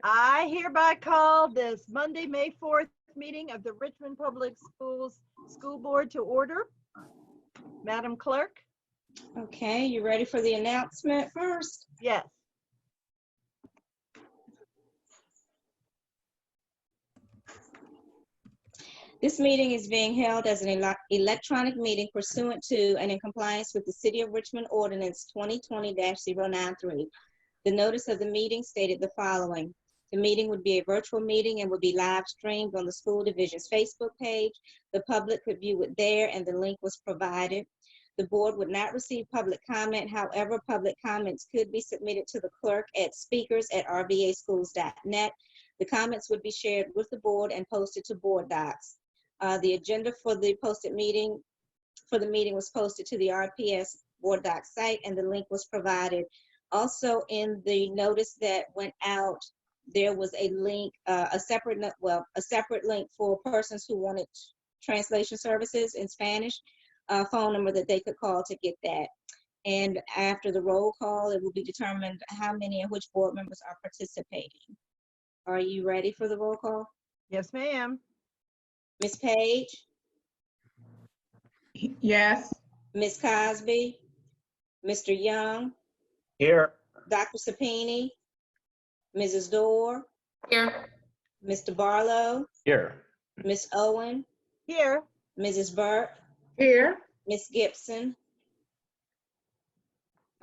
I hereby call this Monday, May 4th meeting of the Richmond Public Schools School Board to order. Madam Clerk? Okay, you ready for the announcement first? Yes. This meeting is being held as an electronic meeting pursuant to and in compliance with the City of Richmond Ordinance 2020-093. The notice of the meeting stated the following. The meeting would be a virtual meeting and would be live streamed on the school division's Facebook page. The public could view it there and the link was provided. The board would not receive public comment. However, public comments could be submitted to the clerk at speakers@rvaschools.net. The comments would be shared with the board and posted to board docs. The agenda for the meeting was posted to the RPS board doc site and the link was provided. Also in the notice that went out, there was a link, a separate link for persons who wanted translation services in Spanish, a phone number that they could call to get that. And after the roll call, it will be determined how many and which board members are participating. Are you ready for the roll call? Yes, ma'am. Ms. Page? Yes. Ms. Cosby? Mr. Young? Here. Dr. Sapini? Mrs. Dorr? Here. Mr. Barlow? Here. Ms. Owen? Here. Mrs. Burke? Here. Ms. Gibson?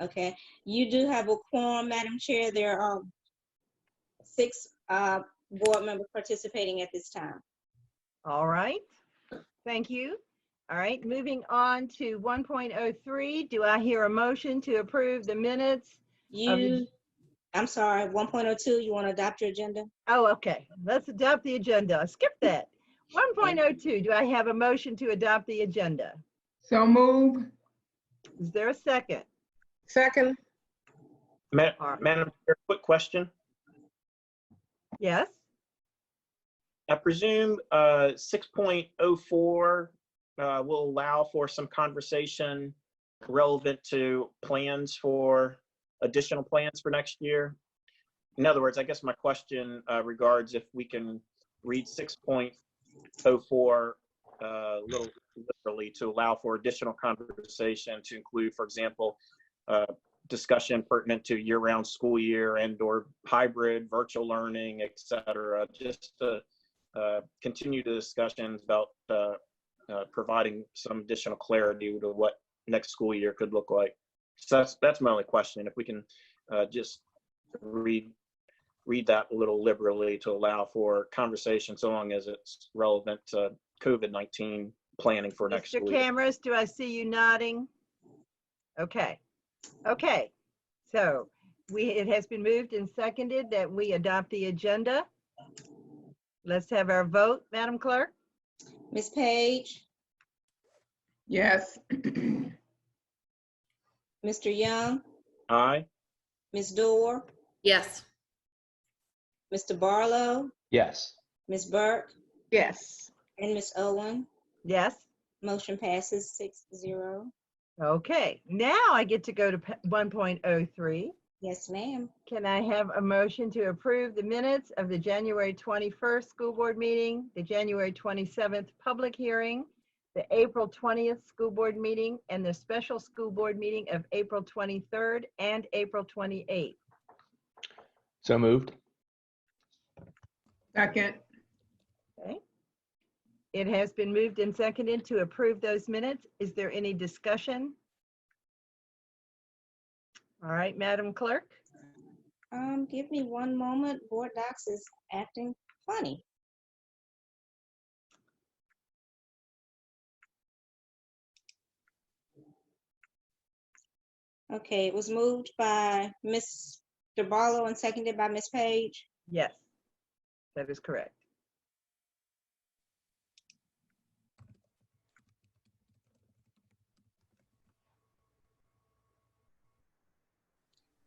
Okay, you do have a quorum, Madam Chair. There are 6 board members participating at this time. All right. Thank you. All right, moving on to 1.03. Do I hear a motion to approve the minutes? I'm sorry, 1.02, you want to adopt your agenda? Oh, okay. Let's adopt the agenda. Skip that. 1.02. Do I have a motion to adopt the agenda? So move. Is there a second? Second. Madam Chair, quick question. Yes. I presume 6.04 will allow for some conversation relevant to additional plans for next year. In other words, I guess my question regards if we can read 6.04 a little literally to allow for additional conversation to include, for example, discussion pertinent to year-round school year and/or hybrid, virtual learning, et cetera, just to continue the discussions about providing some additional clarity to what next school year could look like. So that's my only question. If we can just read that a little liberally to allow for conversation, so long as it's relevant to COVID-19 planning for next school year. Mr. Cameras, do I see you nodding? Okay. Okay. So it has been moved and seconded that we adopt the agenda. Let's have our vote, Madam Clerk. Ms. Page? Yes. Mr. Young? Aye. Ms. Dorr? Yes. Mr. Barlow? Yes. Ms. Burke? Yes. And Ms. Owen? Yes. Motion passes 6-0. Okay. Now I get to go to 1.03. Yes, ma'am. Can I have a motion to approve the minutes of the January 21st school board meeting, the January 27th public hearing, the April 20th school board meeting, and the special school board meeting of April 23rd and April 28th? So moved. Second. Okay. It has been moved and seconded to approve those minutes. Is there any discussion? All right, Madam Clerk. Give me one moment. Board Docs is acting funny. Okay, it was moved by Mr. Barlow and seconded by Ms. Page. Yes, that is correct.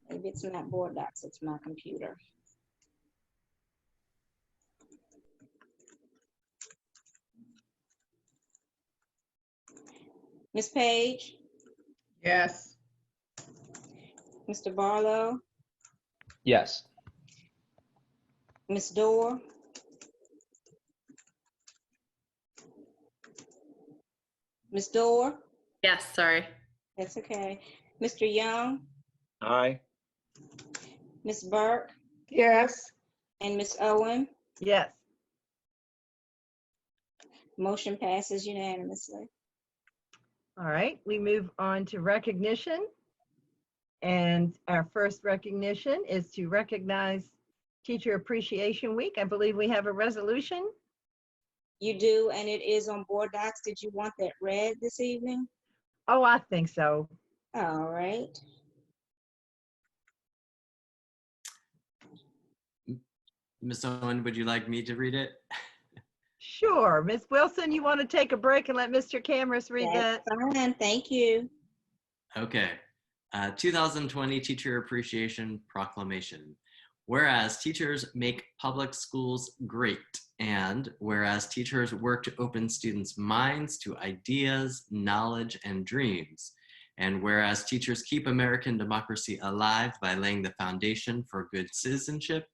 Maybe it's not Board Docs, it's my computer. Ms. Page? Yes. Mr. Barlow? Yes. Ms. Dorr, Ms. Dorr, Yes, sorry. that's okay. Mr. Young, Aye. Ms. Burke, Yes. and Ms. Owen. Yes. Motion passes unanimously. All right, we move on to recognition. And our first recognition is to recognize Teacher Appreciation Week. I believe we have a resolution. You do, and it is on board docs. Did you want that read this evening? Oh, I think so. All right. Ms. Owen, would you like me to read it? Sure. Ms. Wilson, you want to take a break and let Mr. Cameras read that? That's fine. Thank you. Okay. 2020 Teacher Appreciation Proclamation. Whereas teachers make public schools great, and whereas teachers work to open students' minds to ideas, knowledge, and dreams, and whereas teachers keep American democracy alive by laying the foundation for good citizenship,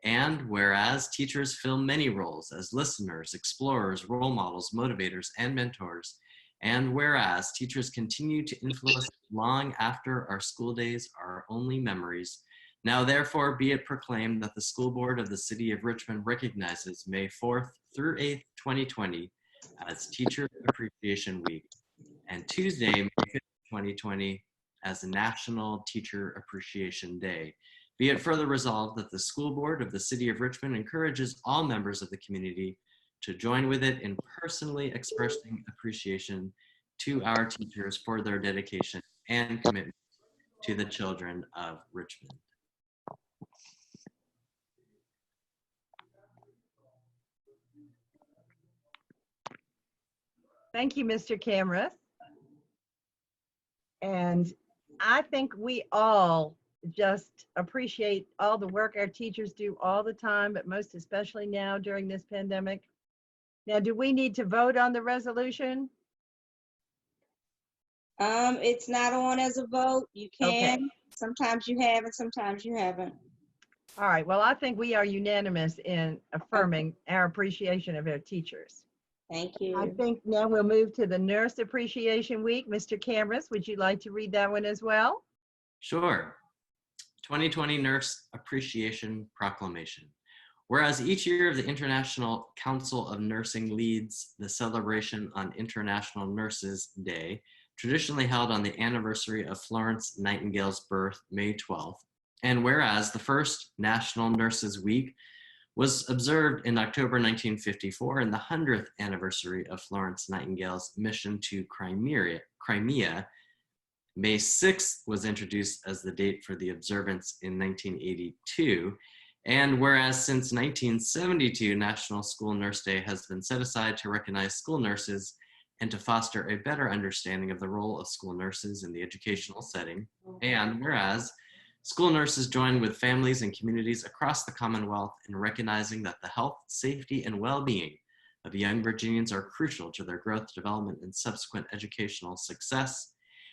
and whereas teachers fill many roles as listeners, explorers, role models, motivators, and mentors, and whereas teachers continue to influence long after our school days are only memories, now therefore be it proclaimed that the School Board of the City of Richmond recognizes May 4th through 8th, 2020 as Teacher Appreciation Week, and Tuesday, May 5th, 2020 as National Teacher Appreciation Day. Be it further resolved that the School Board of the City of Richmond encourages all members of the community to join with it in personally expressing appreciation to our teachers for their dedication and commitment to the children of Richmond. Thank you, Mr. Cameras. And I think we all just appreciate all the work our teachers do all the time, but most especially now during this pandemic. Now, do we need to vote on the resolution? It's not on as a vote. You Okay. can. Sometimes you have and sometimes you haven't. All right, well, I think we are unanimous in affirming our appreciation of our teachers. Thank I you. think now we'll move to the Nurse Appreciation Week. Mr. Cameras, would you like to read that one as well? Sure. 2020 Nurse Appreciation Proclamation. Whereas each year the International Council of Nursing leads the celebration on International Nurses Day, traditionally held on the anniversary of Florence Nightingale's birth, May 12th. And whereas the first National Nurses Week was observed in October 1954 and the 100th anniversary of Florence Nightingale's mission to Crimea, May 6th was introduced as the date for the observance in 1982. And whereas since 1972, National School Nurse Day has been set aside to recognize school nurses and to foster a better understanding of the role of school nurses in the educational setting. And whereas school nurses join with families and communities across the Commonwealth in recognizing that the health, safety, and well-being of young Virginians are crucial to their growth, development, and subsequent educational success.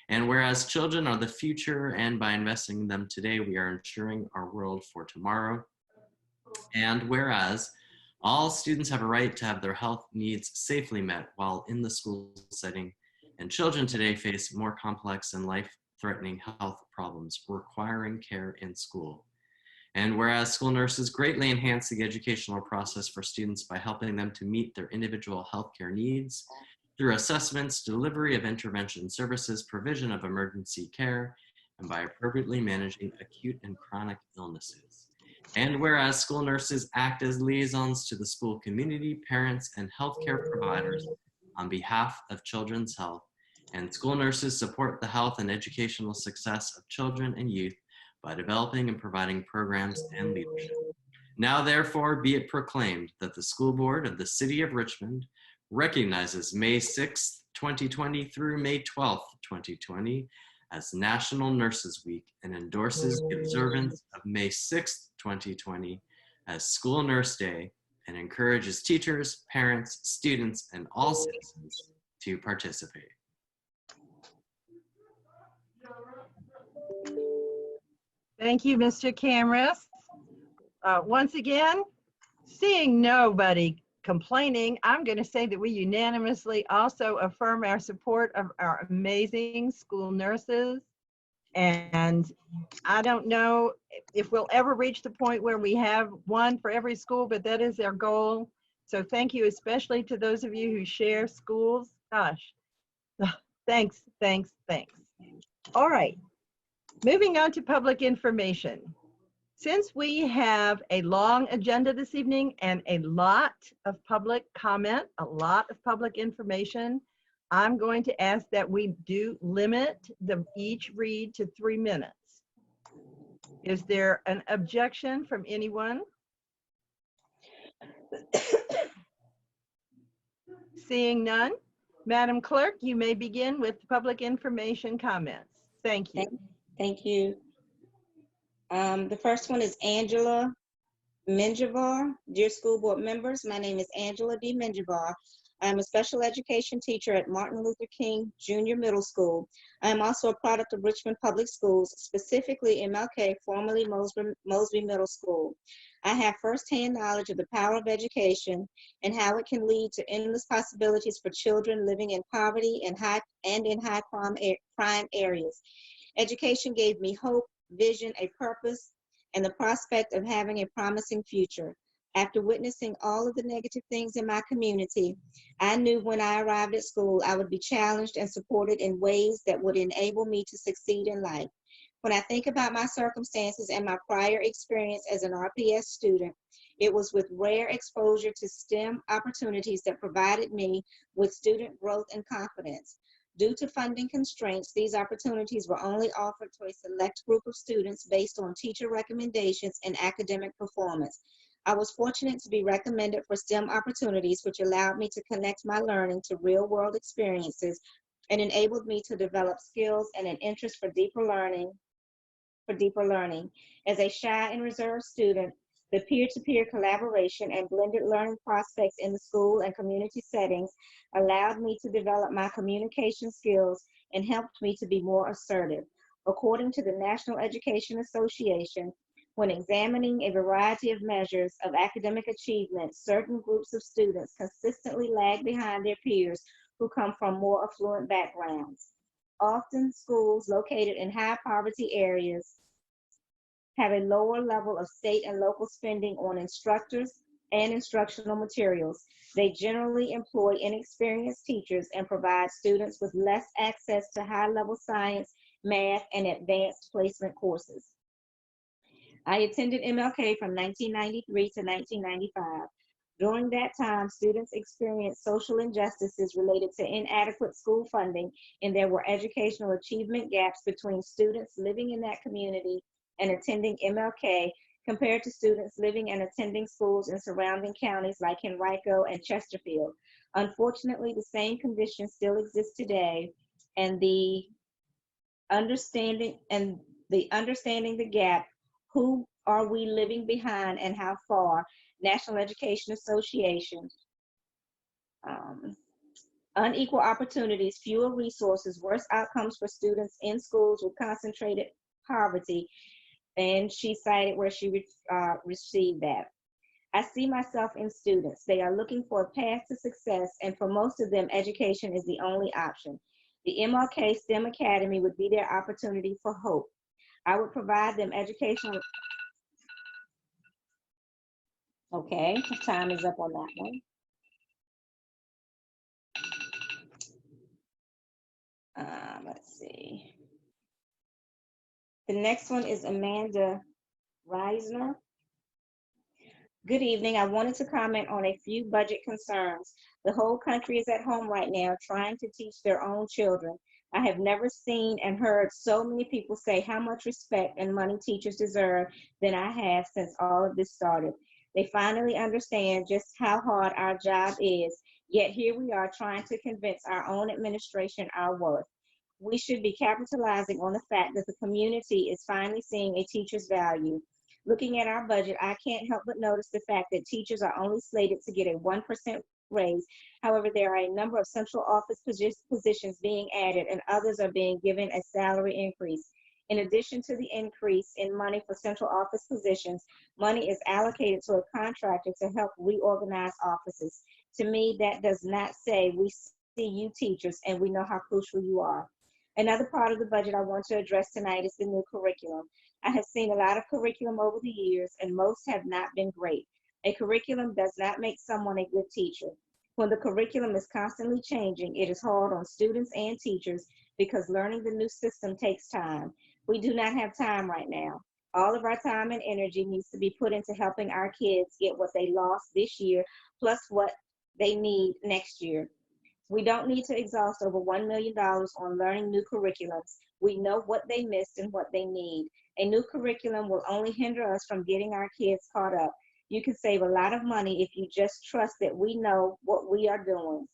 And whereas children are the future, and by investing in them today, we are ensuring our world for tomorrow. And whereas all students have a right to have their health needs safely met while in the school setting, and children today face more complex and life-threatening health problems requiring care in school. And whereas school nurses greatly enhance the educational process for students by helping them to meet their individual healthcare needs through assessments, delivery of intervention services, provision of emergency care, and by appropriately managing acute and chronic illnesses. And whereas school nurses act as liaisons to the school community, parents, and healthcare providers on behalf of children's health, and school nurses support the health and educational success of children and youth by developing and providing programs and leadership. Now, therefore, be it proclaimed that the School Board of the City of Richmond recognizes May 6th, 2020 through May 12th, 2020 as National Nurses Week and endorses the observance of May 6th, 2020 as School Nurse Day and encourages teachers, parents, students, and all citizens to participate. Thank you, Mr. Cameras. Once again, Seeing nobody complaining, I'm going to say that we unanimously also affirm our support of our amazing school nurses. And I don't know if we'll ever reach the point where we have one for every school, but that is our goal. So thank you, especially to those of you who share schools. Gosh, thanks, thanks, thanks. All right, moving on to public information. Since we have a long agenda this evening and a lot of public comment, a lot of public information, I'm going to ask that we do limit each read to 3 minutes. Is there an objection from anyone? Seeing none, Madam Clerk, you may begin with public information comments. Thank you. Thank you. The first one is Angela Menjivar. Dear school board members, my name is Angela D. Menjivar. I am a special education teacher at Martin Luther King Junior Middle School. I am also a product of Richmond Public Schools, specifically MLK, formerly Mosby Middle School. I have firsthand knowledge of the power of education and how it can lead to endless possibilities for children living in poverty and in high crime areas. Education gave me hope, vision, a purpose, and the prospect of having a promising future. After witnessing all of the negative things in my community, I knew when I arrived at school, I would be challenged and supported in ways that would enable me to succeed in life. When I think about my circumstances and my prior experience as an RPS student, it was with rare exposure to STEM opportunities that provided me with student growth and confidence. Due to funding constraints, these opportunities were only offered to a select group of students based on teacher recommendations and academic performance. I was fortunate to be recommended for STEM opportunities, which allowed me to connect my learning to real-world experiences and enabled me to develop skills and an interest for deeper learning. As a shy and reserved student, the peer-to-peer collaboration and blended learning prospects in the school and community settings allowed me to develop my communication skills and helped me to be more assertive. According to the National Education Association, when examining a variety of measures of academic achievement, certain groups of students consistently lag behind their peers who come from more affluent backgrounds. Often, schools located in high poverty areas have a lower level of state and local spending on instructors and instructional materials. They generally employ inexperienced teachers and provide students with less access to high-level science, math, and advanced placement courses. I attended MLK from 1993 to 1995. During that time, students experienced social injustices related to inadequate school funding, and there were educational achievement gaps between students living in that community and attending MLK compared to students living and attending schools in surrounding counties like Henrico and Chesterfield. Unfortunately, the same conditions still exist today, and the understanding the gap, who are we living behind and how far, National Education Association, unequal opportunities, fewer resources, worse outcomes for students in schools with concentrated poverty, and she cited where she received that. I see myself in students. They are looking for a path to success, and for most of them, education is the only option. The MLK STEM Academy would be their opportunity for hope. I would provide them educational. Okay, time is up on that one. Let's see. The next one is Amanda Reisner. Good evening. I wanted to comment on a few budget concerns. The whole country is at home right now trying to teach their own children. I have never seen and heard so many people say how much respect and money teachers deserve than I have since all of this started. They finally understand just how hard our job is, yet here we are trying to convince our own administration our worth. We should be capitalizing on the fact that the community is finally seeing a teacher's value. Looking at our budget, I can't help but notice the fact that teachers are only slated to get a 1% raise. However, there are a number of central office positions being added and others are being given a salary increase. In addition to the increase in money for central office positions, money is allocated to a contractor to help reorganize offices. To me, that does not say we see you teachers and we know how crucial you are. Another part of the budget I want to address tonight is the new curriculum. I have seen a lot of curriculum over the years, and most have not been great. A curriculum does not make someone a good teacher. When the curriculum is constantly changing, it is hard on students and teachers because learning the new system takes time. We do not have time right now. All of our time and energy needs to be put into helping our kids get what they lost this year, plus what they need next year. We don't need to exhaust over $1 million on learning new curriculums. We know what they missed and what they need. A new curriculum will only hinder us from getting our kids caught up. You can save a lot of money if you just trust that we know what we are doing.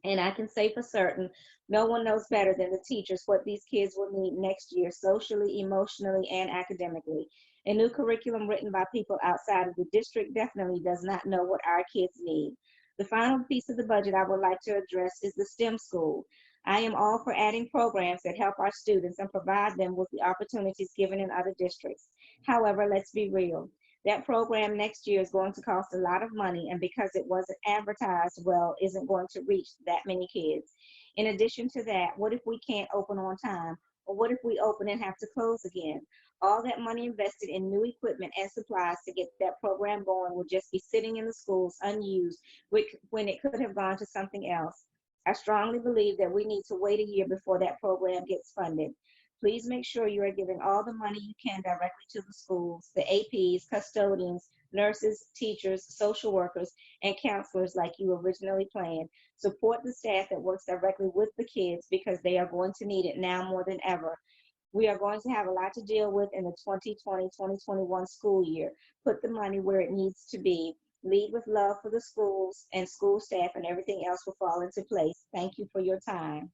And I can say for certain, no one knows better than the teachers what these kids will need next year, socially, emotionally, and academically. A new curriculum written by people outside of the district definitely does not know what our kids need. The final piece of the budget I would like to address is the STEM school. I am all for adding programs that help our students and provide them with the opportunities given in other districts. However, let's be real. That program next year is going to cost a lot of money, and because it wasn't advertised well, isn't going to reach that many kids. In addition to that, what if we can't open on time? Or what if we open and have to close again? All that money invested in new equipment and supplies to get that program going will just be sitting in the schools unused when it could have gone to something else. I strongly believe that we need to wait a year before that program gets funded. Please make sure you are giving all the money you can directly to the schools, the APs, custodians, nurses, teachers, social workers, and counselors like you originally planned. Support the staff that works directly with the kids because they are going to need it now more than ever. We are going to have a lot to deal with in the 2020-2021 school year. Put the money where it needs to be. Lead with love for the schools and school staff, and everything else will fall into place. Thank you for your time.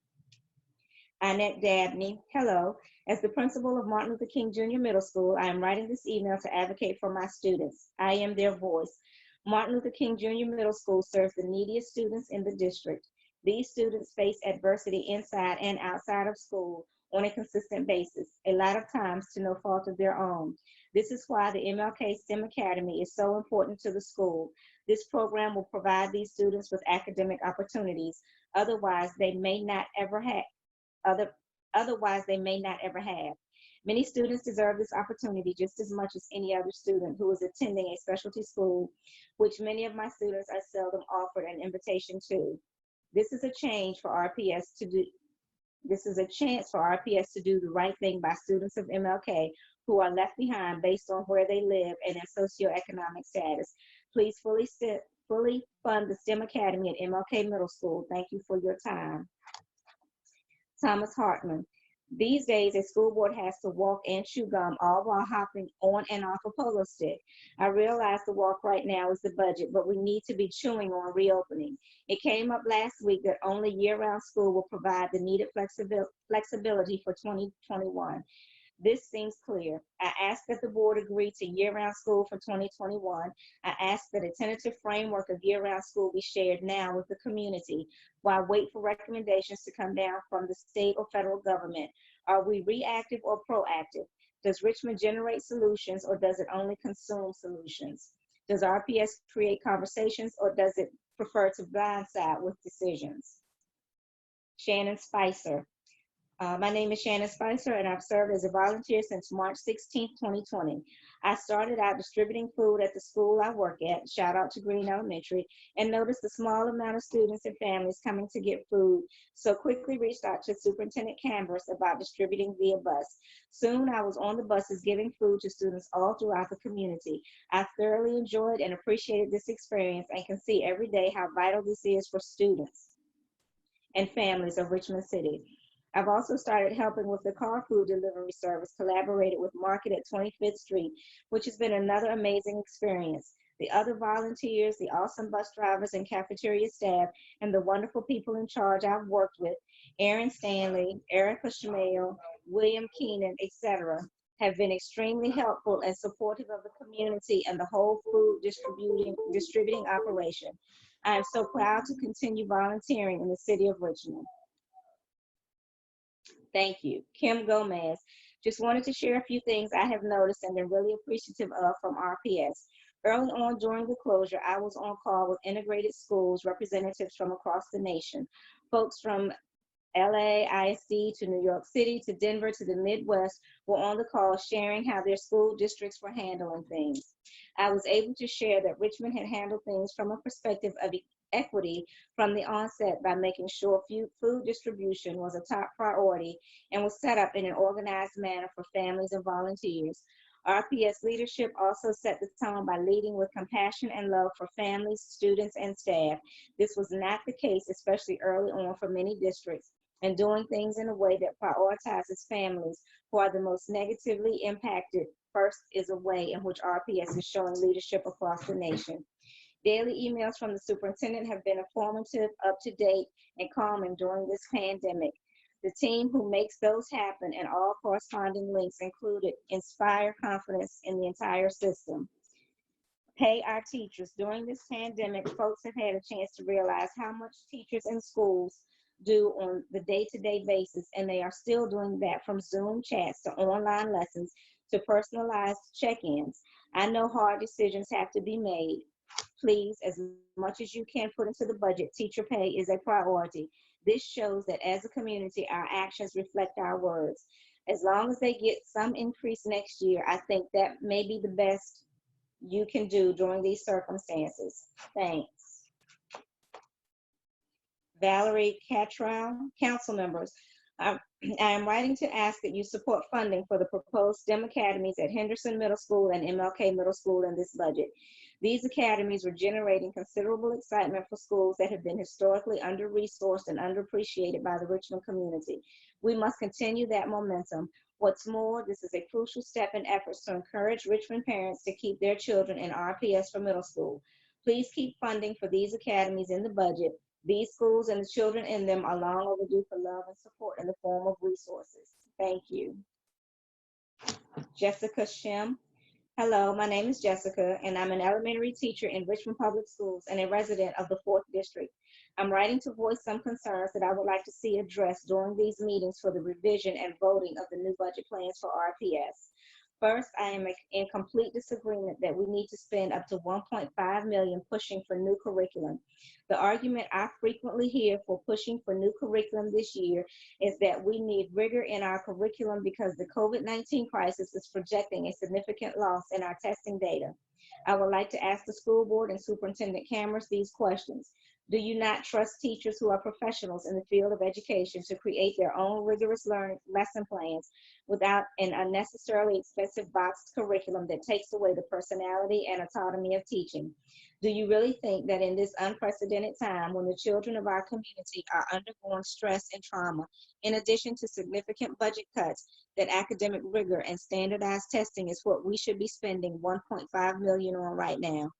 Annette Dabney, hello. As the principal of Martin Luther King Jr. Middle School, I am writing this email to advocate for my students. I am their voice. Martin Luther King Jr. Middle School serves the neediest students in the district. These students face adversity inside and outside of school on a consistent basis, a lot of times to no fault of their own. This is why the MLK STEM Academy is so important to the school. This program will provide these students with academic opportunities. Otherwise, they may not ever have. Many students deserve this opportunity just as much as any other student who is attending a specialty school, which many of my students are seldom offered an invitation to. This is a chance for RPS to do the right thing by students of MLK who are left behind based on where they live and their socioeconomic status. Please fully fund the STEM Academy at MLK Middle School. Thank you for your time. Thomas Hartman. These days, a school board has to walk and chew gum all while hopping on and off a polo stick. I realize the walk right now is the budget, but we need to be chewing on reopening. It came up last week that only year-round school will provide the needed flexibility for 2021. This seems clear. I ask that the board agree to year-round school for 2021. I ask that a tentative framework of year-round school be shared now with the community while wait for recommendations to come down from the state or federal government. Are we reactive or proactive? Does Richmond generate solutions or does it only consume solutions? Does RPS create conversations or does it prefer to blindside with decisions? Shannon Spicer. My name is Shannon Spicer, and I've served as a volunteer since March 16, 2020. I started out distributing food at the school I work at, shout out to Green Elementary, and noticed the small amount of students and families coming to get food, so quickly reached out to Superintendent Chambers about distributing via bus. Soon I was on the buses giving food to students all throughout the community. I thoroughly enjoyed and appreciated this experience and can see every day how vital this is for students and families of Richmond City. I've also started helping with the car food delivery service, collaborated with Market at 25th Street, which has been another amazing experience. The other volunteers, the awesome bus drivers and cafeteria staff, and the wonderful people in charge I've worked with, Aaron Stanley, Erica Shmael, William Keenan, etc., have been extremely helpful and supportive of the community and the whole food distributing operation. I am so proud to continue volunteering in the city of Richmond. Thank you. Kim Gomez. Just wanted to share a few things I have noticed and been really appreciative of from RPS. Early on during the closure, I was on call with integrated schools representatives from across the nation, folks from LA, ISD to New York City to Denver to the Midwest were on the call sharing how their school districts were handling things. I was able to share that Richmond had handled things from a perspective of equity from the onset by making sure food distribution was a top priority and was set up in an organized manner for families and volunteers. RPS leadership also set the tone by leading with compassion and love for families, students, and staff. This was not the case, especially early on for many districts, and doing things in a way that prioritizes families who are the most negatively impacted first is a way in which RPS is showing leadership across the nation. Daily emails from the superintendent have been informative, up-to-date, and calming during this pandemic. The team who makes those happen and all corresponding links included inspire confidence in the entire system. Pay our teachers. During this pandemic, folks have had a chance to realize how much teachers in schools do on the day-to-day basis, and they are still doing that from Zoom chats to online lessons to personalized check-ins. I know hard decisions have to be made. Please, as much as you can put into the budget, teacher pay is a priority. This shows that as a community, our actions reflect our words. As long as they get some increase next year, I think that may be the best you can do during these circumstances. Thanks. Valerie Catrow, council members. I am writing to ask that you support funding for the proposed STEM academies at Henderson Middle School and MLK Middle School in this budget. These academies were generating considerable excitement for schools that have been historically under-resourced and underappreciated by the Richmond community. We must continue that momentum. What's more, this is a crucial step in efforts to encourage Richmond parents to keep their children in RPS for middle school. Please keep funding for these academies in the budget. These schools and the children in them are long overdue for love and support in the form of resources. Thank you. Jessica Shim. Hello, my name is Jessica, and I'm an elementary teacher in Richmond Public Schools and a resident of the 4th District. I'm writing to voice some concerns that I would like to see addressed during these meetings for the revision and voting of the new budget plans for RPS. First, I am in complete disagreement that we need to spend up to $1.5 million pushing for new curriculum. The argument I frequently hear for pushing for new curriculum this year is that we need rigor in our curriculum because the COVID-19 crisis is projecting a significant loss in our testing data. I would like to ask the school board and Superintendent Cameras these questions. Do you not trust teachers who are professionals in the field of education to create their own rigorous lesson plans without an unnecessarily expensive boxed curriculum that takes away the personality and autonomy of teaching? Do you really think that in this unprecedented time when the children of our community are undergoing stress and trauma, in addition to significant budget cuts, that academic rigor and standardized testing is what we should be spending $1.5 million on right now?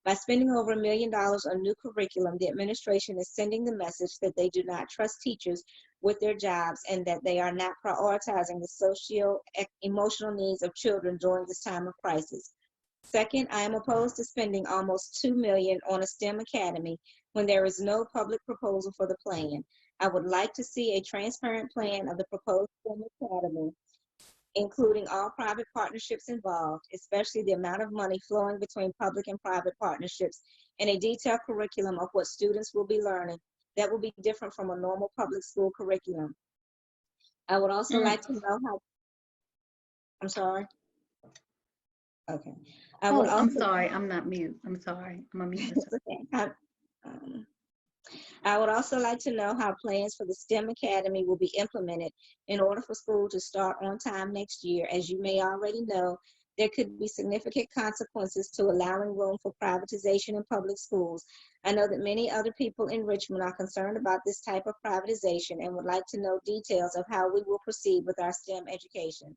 By spending over $1 million on new curriculum, the administration is sending the message that they do not trust teachers with their jobs and that they are not prioritizing the socio-emotional needs of children during this time of crisis. Second, I am opposed to spending almost $2 million on a STEM academy when there is no public proposal for the plan. I would like to see a transparent plan of the proposed STEM academy, including all private partnerships involved, especially the amount of money flowing between public and private partnerships, and a detailed curriculum of what students will be learning that will be different from a normal public school curriculum. I would also like to know how, I'm sorry. Okay. I'm sorry, I'm not mute. I'm sorry, I'm a mute. Okay. I would also like to know how plans for the STEM Academy will be implemented in order for school to start on time next year. As you may already know, there could be significant consequences to allowing room for privatization in public schools. I know that many other people in Richmond are concerned about this type of privatization and would like to know details of how we will proceed with our STEM education.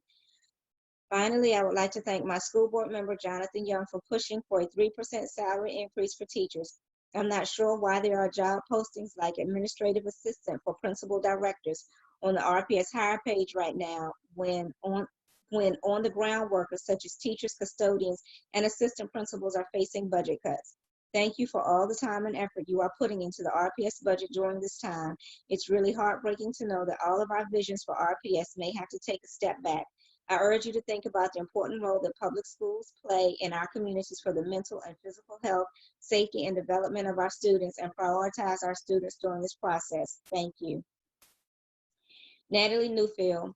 Finally, I would like to thank my school board member, Jonathan Young, for pushing for a 3% salary increase for teachers. I'm not sure why there are job postings like administrative assistant for principal directors on the RPS hire page right now when on the ground workers such as teachers, custodians, and assistant principals are facing budget cuts. Thank you for all the time and effort you are putting into the RPS budget during this time. It's really heartbreaking to know that all of our visions for RPS may have to take a step back. I urge you to think about the important role that public schools play in our communities for the mental and physical health, safety, and development of our students, and prioritize our students during this process. Thank you. Natalie Newfield.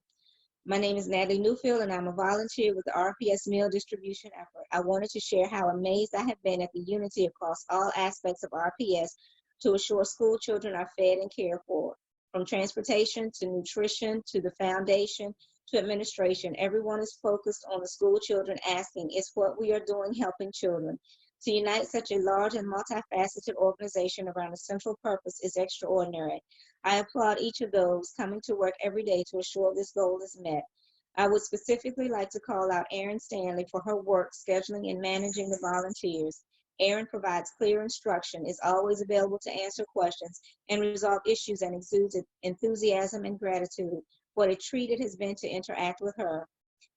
My name is Natalie Newfield, and I'm a volunteer with the RPS meal distribution effort. I wanted to share how amazed I have been at the unity across all aspects of RPS to assure school children are fed and cared for. From transportation to nutrition to the foundation to administration, everyone is focused on the school children, asking, is what we are doing helping children? To unite such a large and multifaceted organization around a central purpose is extraordinary. I applaud each of those coming to work every day to assure this goal is met. I would specifically like to call out Erin Stanley for her work scheduling and managing the volunteers. Erin provides clear instruction, is always available to answer questions and resolve issues, and exudes enthusiasm and gratitude. What a treat it has been to interact with her.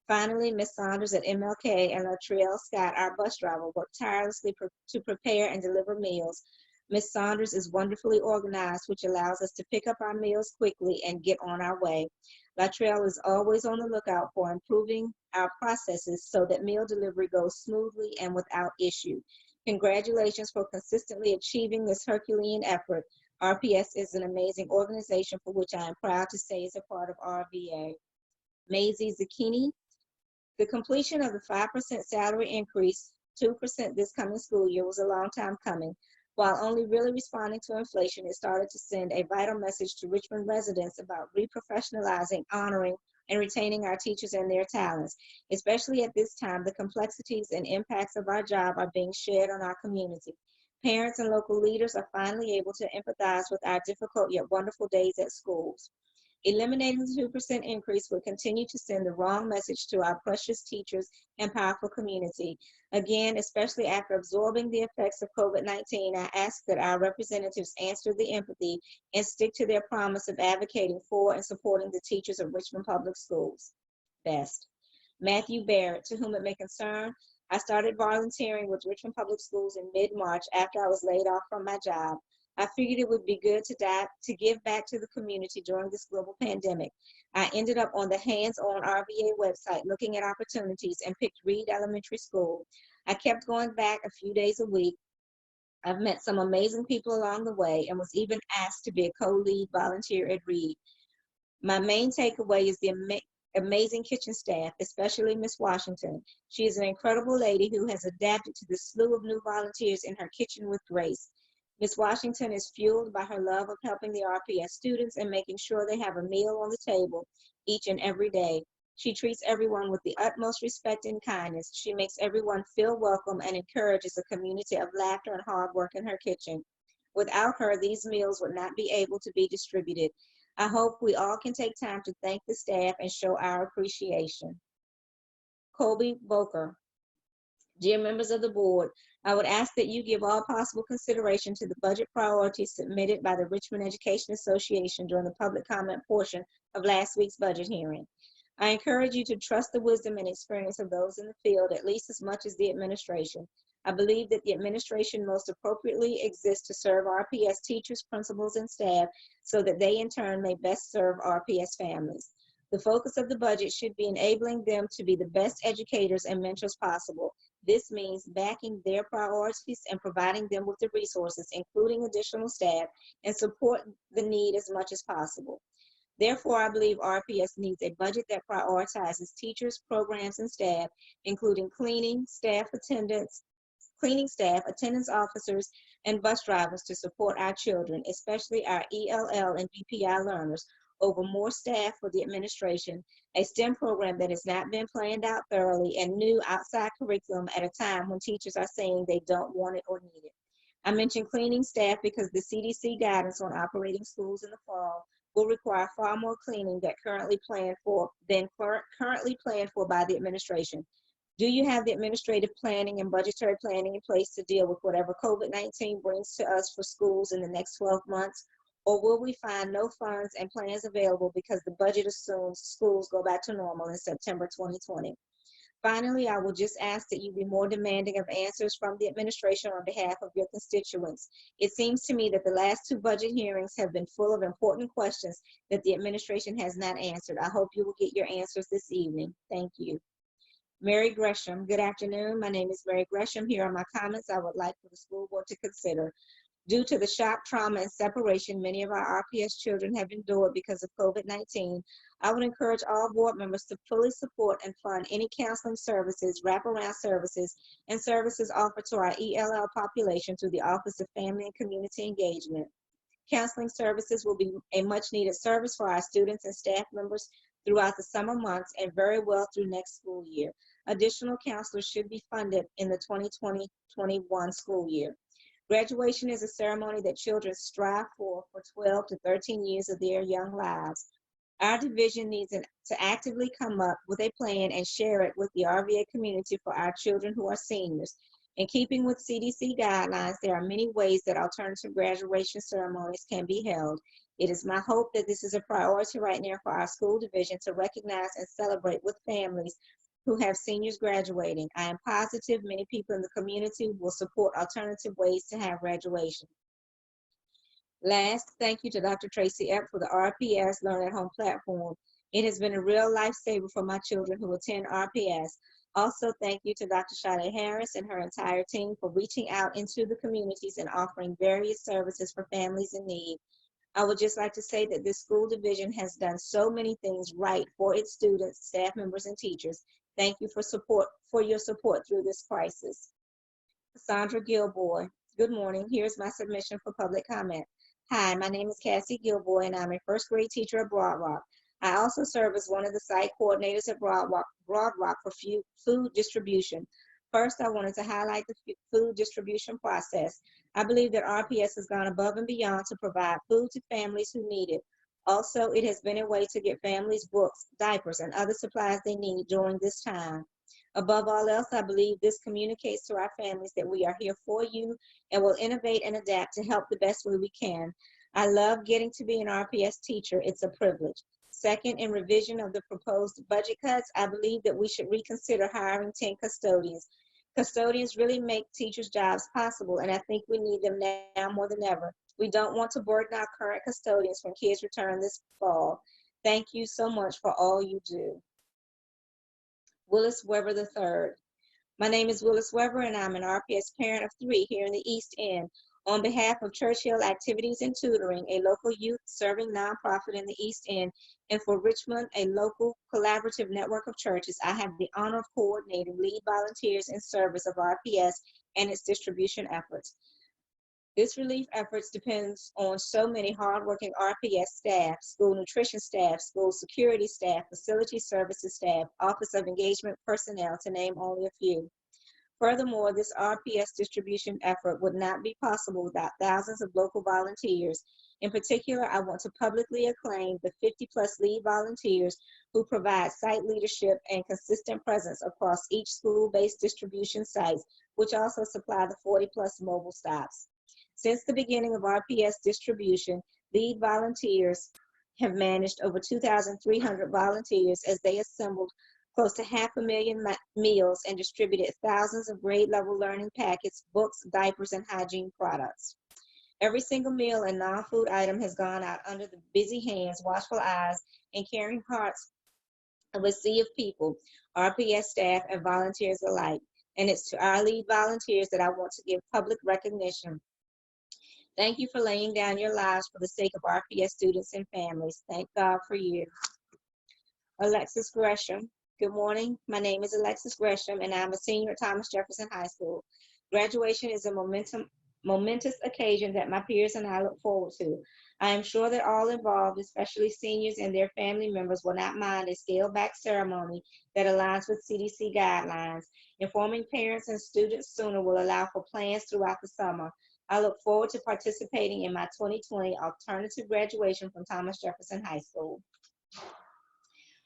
Finally, Ms. Saunders at MLK and Latrell Scott, our bus driver, worked tirelessly to prepare and deliver meals. Ms. Saunders is wonderfully organized, which allows us to pick up our meals quickly and get on our way. Latrell is always on the lookout for improving our processes so that meal delivery goes smoothly and without issue. Congratulations for consistently achieving this Herculean effort. RPS is an amazing organization for which I am proud to say is a part of RVA. Maisie Zucchini. The completion of the 5% salary increase, 2% this coming school year, was a long time coming. While only really responding to inflation, it started to send a vital message to Richmond residents about reprofessionalizing, honoring, and retaining our teachers and their talents. Especially at this time, the complexities and impacts of our job are being shared on our community. Parents and local leaders are finally able to empathize with our difficult yet wonderful days at schools. Eliminating the 2% increase would continue to send the wrong message to our precious teachers and powerful community. Again, especially after absorbing the effects of COVID-19, I ask that our representatives answer the empathy and stick to their promise of advocating for and supporting the teachers of Richmond Public Schools. Best. Matthew Barrett, to whom it may concern, I started volunteering with Richmond Public Schools in mid-March after I was laid off from my job. I figured it would be good to give back to the community during this global pandemic. I ended up on the hands-on RVA website looking at opportunities and picked Reed Elementary School. I kept going back a few days a week. I've met some amazing people along the way and was even asked to be a co-lead volunteer at Reed. My main takeaway is the amazing kitchen staff, especially Miss Washington. She is an incredible lady who has adapted to the slew of new volunteers in her kitchen with grace. Ms. Washington is fueled by her love of helping the RPS students and making sure they have a meal on the table each and every day. She treats everyone with the utmost respect and kindness. She makes everyone feel welcome and encourages a community of laughter and hard work in her kitchen. Without her, these meals would not be able to be distributed. I hope we all can take time to thank the staff and show our appreciation. Colby Boker. Dear members of the board, I would ask that you give all possible consideration to the budget priorities submitted by the Richmond Education Association during the public comment portion of last week's budget hearing. I encourage you to trust the wisdom and experience of those in the field at least as much as the administration. I believe that the administration most appropriately exists to serve RPS teachers, principals, and staff so that they in turn may best serve RPS families. The focus of the budget should be enabling them to be the best educators and mentors possible. This means backing their priorities and providing them with the resources, including additional staff, and support the need as much as possible. Therefore, I believe RPS needs a budget that prioritizes teachers, programs, and staff, including cleaning staff, attendance officers, and bus drivers to support our children, especially our ELL and BPI learners, over more staff for the administration, a STEM program that has not been planned out thoroughly, and new outside curriculum at a time when teachers are saying they don't want it or need it. I mentioned cleaning staff because the CDC guidance on operating schools in the fall will require far more cleaning than currently planned for by the administration. Do you have the administrative planning and budgetary planning in place to deal with whatever COVID-19 brings to us for schools in the next 12 months? Or will we find no funds and plans available because the budget assumes schools go back to normal in September 2020? Finally, I will just ask that you be more demanding of answers from the administration on behalf of your constituents. It seems to me that the last 2 budget hearings have been full of important questions that the administration has not answered. I hope you will get your answers this evening. Thank you. Mary Gresham, good afternoon. My name is Mary Gresham. Here are my comments I would like for the school board to consider. Due to the shock, trauma, and separation many of our RPS children have endured because of COVID-19, I would encourage all board members to fully support and fund any counseling services, wraparound services, and services offered to our ELL population through the Office of Family and Community Engagement. Counseling services will be a much-needed service for our students and staff members throughout the summer months and very well through next school year. Additional counselors should be funded in the 2020-21 school year. Graduation is a ceremony that children strive for 12 to 13 years of their young lives. Our division needs to actively come up with a plan and share it with the RVA community for our children who are seniors. In keeping with CDC guidelines, there are many ways that alternative graduation ceremonies can be held. It is my hope that this is a priority right now for our school division to recognize and celebrate with families who have seniors graduating. I am positive many people in the community will support alternative ways to have graduation. Last, thank you to Dr. Tracy Epp for the RPS Learn at Home platform. It has been a real lifesaver for my children who attend RPS. Also, thank you to Dr. Sade Harris and her entire team for reaching out into the communities and offering various services for families in need. I would just like to say that this school division has done so many things right for its students, staff members, and teachers. Thank you for your support through this crisis. Cassandra Gilboy, good morning. Here's my submission for public comment. Hi, my name is Cassie Gilboy, and I'm a first grade teacher at Broad Rock. I also serve as one of the site coordinators at Broad Rock for food distribution. First, I wanted to highlight the food distribution process. I believe that RPS has gone above and beyond to provide food to families who need it. Also, it has been a way to get families books, diapers, and other supplies they need during this time. Above all else, I believe this communicates to our families that we are here for you and will innovate and adapt to help the best way we can. I love getting to be an RPS teacher. It's a privilege. Second, in revision of the proposed budget cuts, I believe that we should reconsider hiring 10 custodians. Custodians really make teachers' jobs possible, and I think we need them now more than ever. We don't want to burden our current custodians when kids return this fall. Thank you so much for all you do. Willis Weber III. My name is Willis Weber, and I'm an RPS parent of 3 here in the East End. On behalf of Churchill Activities and Tutoring, a local youth-serving nonprofit in the East End, and for Richmond, a local collaborative network of churches, I have the honor of coordinating lead volunteers in service of RPS and its distribution efforts. This relief efforts depends on so many hardworking RPS staff, school nutrition staff, school security staff, facility services staff, Office of Engagement personnel, to name only a few. Furthermore, this RPS distribution effort would not be possible without thousands of local volunteers. In particular, I want to publicly acclaim the 50+ lead volunteers who provide site leadership and consistent presence across each school-based distribution sites, which also supply the 40+ mobile stops. Since the beginning of RPS distribution, lead volunteers have managed over 2,300 volunteers as they assembled close to 500,000 meals and distributed thousands of grade-level learning packets, books, diapers, and hygiene products. Every single meal and non-food item has gone out under the busy hands, watchful eyes, and caring hearts of a sea of people, RPS staff and volunteers alike. And it's to our lead volunteers that I want to give public recognition. Thank you for laying down your lives for the sake of RPS students and families. Thank God for you. Alexis Gresham. Good morning. My name is Alexis Gresham, and I'm a senior at Thomas Jefferson High School. Graduation is a momentous occasion that my peers and I look forward to. I am sure that all involved, especially seniors and their family members, will not mind a scaled-back ceremony that aligns with CDC guidelines. Informing parents and students sooner will allow for plans throughout the summer. I look forward to participating in my 2020 alternative graduation from Thomas Jefferson High School.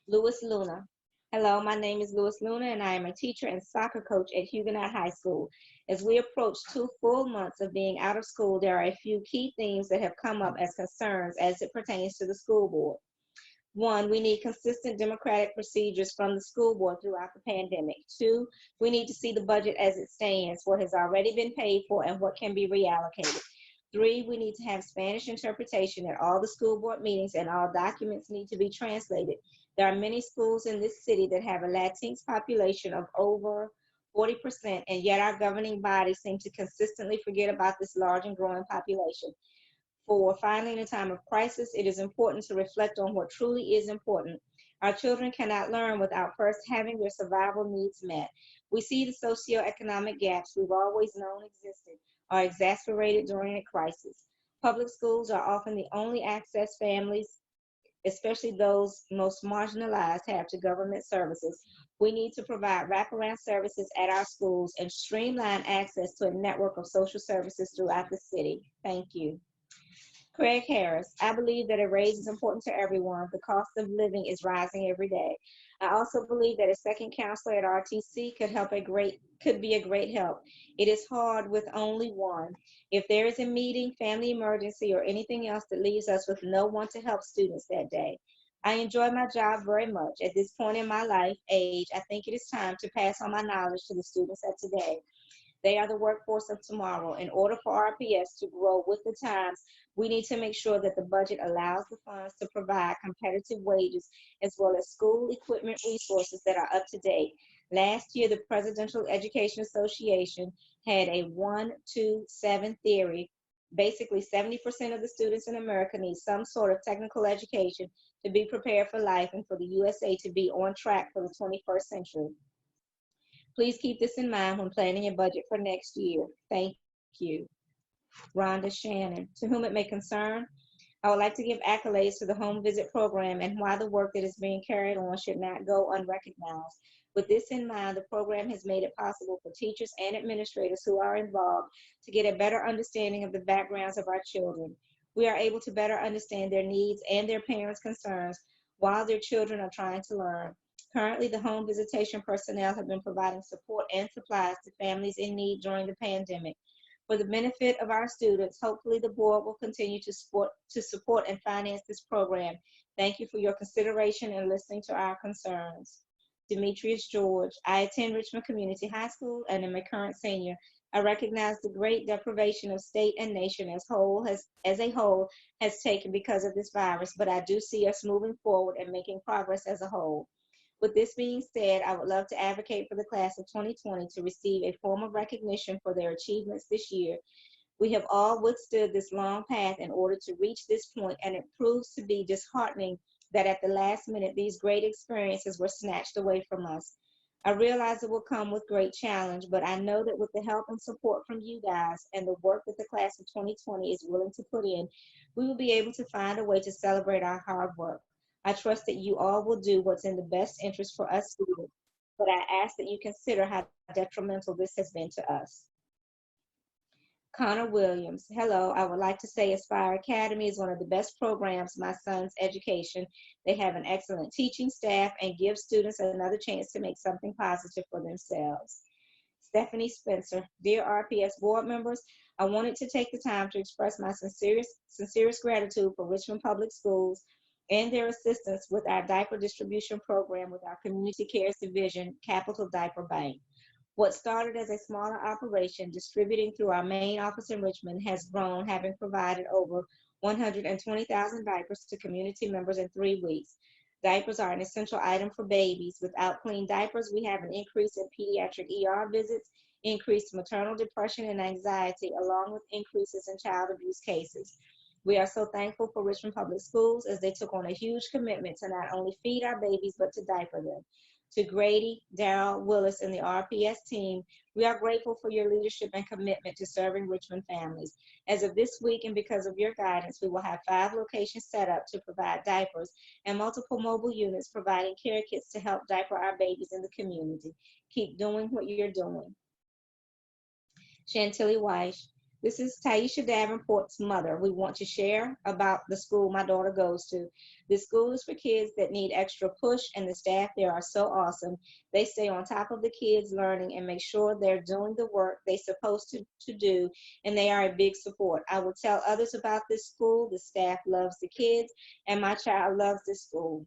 Louis Luna. Hello, my name is Louis Luna, and I am a teacher and soccer coach at Huguenot High School. As we approach 2 full months of being out of school, there are a few key themes that have come up as concerns as it pertains to the school board. 1, we need consistent democratic procedures from the school board throughout the pandemic. 2, we need to see the budget as it stands, what has already been paid for and what can be reallocated. 3, we need to have Spanish interpretation at all the school board meetings and all documents need to be translated. There are many schools in this city that have a Latinx population of over 40%, and yet our governing bodies seem to consistently forget about this large and growing population. 4, finally, in a time of crisis, it is important to reflect on what truly is important. Our children cannot learn without first having their survival needs met. We see the socioeconomic gaps we've always known existed are exacerbated during a crisis. Public schools are often the only access families, especially those most marginalized, have to government services. We need to provide wraparound services at our schools and streamline access to a network of social services throughout the city. Thank you. Craig Harris, I believe that a raise is important to everyone. The cost of living is rising every day. I also believe that a second counselor at RTC could be a great help. It is hard with only one. If there is a meeting, family emergency, or anything else that leaves us with no one to help students that day. I enjoy my job very much. At this point in my age, I think it is time to pass on my knowledge to the students of today. They are the workforce of tomorrow. In order for RPS to grow with the times, we need to make sure that the budget allows the funds to provide competitive wages as well as school equipment resources that are up to date. Last year, the Presidential Education Association had a 1-2-7 theory. Basically, 70% of the students in America need some sort of technical education to be prepared for life and for the USA to be on track for the 21st century. Please keep this in mind when planning a budget for next year. Thank you. Rhonda Shannon, to whom it may concern, I would like to give accolades to the home visit program and why the work that is being carried on should not go unrecognized. With this in mind, the program has made it possible for teachers and administrators who are involved to get a better understanding of the backgrounds of our children. We are able to better understand their needs and their parents' concerns while their children are trying to learn. Currently, the home visitation personnel have been providing support and supplies to families in need during the pandemic. For the benefit of our students, hopefully the board will continue to support and finance this program. Thank you for your consideration and listening to our concerns. Demetrius George, I attend Richmond Community High School and am a current senior. I recognize the great deprivation of state and nation as a whole has taken because of this virus, but I do see us moving forward and making progress as a whole. With this being said, I would love to advocate for the class of 2020 to receive a form of recognition for their achievements this year. We have all withstood this long path in order to reach this point, and it proves to be disheartening that at the last minute, these great experiences were snatched away from us. I realize it will come with great challenge, but I know that with the help and support from you guys and the work that the class of 2020 is willing to put in, we will be able to find a way to celebrate our hard work. I trust that you all will do what's in the best interest for us students, but I ask that you consider how detrimental this has been to us. Connor Williams, hello, I would like to say Aspire Academy is one of the best programs in my son's education. They have an excellent teaching staff and give students another chance to make something positive for themselves. Stephanie Spencer, dear RPS board members, I wanted to take the time to express my sincerest gratitude for Richmond Public Schools and their assistance with our diaper distribution program with our Community Cares Division, Capital Diaper Bank. What started as a smaller operation distributing through our main office in Richmond has grown, having provided over 120,000 diapers to community members in 3 weeks. Diapers are an essential item for babies. Without clean diapers, we have an increase in pediatric ER visits, increased maternal depression and anxiety, along with increases in child abuse cases. We are so thankful for Richmond Public Schools as they took on a huge commitment to not only feed our babies, but to diaper them. To Grady, Darrell, Willis, and the RPS team, we are grateful for your leadership and commitment to serving Richmond families. As of this week, and because of your guidance, we will have 5 locations set up to provide diapers and multiple mobile units providing care kits to help diaper our babies in the community. Keep doing what you're doing. Chantilly Weiss, This is Taisha Davenport's mother. We want to share about the school my daughter goes to. This school is for kids that need extra push, and the staff there are so awesome. They stay on top of the kids' learning and make sure they're doing the work they're supposed to do, and they are a big support. I will tell others about this school. The staff loves the kids, and my child loves this school.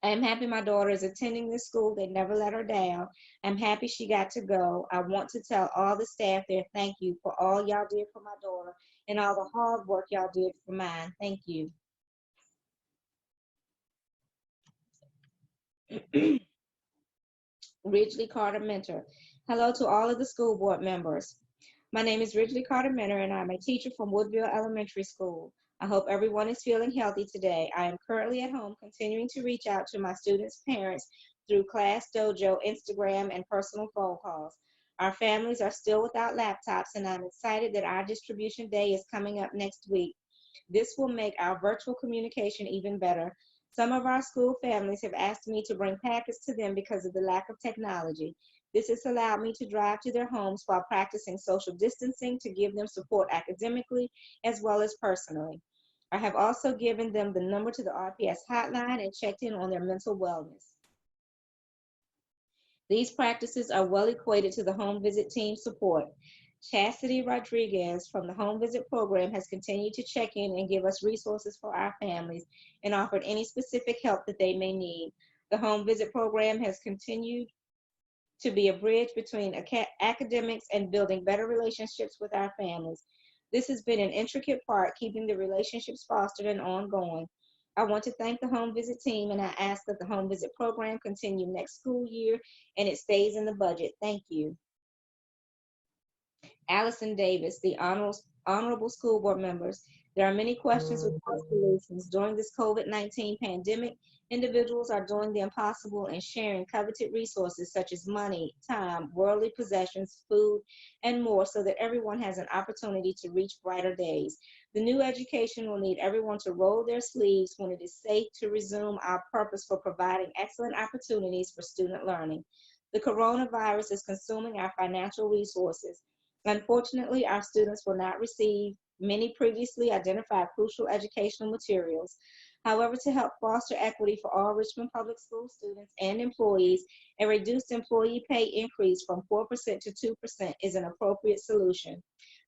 I am happy my daughter is attending this school. They never let her down. I'm happy she got to go. I want to tell all the staff there, thank you for all y'all did for my daughter and all the hard work y'all did for mine. Thank you. Ridgely Carter Mentor. Hello to all of the school board members. My name is Ridgely Carter Mentor, and I'm a teacher from Woodville Elementary School. I hope everyone is feeling healthy today. I am currently at home continuing to reach out to my students' parents through Class Dojo, Instagram, and personal phone calls. Our families are still without laptops, and I'm excited that our distribution day is coming up next week. This will make our virtual communication even better. Some of our school families have asked me to bring packets to them because of the lack of technology. This has allowed me to drive to their homes while practicing social distancing to give them support academically as well as personally. I have also given them the number to the RPS hotline and checked in on their mental wellness. These practices are well equated to the home visit team support. Chastity Rodriguez from the Home Visit Program has continued to check in and give us resources for our families and offered any specific help that they may need. The Home Visit Program has continued to be a bridge between academics and building better relationships with our families. This has been an intricate part, keeping the relationships fostered and ongoing. I want to thank the Home Visit team, and I ask that the Home Visit program continue next school year and it stays in the budget. Thank you. Allison Davis, the honorable school board members. There are many questions without solutions. During this COVID-19 pandemic, individuals are doing the impossible and sharing coveted resources such as money, time, worldly possessions, food, and more so that everyone has an opportunity to reach brighter days. The new education will need everyone to roll their sleeves when it is safe to resume our purpose for providing excellent opportunities for student learning. The coronavirus is consuming our financial resources. Unfortunately, our students will not receive many previously identified crucial educational materials. However, to help foster equity for all Richmond Public School students and employees, a reduced employee pay increase from 4% to 2% is an appropriate solution.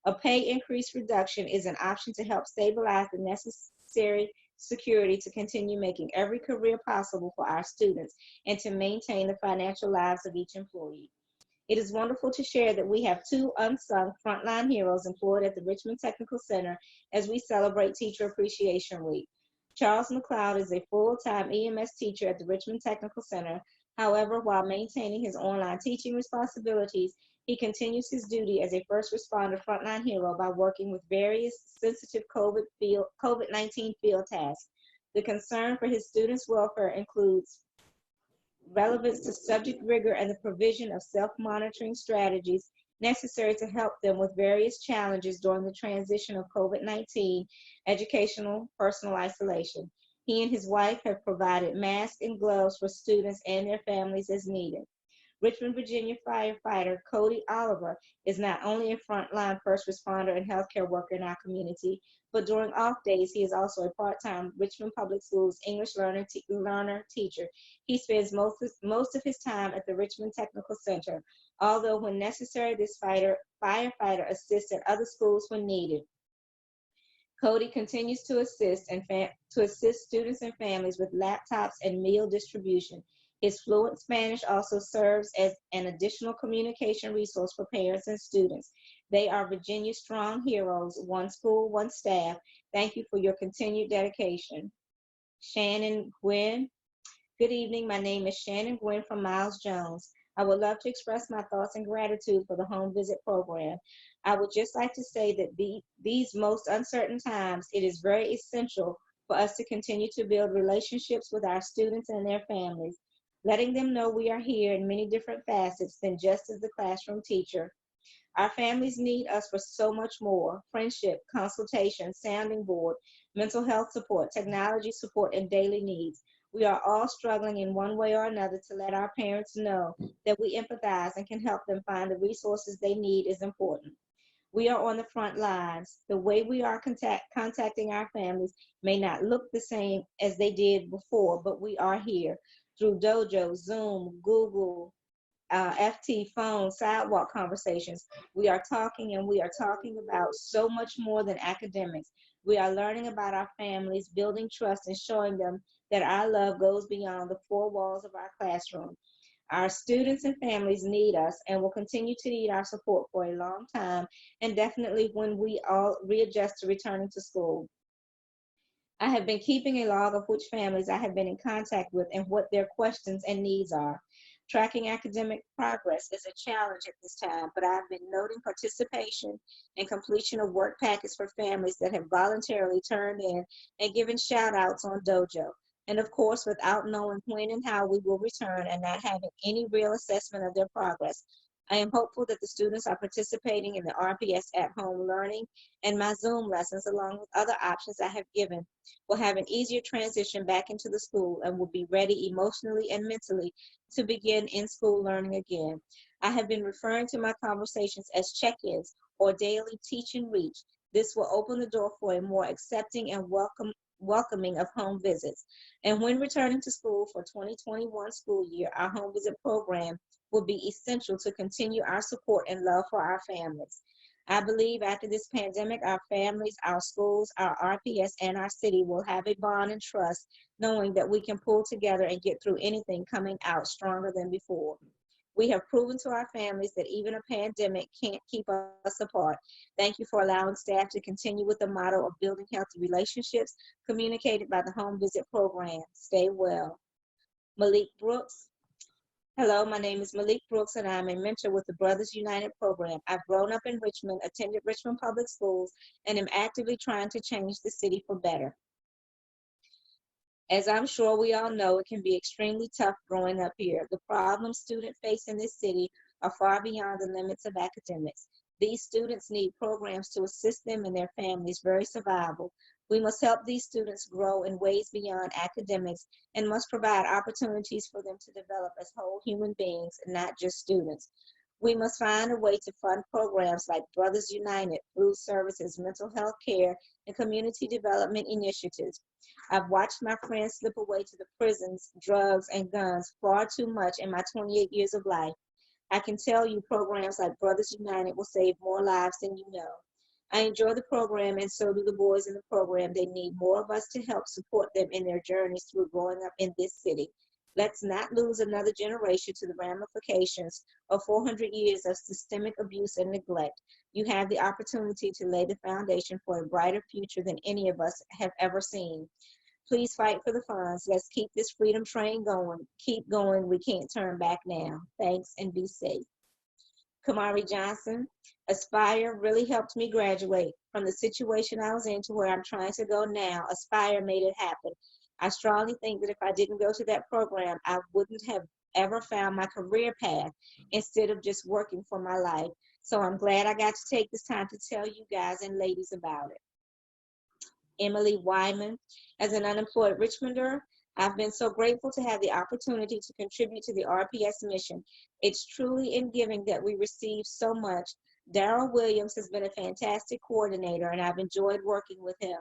A pay increase reduction is an option to help stabilize the necessary security to continue making every career possible for our students and to maintain the financial lives of each employee. It is wonderful to share that we have two unsung frontline heroes employed at the Richmond Technical Center as we celebrate Teacher Appreciation Week. Charles McLeod is a full-time EMS teacher at the Richmond Technical Center. However, while maintaining his online teaching responsibilities, he continues his duty as a first responder frontline hero by working with various sensitive COVID-19 field tasks. The concern for his students' welfare includes relevance to subject rigor and the provision of self-monitoring strategies necessary to help them with various challenges during the transition of COVID-19 educational personal isolation. He and his wife have provided masks and gloves for students and their families as needed. Richmond, Virginia firefighter Cody Oliver is not only a frontline first responder and healthcare worker in our community, but during off days, he is also a part-time Richmond Public Schools English learner teacher. He spends most of his time at the Richmond Technical Center, although when necessary, this firefighter assists at other schools when needed. Cody continues to assist students and families with laptops and meal distribution. His fluent Spanish also serves as an additional communication resource for parents and students. They are Virginia's strong heroes, one school, one staff. Thank you for your continued dedication. Shannon Gwynn. Good evening. My name is Shannon Gwynn from Miles Jones. I would love to express my thoughts and gratitude for the home visit program. I would just like to say that these most uncertain times, it is very essential for us to continue to build relationships with our students and their families, letting them know we are here in many different facets than just as the classroom teacher. Our families need us for so much more: friendship, consultation, sounding board, mental health support, technology support, and daily needs. We are all struggling in one way or another to let our parents know that we empathize and can help them find the resources they need is important. We are on the front lines. The way we are contacting our families may not look the same as they did before, but we are here through Dojo, Zoom, Google, FT, phone, sidewalk conversations. We are talking, and we are talking about so much more than academics. We are learning about our families, building trust, and showing them that our love goes beyond the four walls of our classroom. Our students and families need us and will continue to need our support for a long time, and definitely when we all readjust to returning to school. I have been keeping a log of which families I have been in contact with and what their questions and needs are. Tracking academic progress is a challenge at this time, but I've been noting participation and completion of work packets for families that have voluntarily turned in and given shout outs on Dojo. And of course, without knowing when and how we will return and not having any real assessment of their progress, I am hopeful that the students are participating in the RPS at home learning and my Zoom lessons, along with other options I have given, will have an easier transition back into the school and will be ready emotionally and mentally to begin in-school learning again. I have been referring to my conversations as check-ins or daily teach and reach. This will open the door for a more accepting and welcoming of home visits. And when returning to school for 2021 school year, our home visit program will be essential to continue our support and love for our families. I believe after this pandemic, our families, our schools, our RPS, and our city will have a bond and trust, knowing that we can pull together and get through anything coming out stronger than before. We have proven to our families that even a pandemic can't keep us apart. Thank you for allowing staff to continue with the motto of building healthy relationships communicated by the home visit program. Stay well. Malik Brooks. Hello, my name is Malik Brooks, and I'm a mentor with the Brothers United program. I've grown up in Richmond, attended Richmond Public Schools, and am actively trying to change the city for better. As I'm sure we all know, it can be extremely tough growing up here. The problems students face in this city are far beyond the limits of academics. These students need programs to assist them and their families' very survival. We must help these students grow in ways beyond academics and must provide opportunities for them to develop as whole human beings and not just students. We must find a way to fund programs like Brothers United, food services, mental health care, and community development initiatives. I've watched my friends slip away to the prisons, drugs, and guns far too much in my 28 years of life. I can tell you programs like Brothers United will save more lives than you know. I enjoy the program, and so do the boys in the program. They need more of us to help support them in their journeys through growing up in this city. Let's not lose another generation to the ramifications of 400 years of systemic abuse and neglect. You have the opportunity to lay the foundation for a brighter future than any of us have ever seen. Please fight for the funds. Let's keep this freedom train going. Keep going. We can't turn back now. Thanks, and be safe. Kamari Johnson. Aspire really helped me graduate from the situation I was in to where I'm trying to go now. Aspire made it happen. I strongly think that if I didn't go to that program, I wouldn't have ever found my career path instead of just working for my life. So I'm glad I got to take this time to tell you guys and ladies about it. Emily Wyman. As an unemployed Richmonder, I've been so grateful to have the opportunity to contribute to the RPS mission. It's truly in giving that we receive so much. Darrell Williams has been a fantastic coordinator, and I've enjoyed working with him.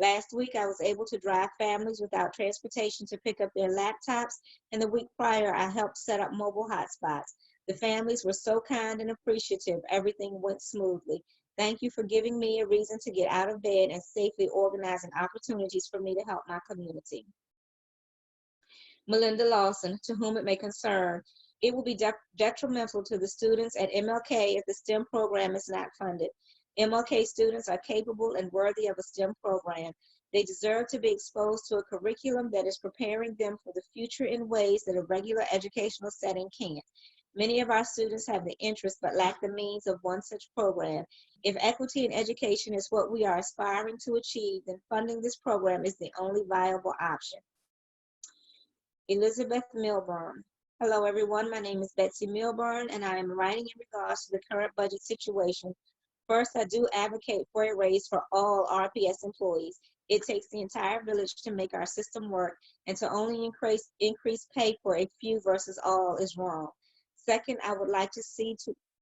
Last week, I was able to drive families without transportation to pick up their laptops, and the week prior, I helped set up mobile hotspots. The families were so kind and appreciative. Everything went smoothly. Thank you for giving me a reason to get out of bed and safely organizing opportunities for me to help my community. Melinda Lawson, to whom it may concern, it will be detrimental to the students at MLK if the STEM program is not funded. MLK students are capable and worthy of a STEM program. They deserve to be exposed to a curriculum that is preparing them for the future in ways that a regular educational setting can't. Many of our students have the interest but lack the means of one such program. If equity in education is what we are aspiring to achieve, then funding this program is the only viable option. Elizabeth Milburn. Hello, everyone. My name is Betsy Milburn, and I am writing in regards to the current budget situation. First, I do advocate for a raise for all RPS employees. It takes the entire village to make our system work, and to only increase pay for a few versus all is wrong. Second, I would like to see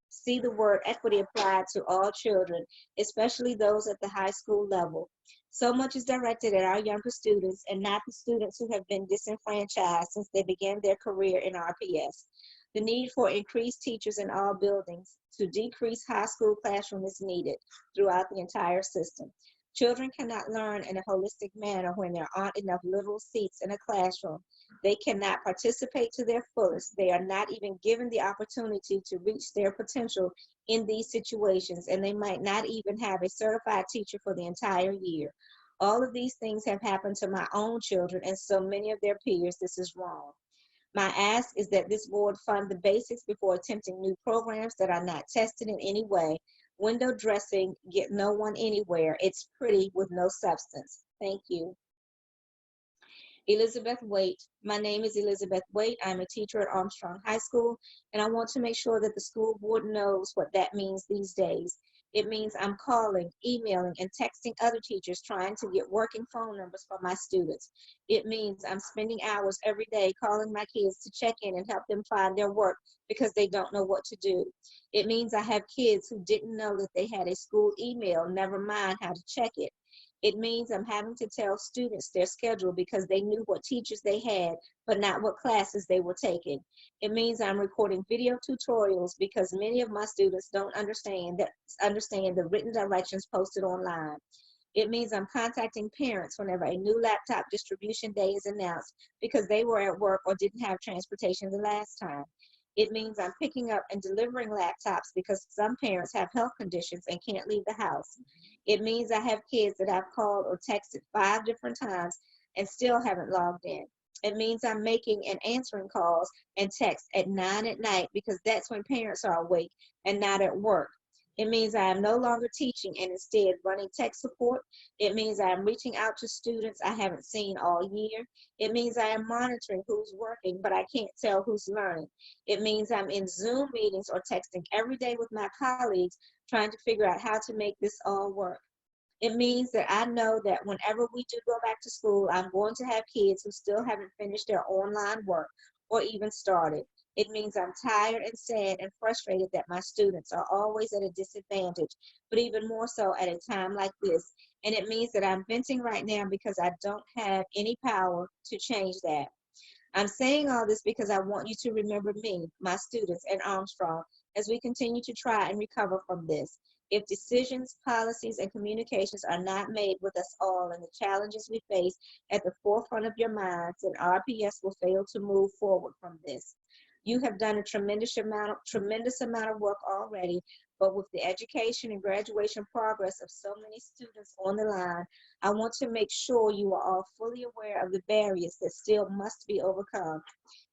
see the word equity applied to all children, especially those at the high school level. So much is directed at our younger students and not the students who have been disenfranchised since they began their career in RPS. The need for increased teachers in all buildings to decrease high school classroom is needed throughout the entire system. Children cannot learn in a holistic manner when there aren't enough literal seats in a classroom. They cannot participate to their fullest. They are not even given the opportunity to reach their potential in these situations, and they might not even have a certified teacher for the entire year. All of these things have happened to my own children and so many of their peers. This is wrong. My ask is that this board fund the basics before attempting new programs that are not tested in any way. Window dressing get no one anywhere. It's pretty with no substance. Thank you. Elizabeth Waite. My name is Elizabeth Waite. I'm a teacher at Armstrong High School, and I want to make sure that the school board knows what that means these days. It means I'm calling, emailing, and texting other teachers trying to get working phone numbers for my students. It means I'm spending hours every day calling my kids to check in and help them find their work because they don't know what to do. It means I have kids who didn't know that they had a school email, never mind how to check it. It means I'm having to tell students their schedule because they knew what teachers they had, but not what classes they were taking. It means I'm recording video tutorials because many of my students don't understand the written directions posted online. It means I'm contacting parents whenever a new laptop distribution day is announced because they were at work or didn't have transportation the last time. It means I'm picking up and delivering laptops because some parents have health conditions and can't leave the house. It means I have kids that I've called or texted 5 different times and still haven't logged in. It means I'm making and answering calls and texts at 9 at night because that's when parents are awake and not at work. It means I am no longer teaching and instead running tech support. It means I am reaching out to students I haven't seen all year. It means I am monitoring who's working, but I can't tell who's learning. It means I'm in Zoom meetings or texting every day with my colleagues trying to figure out how to make this all work. It means that I know that whenever we do go back to school, I'm going to have kids who still haven't finished their online work or even started. It means I'm tired and sad and frustrated that my students are always at a disadvantage, but even more so at a time like this. And it means that I'm venting right now because I don't have any power to change that. I'm saying all this because I want you to remember me, my students, and Armstrong as we continue to try and recover from this. If decisions, policies, and communications are not made with us all and the challenges we face at the forefront of your minds, then RPS will fail to move forward from this. You have done a tremendous amount of work already, but with the education and graduation progress of so many students on the line, I want to make sure you are all fully aware of the barriers that still must be overcome.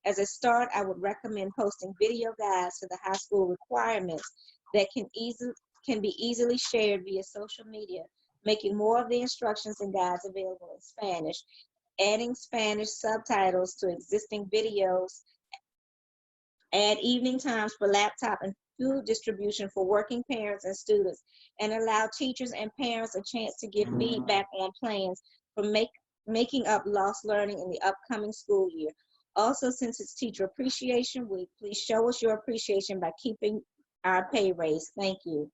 As a start, I would recommend posting video guides to the high school requirements that can be easily shared via social media, making more of the instructions and guides available in Spanish, adding Spanish subtitles to existing videos, add evening times for laptop and food distribution for working parents and students, and allow teachers and parents a chance to give feedback on plans for making up lost learning in the upcoming school year. Also, since it's Teacher Appreciation Week, please show us your appreciation by keeping our pay raise. Thank you.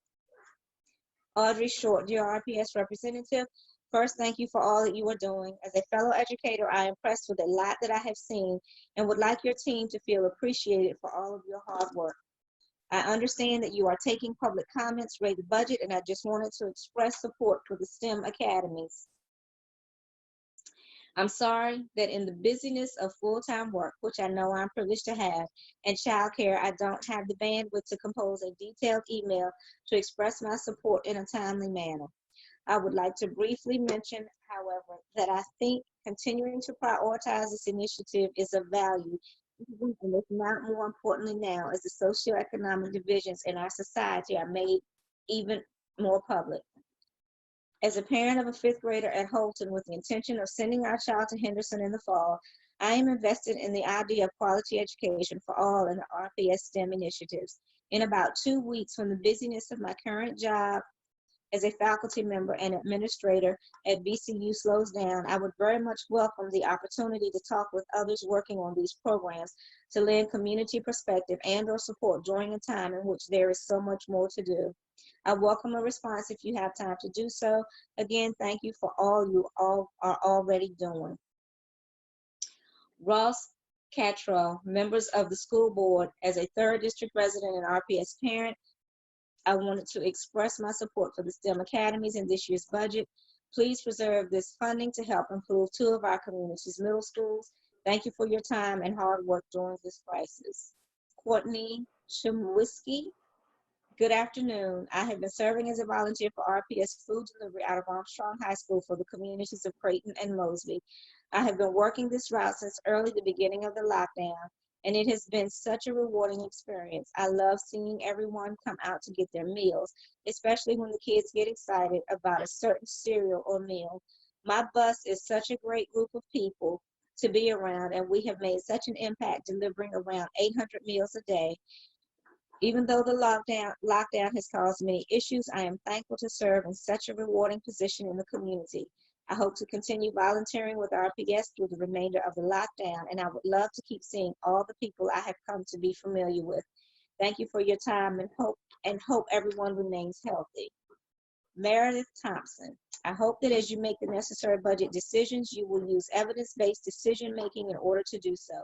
Audrey Short, dear RPS representative, first, thank you for all that you are doing. As a fellow educator, I am impressed with a lot that I have seen and would like your team to feel appreciated for all of your hard work. I understand that you are taking public comments, raise the budget, and I just wanted to express support for the STEM academies. I'm sorry that in the busyness of full-time work, which I know I'm privileged to have, and childcare, I don't have the bandwidth to compose a detailed email to express my support in a timely manner. I would like to briefly mention, however, that I think continuing to prioritize this initiative is of value, even and if not more importantly now, as the socioeconomic divisions in our society are made even more public. As a parent of a 5th grader at Holton with the intention of sending our child to Henderson in the fall, I am invested in the idea of quality education for all in the RPS STEM initiatives. In about 2 weeks, when the busyness of my current job as a faculty member and administrator at VCU slows down, I would very much welcome the opportunity to talk with others working on these programs to lend community perspective and/or support during a time in which there is so much more to do. I welcome a response if you have time to do so. Again, thank you for all you all are already doing. Ross Catrell, members of the school board, as a 3rd District resident and RPS parent, I wanted to express my support for the STEM academies in this year's budget. Please preserve this funding to help improve 2 of our community's middle schools. Thank you for your time and hard work during this crisis. Courtney Chemwisky. Good afternoon. I have been serving as a volunteer for RPS food delivery out of Armstrong High School for the communities of Creighton and Mosby. I have been working this route since early the beginning of the lockdown, and it has been such a rewarding experience. I love seeing everyone come out to get their meals, especially when the kids get excited about a certain cereal or meal. My bus is such a great group of people to be around, and we have made such an impact delivering around 800 meals a day. Even though the lockdown has caused many issues, I am thankful to serve in such a rewarding position in the community. I hope to continue volunteering with RPS through the remainder of the lockdown, and I would love to keep seeing all the people I have come to be familiar with. Thank you for your time and hope everyone remains healthy. Meredith Thompson, I hope that as you make the necessary budget decisions, you will use evidence-based decision-making in order to do so.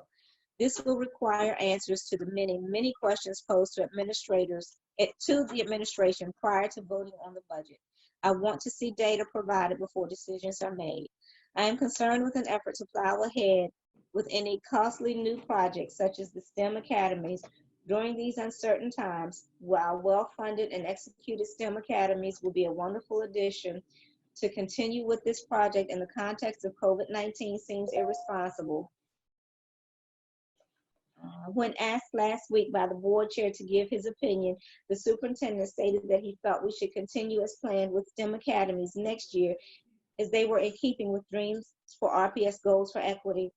This will require answers to the many questions posed to the administration prior to voting on the budget. I want to see data provided before decisions are made. I am concerned with an effort to plow ahead with any costly new projects such as the STEM academies during these uncertain times. While well-funded and executed STEM academies will be a wonderful addition, to continue with this project in the context of COVID-19 seems irresponsible. When asked last week by the board chair to give his opinion, the superintendent stated that he felt we should continue as planned with STEM academies next year, as they were in keeping with Dreams for RPS Goals for Equity.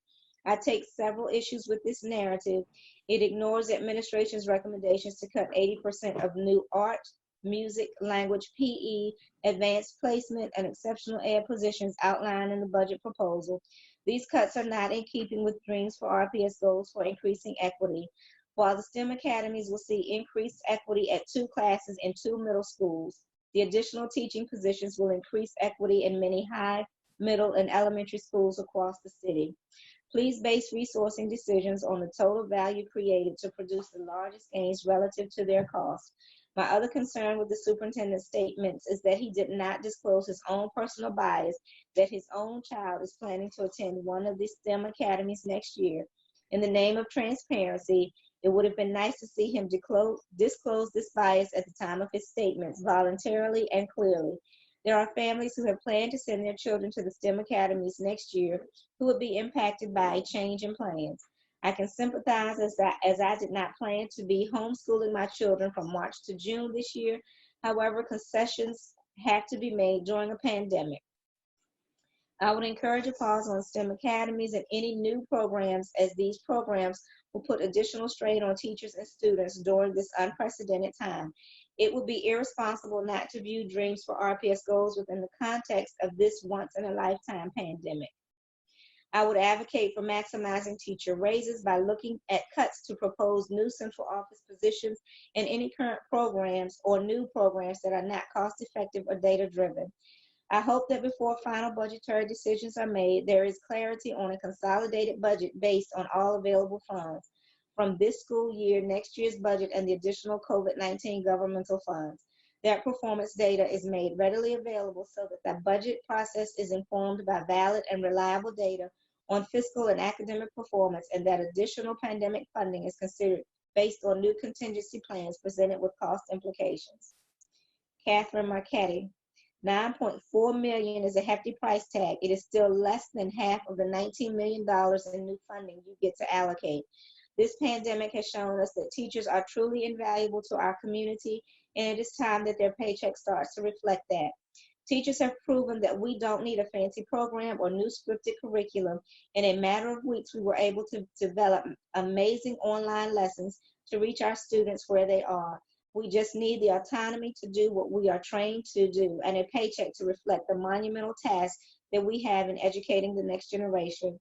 I take several issues with this narrative. It ignores the administration's recommendations to cut 80% of new art, music, language, PE, advanced placement, and exceptional ed positions outlined in the budget proposal. These cuts are not in keeping with Dreams for RPS goals for increasing equity. While the STEM academies will see increased equity at 2 classes in 2 middle schools, the additional teaching positions will increase equity in many high, middle, and elementary schools across the city. Please base resourcing decisions on the total value created to produce the largest gains relative to their cost. My other concern with the superintendent's statements is that he did not disclose his own personal bias that his own child is planning to attend one of the STEM academies next year. In the name of transparency, it would have been nice to see him disclose this bias at the time of his statements voluntarily and clearly. There are families who have planned to send their children to the STEM academies next year who would be impacted by a change in plans. I can sympathize as I did not plan to be homeschooling my children from March to June this year. However, concessions have to be made during a pandemic. I would encourage a pause on STEM academies and any new programs, as these programs will put additional strain on teachers and students during this unprecedented time. It would be irresponsible not to view Dreams for RPS goals within the context of this once-in-a-lifetime pandemic. I would advocate for maximizing teacher raises by looking at cuts to propose new central office positions in any current programs or new programs that are not cost-effective or data-driven. I hope that before final budgetary decisions are made, there is clarity on a consolidated budget based on all available funds from this school year, next year's budget, and the additional COVID-19 governmental funds. That performance data is made readily available so that the budget process is informed by valid and reliable data on fiscal and academic performance, and that additional pandemic funding is considered based on new contingency plans presented with cost implications. Catherine Marchetti, $9.4 million is a hefty price tag. It is still less than half of the $19 million in new funding you get to allocate. This pandemic has shown us that teachers are truly invaluable to our community, and it is time that their paycheck starts to reflect that. Teachers have proven that we don't need a fancy program or new scripted curriculum. In a matter of weeks, we were able to develop amazing online lessons to reach our students where they are. We just need the autonomy to do what we are trained to do and a paycheck to reflect the monumental task that we have in educating the next generation.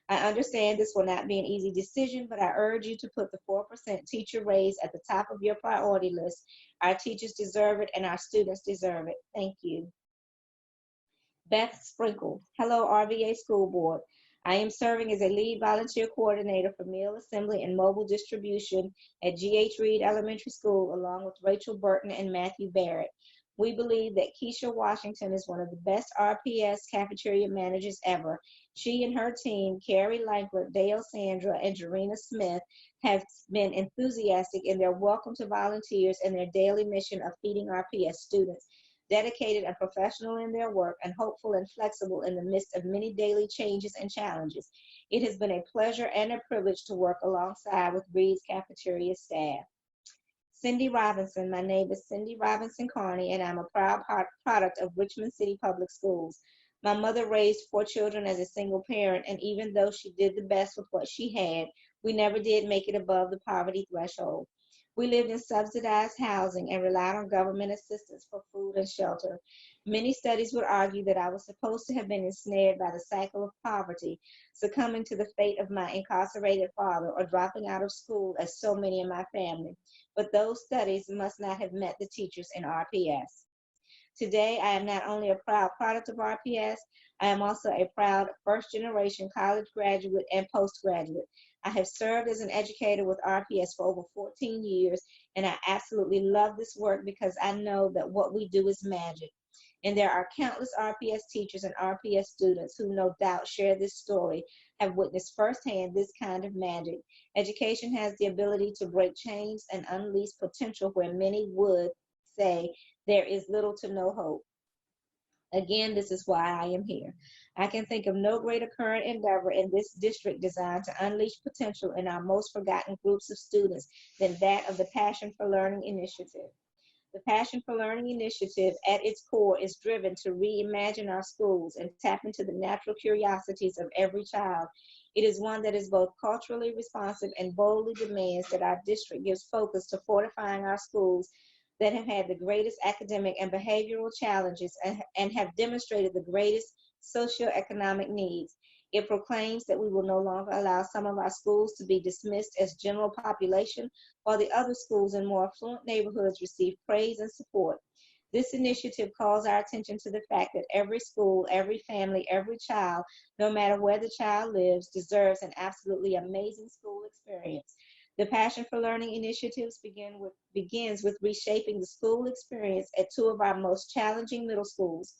I understand this will not be an easy decision, but I urge you to put the 4% teacher raise at the top of your priority list. Our teachers deserve it and our students deserve it. Thank you. Beth Sprinkle. Hello, RVA School Board. I am serving as a lead volunteer coordinator for meal assembly and mobile distribution at G.H. Reed Elementary School, along with Rachel Burton and Matthew Barrett. We believe that Keisha Washington is one of the best RPS cafeteria managers ever. She and her team, Carrie Langford, Dale Sandra, and Jarena Smith, have been enthusiastic in their welcome to volunteers and their daily mission of feeding RPS students. Dedicated and professional in their work, and hopeful and flexible in the midst of many daily changes and challenges. It has been a pleasure and a privilege to work alongside with Reed's cafeteria staff. Cindy Robinson. My name is Cindy Robinson Carney, and I'm a proud product of Richmond City Public Schools. My mother raised 4 children as a single parent, and even though she did the best with what she had, we never did make it above the poverty threshold. We lived in subsidized housing and relied on government assistance for food and shelter. Many studies would argue that I was supposed to have been ensnared by the cycle of poverty, succumbing to the fate of my incarcerated father, or dropping out of school as so many in my family. But those studies must not have met the teachers in RPS. Today, I am not only a proud product of RPS, I am also a proud first-generation college graduate and postgraduate. I have served as an educator with RPS for over 14 years, and I absolutely love this work because I know that what we do is magic. And there are countless RPS teachers and RPS students who no doubt share this story, have witnessed firsthand this kind of magic. Education has the ability to break chains and unleash potential where many would say there is little to no hope. Again, this is why I am here. I can think of no greater current endeavor in this district designed to unleash potential in our most forgotten groups of students than that of the Passion for Learning Initiative. The Passion for Learning Initiative at its core is driven to reimagine our schools and tap into the natural curiosities of every child. It is one that is both culturally responsive and boldly demands that our district gives focus to fortifying our schools that have had the greatest academic and behavioral challenges and have demonstrated the greatest socioeconomic needs. It proclaims that we will no longer allow some of our schools to be dismissed as general population, while the other schools in more affluent neighborhoods receive praise and support. This initiative calls our attention to the fact that every school, every family, every child, no matter where the child lives, deserves an absolutely amazing school experience. The Passion for Learning initiatives begins with reshaping the school experience at 2 of our most challenging middle schools,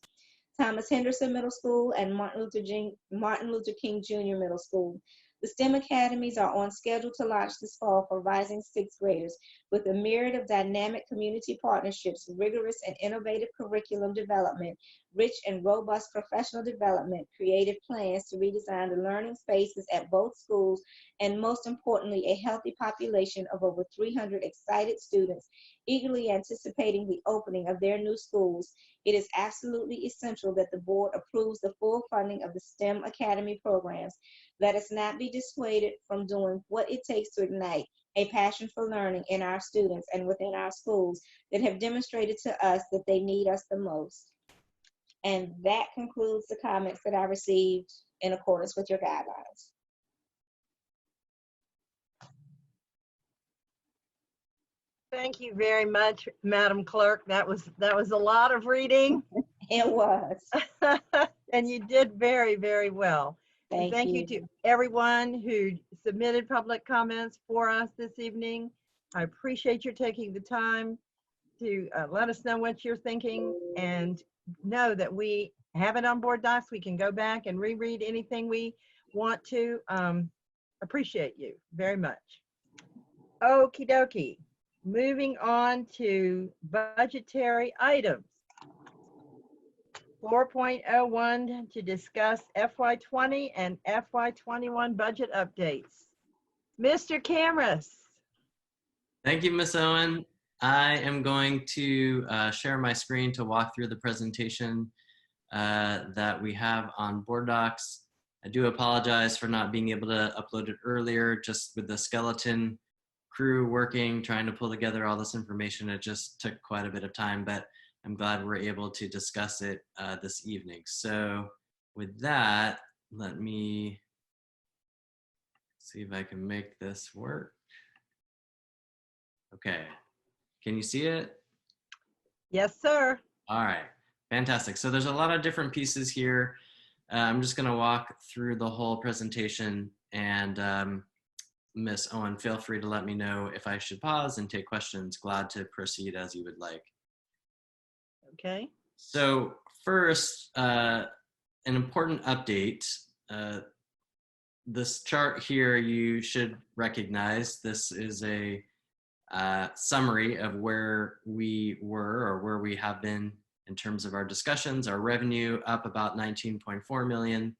Thomas Henderson Middle School and Martin Luther King Jr. Middle School. The STEM academies are on schedule to launch this fall for rising 6th graders with a myriad of dynamic community partnerships, rigorous and innovative curriculum development, rich and robust professional development, creative plans to redesign the learning spaces at both schools, and most importantly, a healthy population of over 300 excited students eagerly anticipating the opening of their new schools. It is absolutely essential that the board approves the full funding of the STEM Academy programs. Let us not be dissuaded from doing what it takes to ignite a passion for learning in our students and within our schools that have demonstrated to us that they need us the most. And that concludes the comments that I received in accordance with your guidelines. Thank you very much, Madam Clerk. That was a lot of reading. It was. And you did very, very well. And thank you to everyone who submitted public comments for us this evening. I appreciate your taking the time to let us know what you're thinking, and know that we have it on board docs. We can go back and reread anything we want to. Appreciate you very much. Okie dokie. Moving on to budgetary items. 4.01 to discuss FY20 and FY21 budget updates. Mr. Camrus. Thank you, Ms. Owen. I am going to share my screen to walk through the presentation that we have on board docs. I do apologize for not being able to upload it earlier, just with the skeleton crew working, trying to pull together all this information. It just took quite a bit of time, but I'm glad we're able to discuss it this evening. So with that, let me see if I can make this work. Okay, can you see it? Yes, sir. All right, fantastic. So there's a lot of different pieces here. I'm just gonna walk through the whole presentation, and Miss Owen, feel free to let me know if I should pause and take questions. Glad to proceed as you would like. Okay. So first, an important update. This chart here you should recognize. This is a summary of where we were or where we have been in terms of our discussions. Our revenue up about 19.4 million.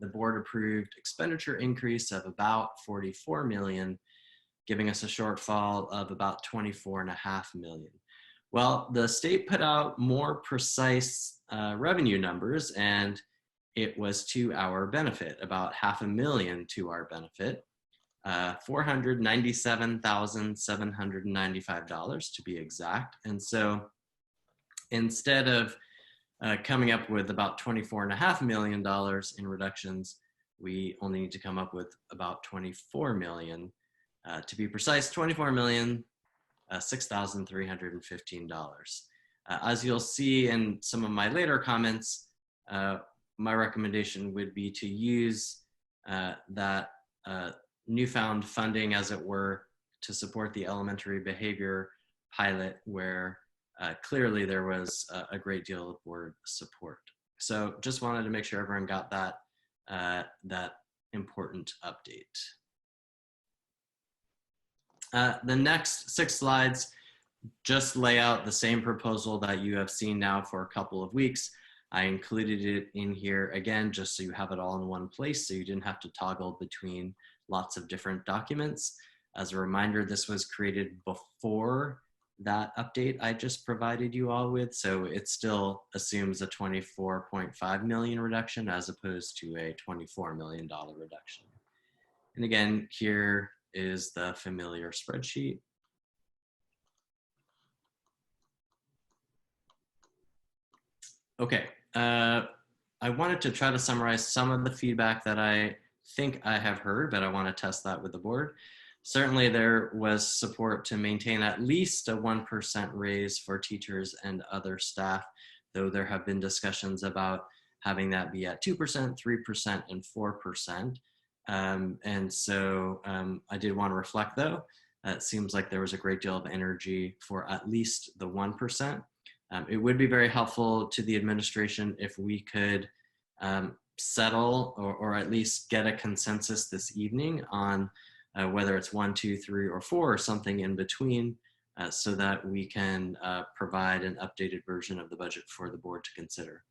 The board approved expenditure increase of about 44 million, giving us a shortfall of about 24.5 million. Well, the state put out more precise revenue numbers, and it was to our benefit, about $500,000 to our benefit. $497,795 to be exact. And so instead of coming up with about $24.5 million in reductions, we only need to come up with about 24 million. To be precise, $24,006,315. As you'll see in some of my later comments, my recommendation would be to use that newfound funding, as it were, to support the elementary behavior pilot, where clearly there was a great deal of board support. So just wanted to make sure everyone got that, that important update. The next 6 slides just lay out the same proposal that you have seen now for a couple of weeks. I included it in here again, just so you have it all in one place, so you didn't have to toggle between lots of different documents. As a reminder, this was created before that update I just provided you all with, so it still assumes a 24.5 million reduction as opposed to a $24 million reduction. And again, here is the familiar spreadsheet. Okay, I wanted to try to summarize some of the feedback that I think I have heard, but I want to test that with the board. Certainly there was support to maintain at least a 1% raise for teachers and other staff, though there have been discussions about having that be at 2%, 3%, and 4%. And so I did want to reflect, though, it seems like there was a great deal of energy for at least the 1%. It would be very helpful to the administration if we could settle or at least get a consensus this evening on whether it's 1, 2, 3, or 4, or something in between, so that we can provide an updated version of the budget for the board to consider.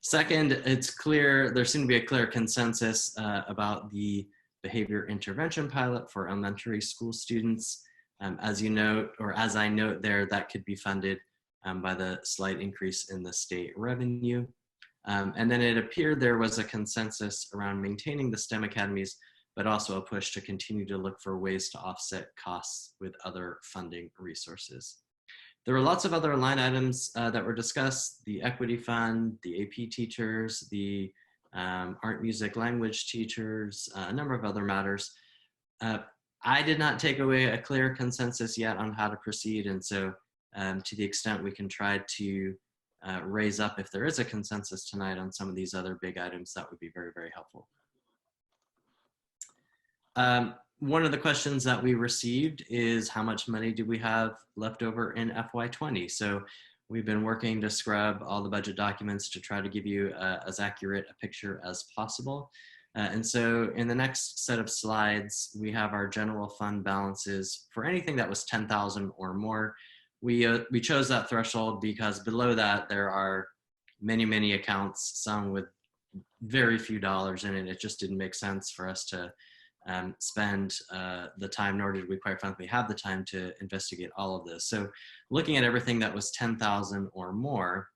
Second, it's clear, there seemed to be a clear consensus about the behavior intervention pilot for elementary school students. As you note, or as I note there, that could be funded by the slight increase in the state revenue. And then it appeared there was a consensus around maintaining the STEM academies, but also a push to continue to look for ways to offset costs with other funding resources. There were lots of other line items that were discussed: the equity fund, the AP teachers, the art, music, language teachers, a number of other matters. I did not take away a clear consensus yet on how to proceed, and so to the extent we can try to raise up, if there is a consensus tonight on some of these other big items, that would be very, very helpful. One of the questions that we received is how much money do we have left over in FY20? So we've been working to scrub all the budget documents to try to give you as accurate a picture as possible. And so in the next set of slides, we have our general fund balances for anything that was 10,000 or more. We chose that threshold because below that there are many, many accounts, some with very few dollars in it. It just didn't make sense for us to spend the time, nor did we quite frankly have the time to investigate all of this. So looking at everything that was 10,000 or more,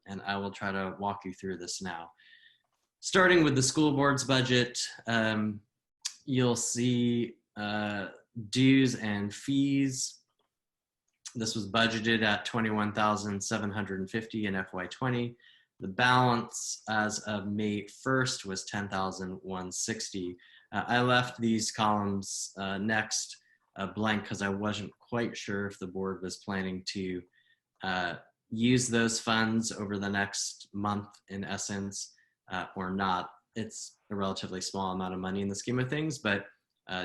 and I will try to walk you through this now. Starting with the school board's budget, you'll see dues and fees. This was budgeted at $21,750 in FY20. The balance as of May 1st was $10,160. I left these columns next blank because I wasn't quite sure if the board was planning to use those funds over the next month in essence or not. It's a relatively small amount of money in the scheme of things, but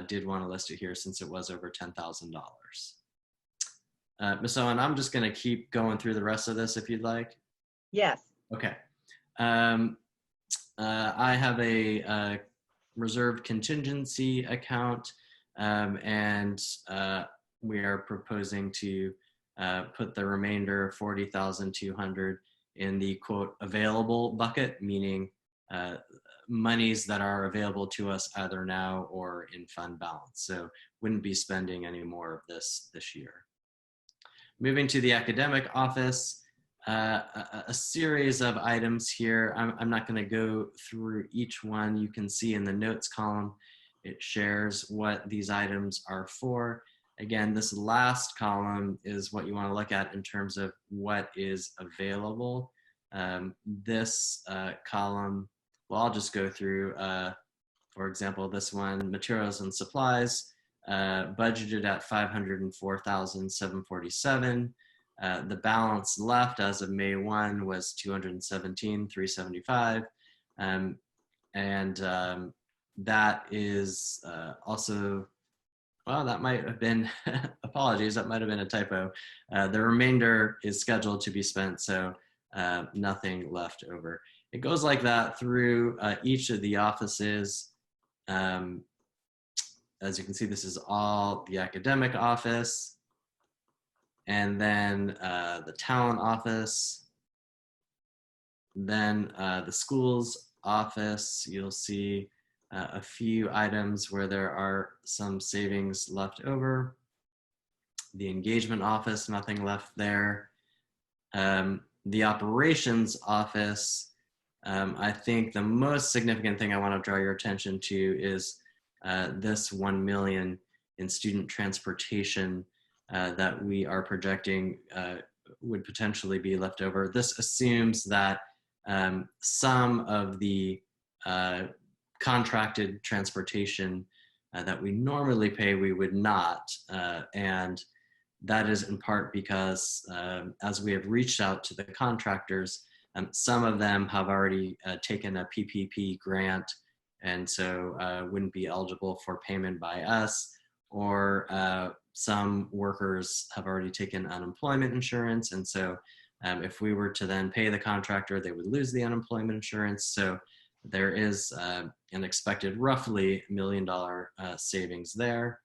did want to list it here since it was over $10,000. Ms. Owen, I'm just going to keep going through the rest of this if you'd like. Yes. Okay. I have a reserved contingency account, and we are proposing to put the remainder 40,200 in the quote available bucket, meaning monies that are available to us either now or in fund balance. So wouldn't be spending any more of this year. Moving to the academic office, a series of items here. I'm not going to go through each one. You can see in the notes column, it shares what these items are for. Again, this last column is what you want to look at in terms of what is available. This column, well, I'll just go through, for example, this one, materials and supplies, budgeted at $504,747. The balance left as of May 1 was $217,375. That is also, well, that might have been, apologies, that might have been a typo. The remainder is scheduled to be spent, so nothing left over. It goes like that through each of the offices. As you can see, this is all the academic office, and then the talent office, then the schools office. You'll see a few items where there are some savings left over. The engagement office, nothing left there. The operations office, I think the most significant thing I want to draw your attention to is this 1 million in student transportation that we are projecting would potentially be left over. This assumes that some of the contracted transportation that we normally pay, we would not. And that is in part because as we have reached out to the contractors, some of them have already taken a PPP grant and so wouldn't be eligible for payment by us, or some workers have already taken unemployment insurance. And so if we were to then pay the contractor, they would lose the unemployment insurance. So there is an expected roughly $1 million savings there.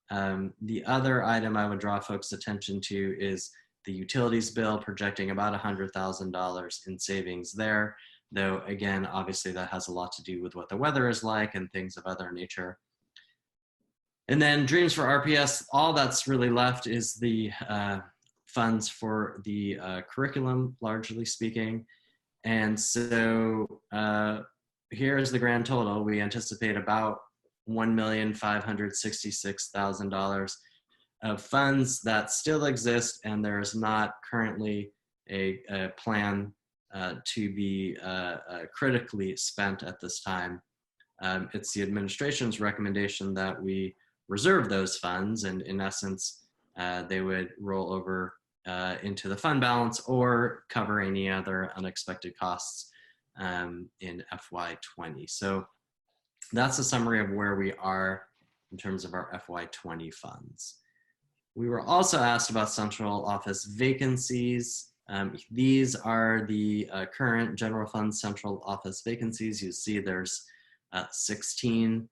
The other item I would draw folks' attention to is the utilities bill, projecting about $100,000 in savings there. Though again, obviously that has a lot to do with what the weather is like and things of other nature. And then Dreams for RPS, all that's really left is the funds for the curriculum, largely speaking. And so here's the grand total. We anticipate about $1,566,000 of funds that still exist, and there is not currently a plan to be critically spent at this time. It's the administration's recommendation that we reserve those funds, and in essence, they would roll over into the fund balance or cover any other unexpected costs in FY20. So that's a summary of where we are in terms of our FY20 funds. We were also asked about central office vacancies. These are the current general fund central office vacancies. You see there's 16.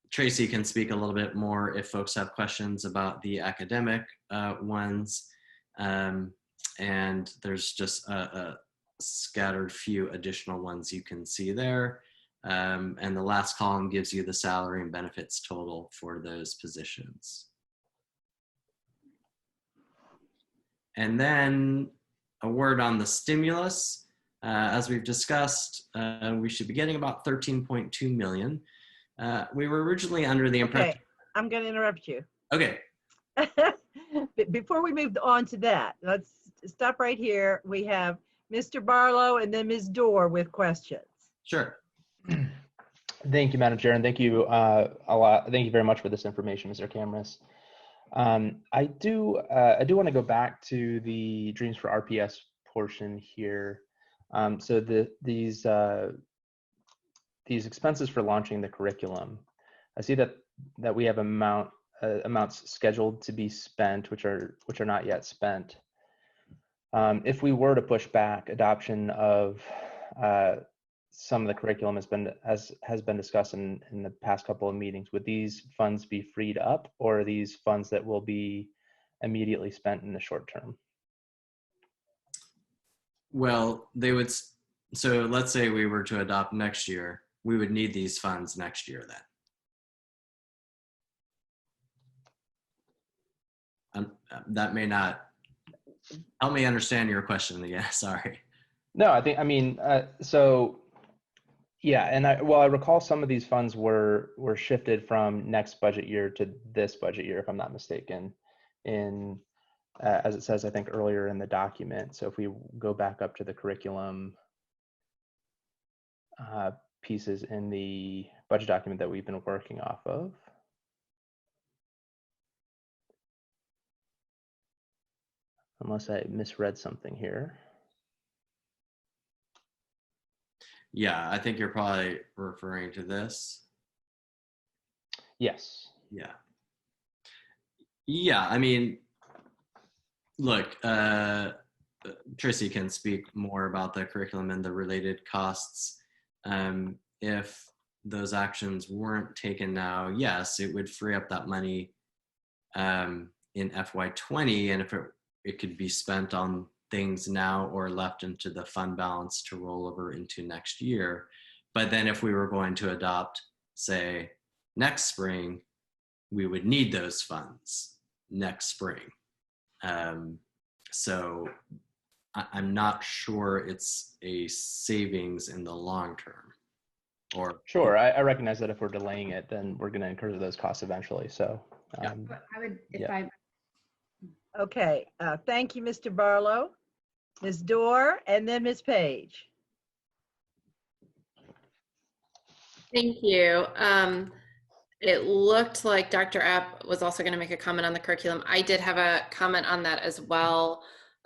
Tracy can speak a little bit more if folks have questions about the academic ones. And there's just a scattered few additional ones you can see there. And the last column gives you the salary and benefits total for those positions. And then a word on the stimulus. As we've discussed, we should be getting about 13.2 million. We were originally under the impression. Okay, I'm going to interrupt you. Okay. Before we move on to that, let's stop right here. We have Mr. Barlow and then Ms. Dorr with questions. Sure. Thank you, Madam Chair, and thank you a lot. Thank you very much for this information, Mr. Camrus. I do want to go back to the Dreams for RPS portion here. So these expenses for launching the curriculum, I see that we have amounts scheduled to be spent, which are not yet spent. If we were to push back adoption of some of the curriculum has been discussed in the past couple of meetings, would these funds be freed up, or are these funds that will be immediately spent in the short term? Well, they would, so let's say we were to adopt next year, we would need these funds next year then. That may not help me understand your question again, sorry. No, I mean, so yeah, and I recall some of these funds were shifted from next budget year to this budget year, if I'm not mistaken, in as it says, I think earlier in the document. So if we go back up to the curriculum pieces in the budget document that we've been working off of. Unless I misread something here. Yeah, I think you're probably referring to this. Yes. Yeah. Yeah, I mean, look, Tracy can speak more about the curriculum and the related costs. If those actions weren't taken now, yes, it would free up that money in FY20, and if it could be spent on things now or left into the fund balance to roll over into next year. But then if we were going to adopt, say, next spring, we would need those funds next spring. So I'm not sure it's a savings in the long term. Or sure, I recognize that if we're delaying it, then we're going to incur those costs eventually. So Yeah. I would, if yeah. I, Okay, thank you, Mr. Barlow, Ms. Dorr, and then Ms. Page. Thank you. It looked like Dr. App was also going to make a comment on the curriculum. I did have a comment on that as well.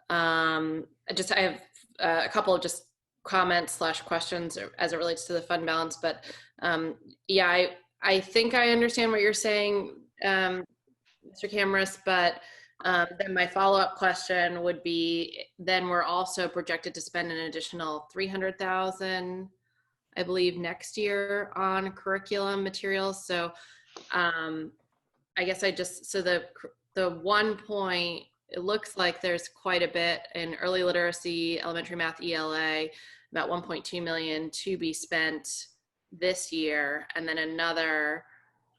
I have a couple of just comments / questions as it relates to the fund balance, but yeah, I think I understand what you're saying, Mr. Camrus, but then my follow-up question would be, then we're also projected to spend an additional $300,000, I believe, next year on curriculum materials. So I guess so the 1 point, it looks like there's quite a bit in early literacy, elementary math, ELA, about 1.2 million to be spent this year, and then another,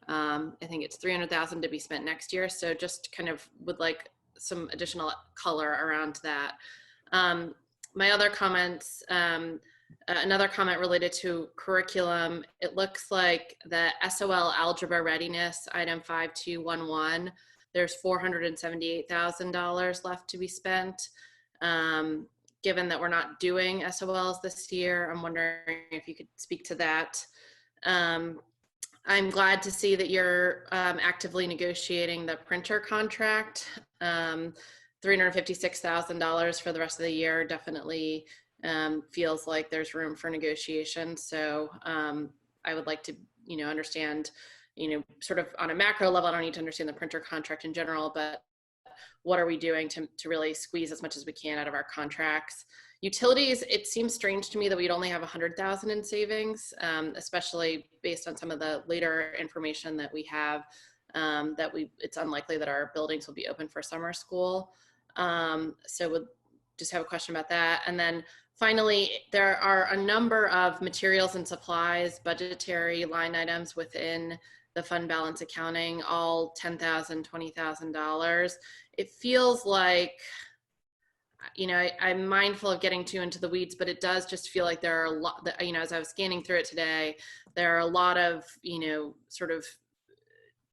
I think it's 300,000 to be spent next year. So just kind of would like some additional color around that. My other comments, another comment related to curriculum, it looks like the SOL algebra readiness, item 5211, there's $478,000 left to be spent. Given that we're not doing SOLs this year, I'm wondering if you could speak to that. I'm glad to see that you're actively negotiating the printer contract. $356,000 for the rest of the year definitely feels like there's room for negotiation. So I would like to, understand, sort of on a macro level, I don't need to understand the printer contract in general, but what are we doing to really squeeze as much as we can out of our contracts? Utilities, it seems strange to me that we'd only have 100,000 in savings, especially based on some of the later information that we have, it's unlikely that our buildings will be open for summer school. So we'll just have a question about that. And then finally, there are a number of materials and supplies, budgetary line items within the fund balance accounting, all $10,000, $20,000. It feels like, I'm mindful of getting too into the weeds, but it does just feel like there are a lot that, as I was scanning through it today, there are a lot of, sort of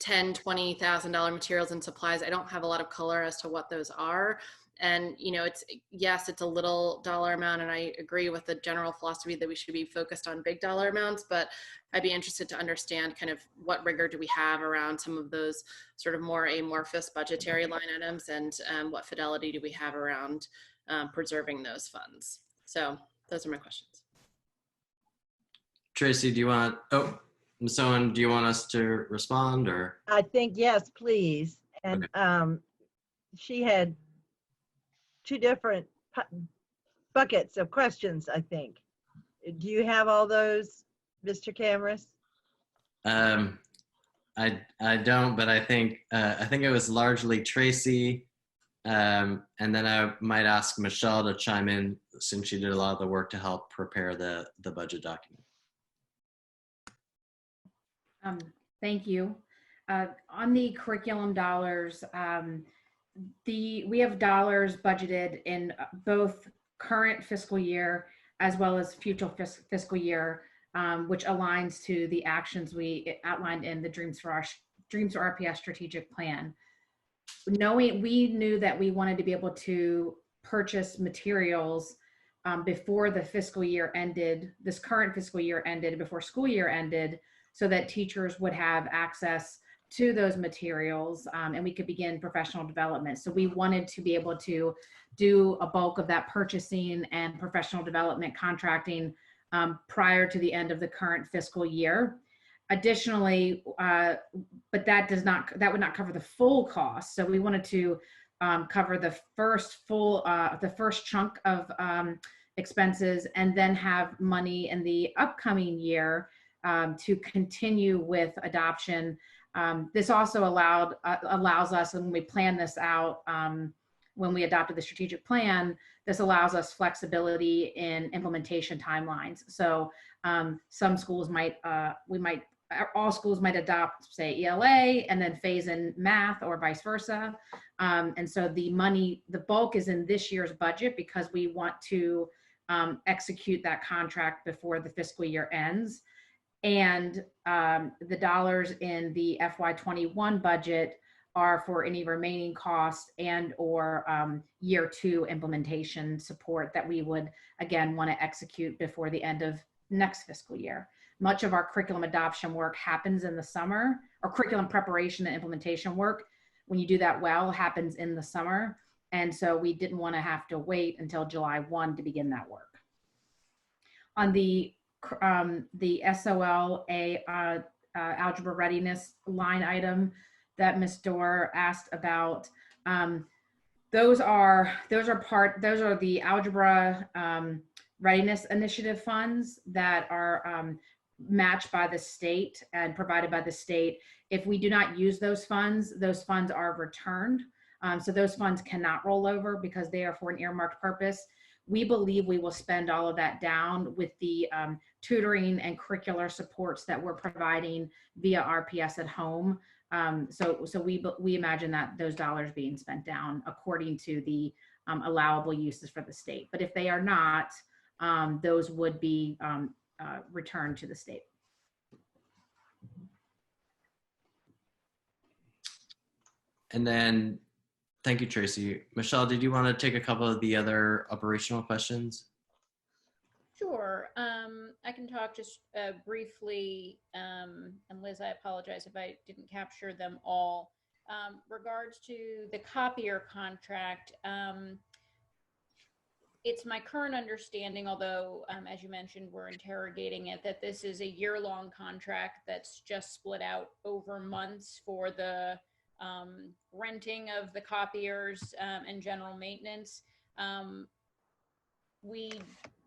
$10,000, $20,000 materials and supplies. I don't have a lot of color as to what those are. And, you know, yes, it's a little dollar amount, and I agree with the general philosophy that we should be focused on big dollar amounts, but I'd be interested to understand kind of what rigor do we have around some of those sort of more amorphous budgetary line items, and what fidelity do we have around preserving those funds. So those are my questions. Tracy, do you want, oh, Ms. Owen, do you want us to respond or? I think, yes, please. And she had two different buckets of questions, I think. Do you have all those, Mr. Cameras? I don't, but I think it was largely Tracy. And then I might ask Michelle to chime in since she did a lot of the work to help prepare the budget document. Thank you. On the curriculum dollars, we have dollars budgeted in both current fiscal year as well as future fiscal year, which aligns to the actions we outlined in the Dreams for RPS strategic plan. We knew that we wanted to be able to purchase materials before the fiscal year ended, this current fiscal year ended, before school year ended, so that teachers would have access to those materials and we could begin professional development. So we wanted to be able to do a bulk of that purchasing and professional development contracting prior to the end of the current fiscal year. Additionally, but that would not cover the full cost. So we wanted to cover the first chunk of expenses, and then have money in the upcoming year to continue with adoption. This also allows us, and when we plan this out, when we adopted the strategic plan, this allows us flexibility in implementation timelines. So some schools all schools might adopt, say, ELA and then phase in math, or vice versa. And so the bulk is in this year's budget because we want to execute that contract before the fiscal year ends. And the dollars in the FY21 budget are for any remaining costs and or year 2 implementation support that we would, again, want to execute before the end of next fiscal year. Much of our curriculum adoption work happens in the summer, or curriculum preparation and implementation work, when you do that well, happens in the summer. And so we didn't want to have to wait until July 1 to begin that work. On the SOLA algebra readiness line item that Ms. Dorr asked about, those are the algebra readiness initiative funds that are matched by the state and provided by the state. If we do not use those funds are returned. So those funds cannot roll over because they are for an earmarked purpose. We believe we will spend all of that down with the tutoring and curricular supports that we're providing via RPS at home. So we imagine that those dollars being spent down according to the allowable uses for the state. But if they are not, those would be returned to the state. And then, thank you, Tracy. Michelle, did you want to take a couple of the other operational questions? Sure. I can talk just briefly, and Liz, I apologize if I didn't capture them all. Regards to the copier contract, it's my current understanding, although as you mentioned, we're interrogating it, that this is a year-long contract that's just split out over months for the renting of the copiers and general maintenance.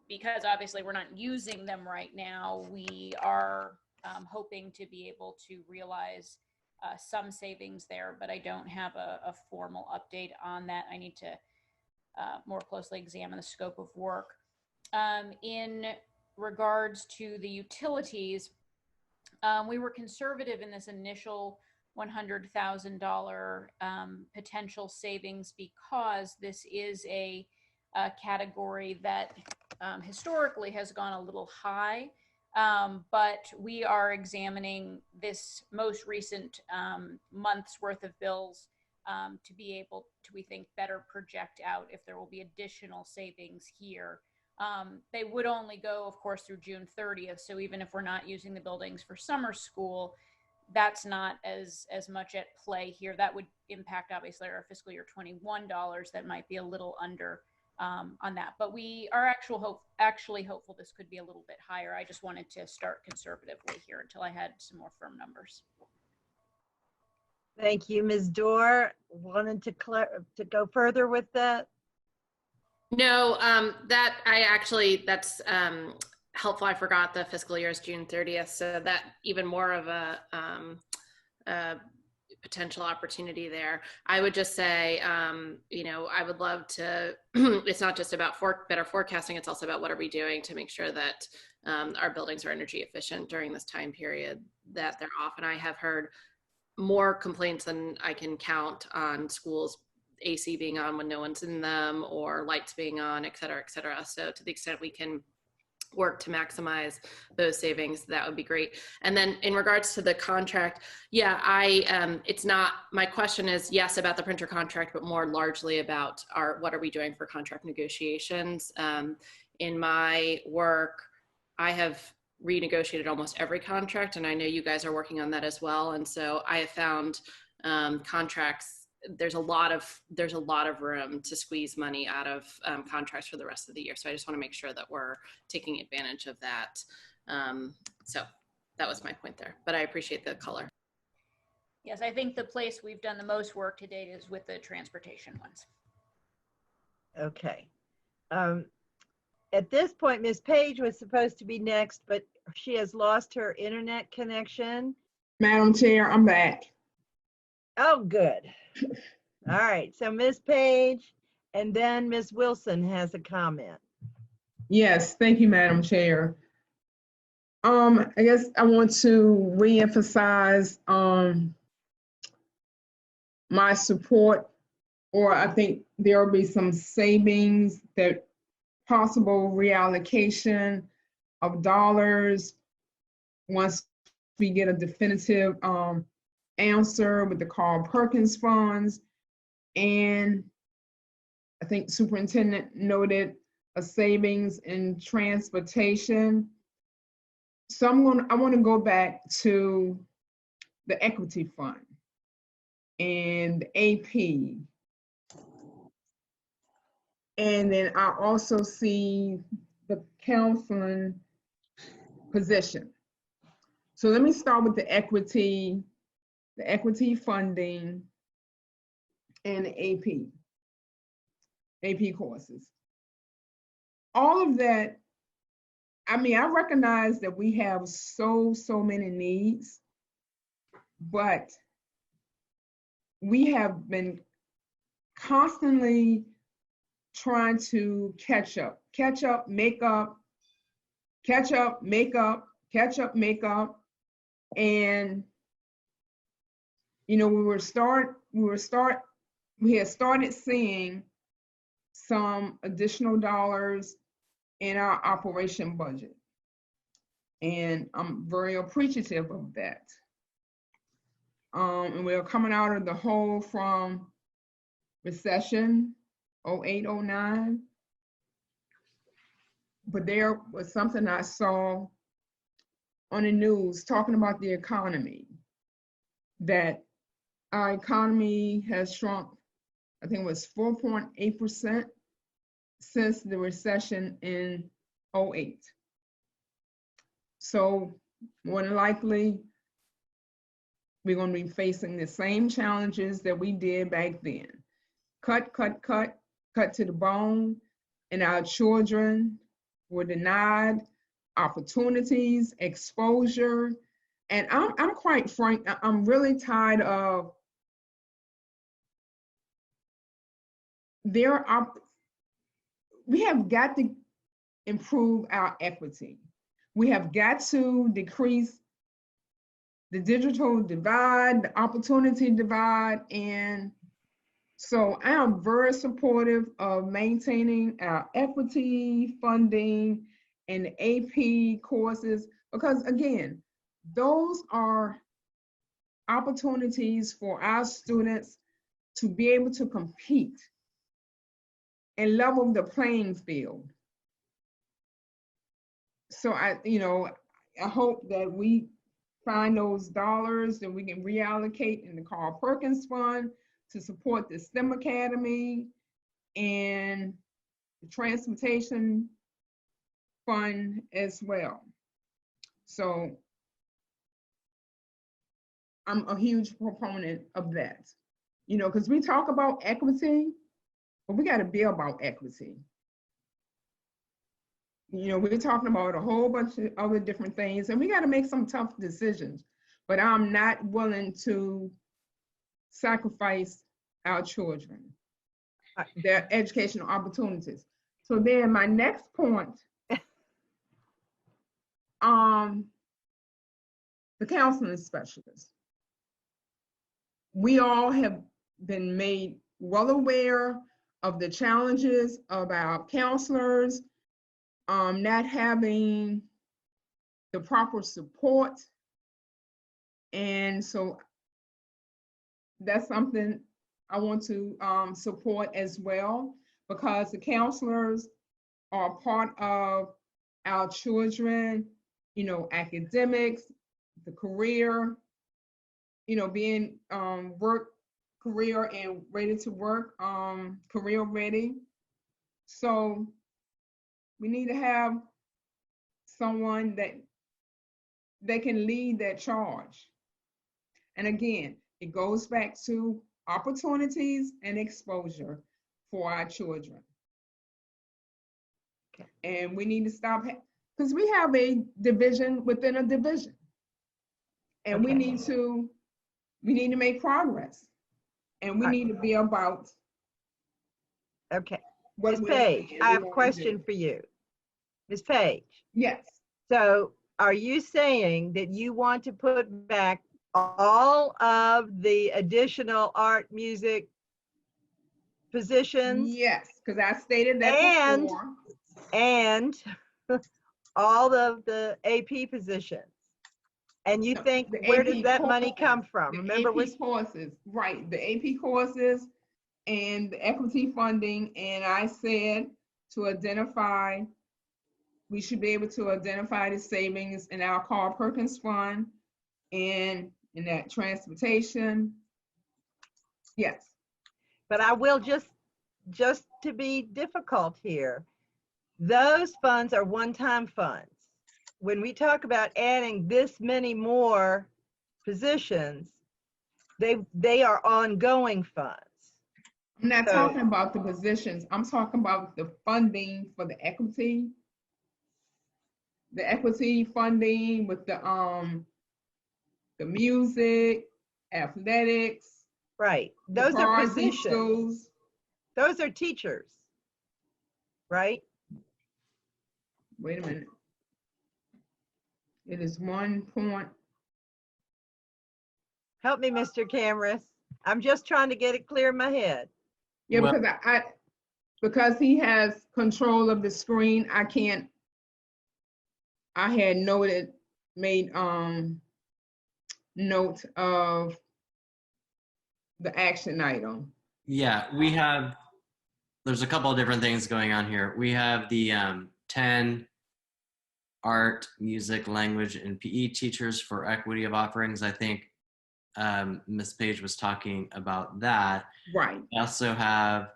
Because obviously we're not using them right now, we are hoping to be able to realize some savings there, but I don't have a formal update on that. I need to more closely examine the scope of work. In regards to the utilities, we were conservative in this initial $100,000 potential savings because this is a category that historically has gone a little high. But we are examining this most recent month's worth of bills to be able to, we think, better project out if there will be additional savings here. They would only go, of course, through June 30th. So even if we're not using the buildings for summer school, that's not as much at play here. That would impact, obviously, our fiscal year 21 dollars. That might be a little under on that. But we are actually hopeful this could be a little bit higher. I just wanted to start conservatively here until I had some more firm numbers. Thank you. Ms. Dorr wanted to go further with that. No, that's helpful. I forgot the fiscal year is June 30th. So that even more of a potential opportunity there. I would just say, I would love to, it's not just about better forecasting, it's also about what are we doing to make sure that our buildings are energy efficient during this time period that they're off. And I have heard more complaints than I can count on schools AC being on when no one's in them, or lights being on, et cetera, et cetera. So to the extent we can work to maximize those savings, that would be great. And then in regards to the contract, it's not, my question is yes about the printer contract, but more largely about what are we doing for contract negotiations. In my work, I have renegotiated almost every contract, and I know you guys are working on that as well. And so I have found contracts, there's a lot of room to squeeze money out of contracts for the rest of the year. So I just want to make sure that we're taking advantage of that. So that was my point there, but I appreciate the color. Yes, I think the place we've done the most work to date is with the transportation ones. Okay. At this point, Ms. Page was supposed to be next, but she has lost her internet connection. Madam Chair, I'm back. Oh, good. All right, so Ms. Page, and then Ms. Wilson has a comment. Yes, thank you, Madam Chair. I guess I want to reemphasize my support, or I think there will be some savings, that possible reallocation of dollars once we get a definitive answer with the Carl Perkins funds. And I think Superintendent noted a savings in transportation. So I want to go back to the equity fund and AP. And then I also see the counseling position. So let me start with the equity funding and the AP courses. All of that, I mean, I recognize that we have so many needs, but we have been constantly trying to catch up, make up, catch up, make up, catch up, make up. And, you know, we had started seeing some additional dollars in our operation budget. And I'm very appreciative of that. And we're coming out of the hole from recession, 08, 09. But there was something I saw on the news talking about the economy, that our economy has shrunk, I think it was 4.8% since the recession in 08. So more than likely, we're going to be facing the same challenges that we did back then. Cut to the bone, and our children were denied opportunities, exposure. And I'm quite frank, I'm really tired of we have got to improve our equity. We have got to decrease the digital divide, the opportunity divide. And so I am very supportive of maintaining our equity funding and the AP courses, Because again, those are opportunities for our students to be able to compete and level the playing field. So I hope that we find those dollars that we can reallocate in the Carl Perkins Fund to support the STEM Academy and the Transportation Fund as well. So I'm a huge proponent of that, because we talk about equity, but we got to be about equity. We're talking about a whole bunch of other different things, and we got to make some tough decisions, but I'm not willing to sacrifice our children, their educational opportunities. So then my next point, the counseling specialists. We all have been made well aware of the challenges of our counselors not having the proper support. And so that's something I want to support as well, because the counselors are part of our children, academics, the career, being work, career and ready to work, career ready. So we need to have someone that can lead that charge. And again, it goes back to opportunities and exposure for our children. Okay. And we need to stop, because we have a division within a division. And Okay. we need to make progress. And we need to be about. Okay. what Ms. we're Page, saying I have we a wanna question do. for you. Ms. Page, Yes. so are you saying that you want to put back all of the additional art, music positions Yes, because I stated that and before. and all of the AP positions? And you No, think, the where AP does that money courses, come from? The Remember, AP courses, right, the AP courses and the equity funding. And I said to identify, we should be able to identify the savings in our Carl Perkins Fund and in that transportation. Yes. but I will just to be difficult here, those funds are one-time funds. When we talk about adding this many more positions, they are ongoing funds. I'm not So- talking about the positions. I'm talking about the funding for the equity funding with the music, athletics, Right, the those are priority positions. schools. Those are teachers, right? Wait a minute. It is 1 point. Help me, Mr. Cameras. I'm just trying to get it clear in my head. Yeah, Well- because because he has control of the screen, I can't. I had made note of the action item. Yeah, there's a couple of different things going on here. We have the 10 art, music, language, and PE teachers for equity of offerings. I think Ms. Page was talking about that. Right. We also have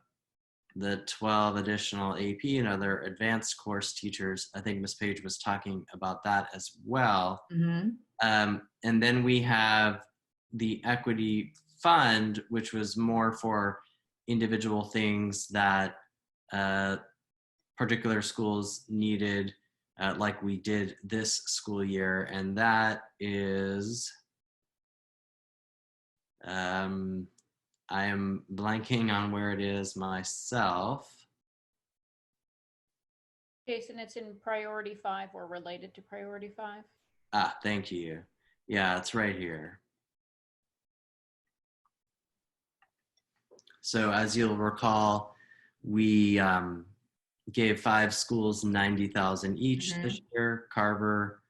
the 12 additional AP and other advanced course teachers. I think Ms. Page was talking about that as well. Mm-hmm. And then we have the equity fund, which was more for individual things that particular schools needed, like we did this school year. And that is, I am blanking on where it is myself. Jason, it's in priority 5 or related to priority 5. Ah, thank you. Yeah, it's right here. So as you'll recall, we gave 5 schools 90,000 each this year. Carver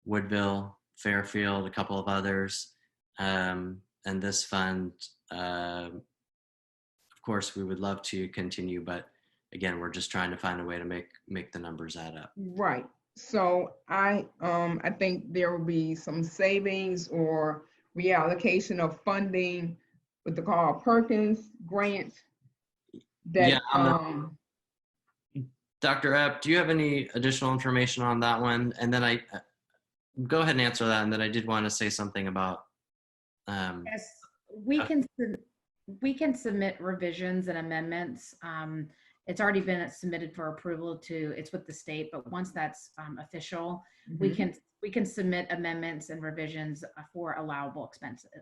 Woodville, Fairfield, a couple of others. And this fund, of course, we would love to continue, but again, we're just trying to find a way to make the numbers add up. Right. So I think there will be some savings or reallocation of funding with the Carl Perkins grant that, Yeah, Dr. Epp, do you have any additional information on that one? And then I go ahead and answer that. And then I did want to say something about. Yes, we can submit revisions and amendments. It's already been submitted for approval it's with the state, but once that's official, we can submit amendments and revisions for allowable expenses.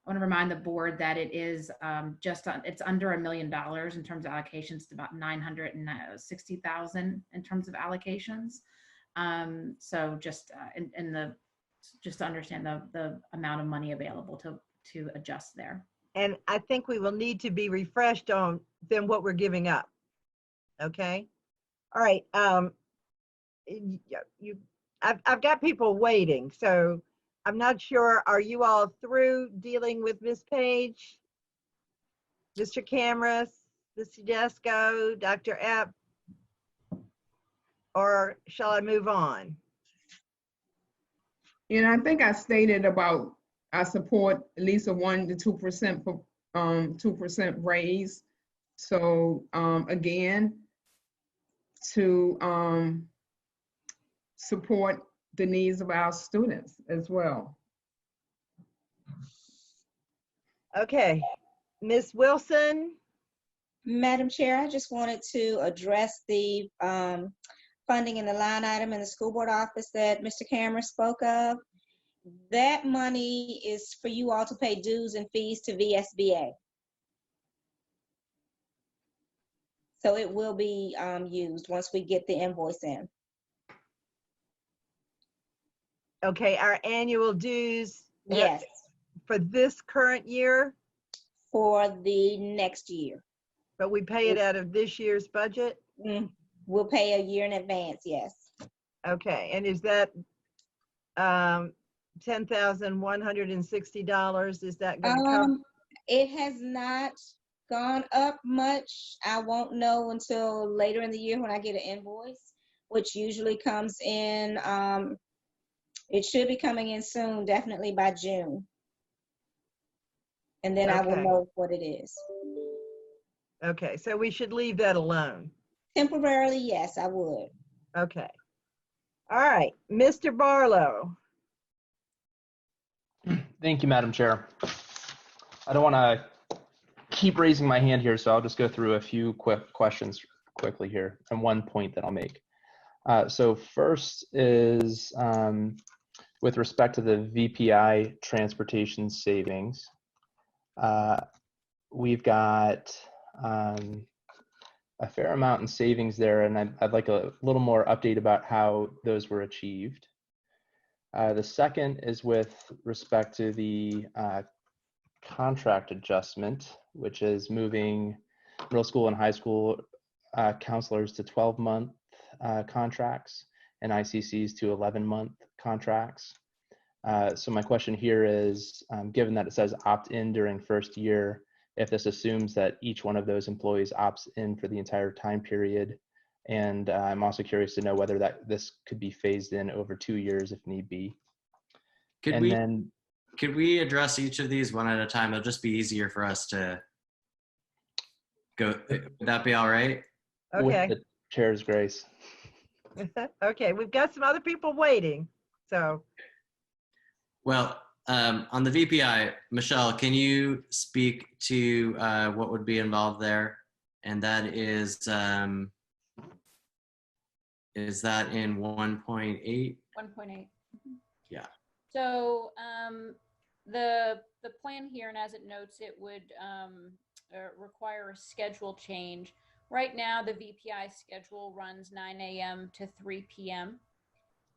I want to remind the board that it is it's under $1 million in terms of allocations, to about 960,000 in terms of allocations. So just just to understand the amount of money available to adjust there. And I think we will need to be refreshed on then what we're giving up. Okay. All right. I've got people waiting, so I'm not sure. Are you all through dealing with Ms. Page, Mr. Camrus, Mr. Desko, Dr. Epp? Or shall I move on? and I think I stated about I support at least a 1 to 2% 2% raise. So again, to support the needs of our students as well. Okay, Ms. Wilson. Madam Chair, I just wanted to address the funding in the line item in the school board office that Mr. Cameron spoke of. That money is for you all to pay dues and fees to VSBA. So it will be used once we get the invoice in. Okay, our annual dues. Yes, For this current year, for the next year. but we pay it out of this year's budget? We'll pay a year in advance, yes. Okay, and is that $10,160? Is that going to cover? It has not gone up much. I won't know until later in the year when I get an invoice, which usually comes in, it should be coming in soon, definitely by June. And then I will Okay. know what it is. Okay, so we should leave that alone. Temporarily, yes, I would. Okay. All right, Mr. Barlow. Thank you, Madam Chair. I don't want to keep raising my hand here, so I'll just go through a few quick questions quickly here and one point that I'll make. So first is with respect to the VPI transportation savings. We've got a fair amount in savings there, and I'd like a little more update about how those were achieved. The second is with respect to the contract adjustment, which is moving middle school and high school counselors to 12-month contracts and ICCs to 11-month contracts. So my question here is, given that it says opt-in during first year, if this assumes that each one of those employees opts in for the entire time period, and I'm also curious to know whether this could be phased in over 2 years if need be. Could we address each of these one at a time? It'll just be easier for us to go. Would that be all right? Okay. With the chair's grace. Okay, we've got some other people waiting, so. Well, on the VPI, Michelle, can you speak to what would be involved there? And that is that in 1.8? 1.8. Yeah. So the plan here, and as it notes, it would require a schedule change. Right now, the VPI schedule runs 9 a.m. to 3 p.m.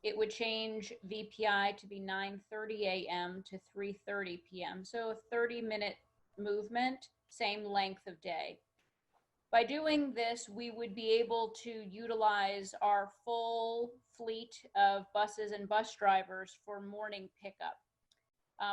It would change VPI to be 9:30 a.m. to 3:30 p.m. So a 30-minute movement, same length of day. By doing this, we would be able to utilize our full fleet of buses and bus drivers for morning pickup.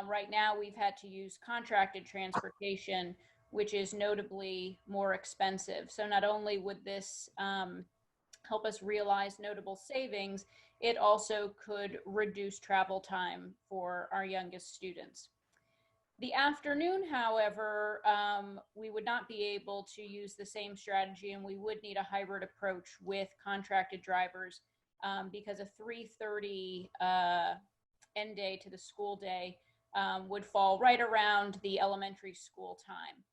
Right now, we've had to use contracted transportation, which is notably more expensive. So not only would this help us realize notable savings, it also could reduce travel time for our youngest students. The afternoon, however, we would not be able to use the same strategy, and we would need a hybrid approach with contracted drivers because a 3:30 end day to the school day would fall right around the elementary school time.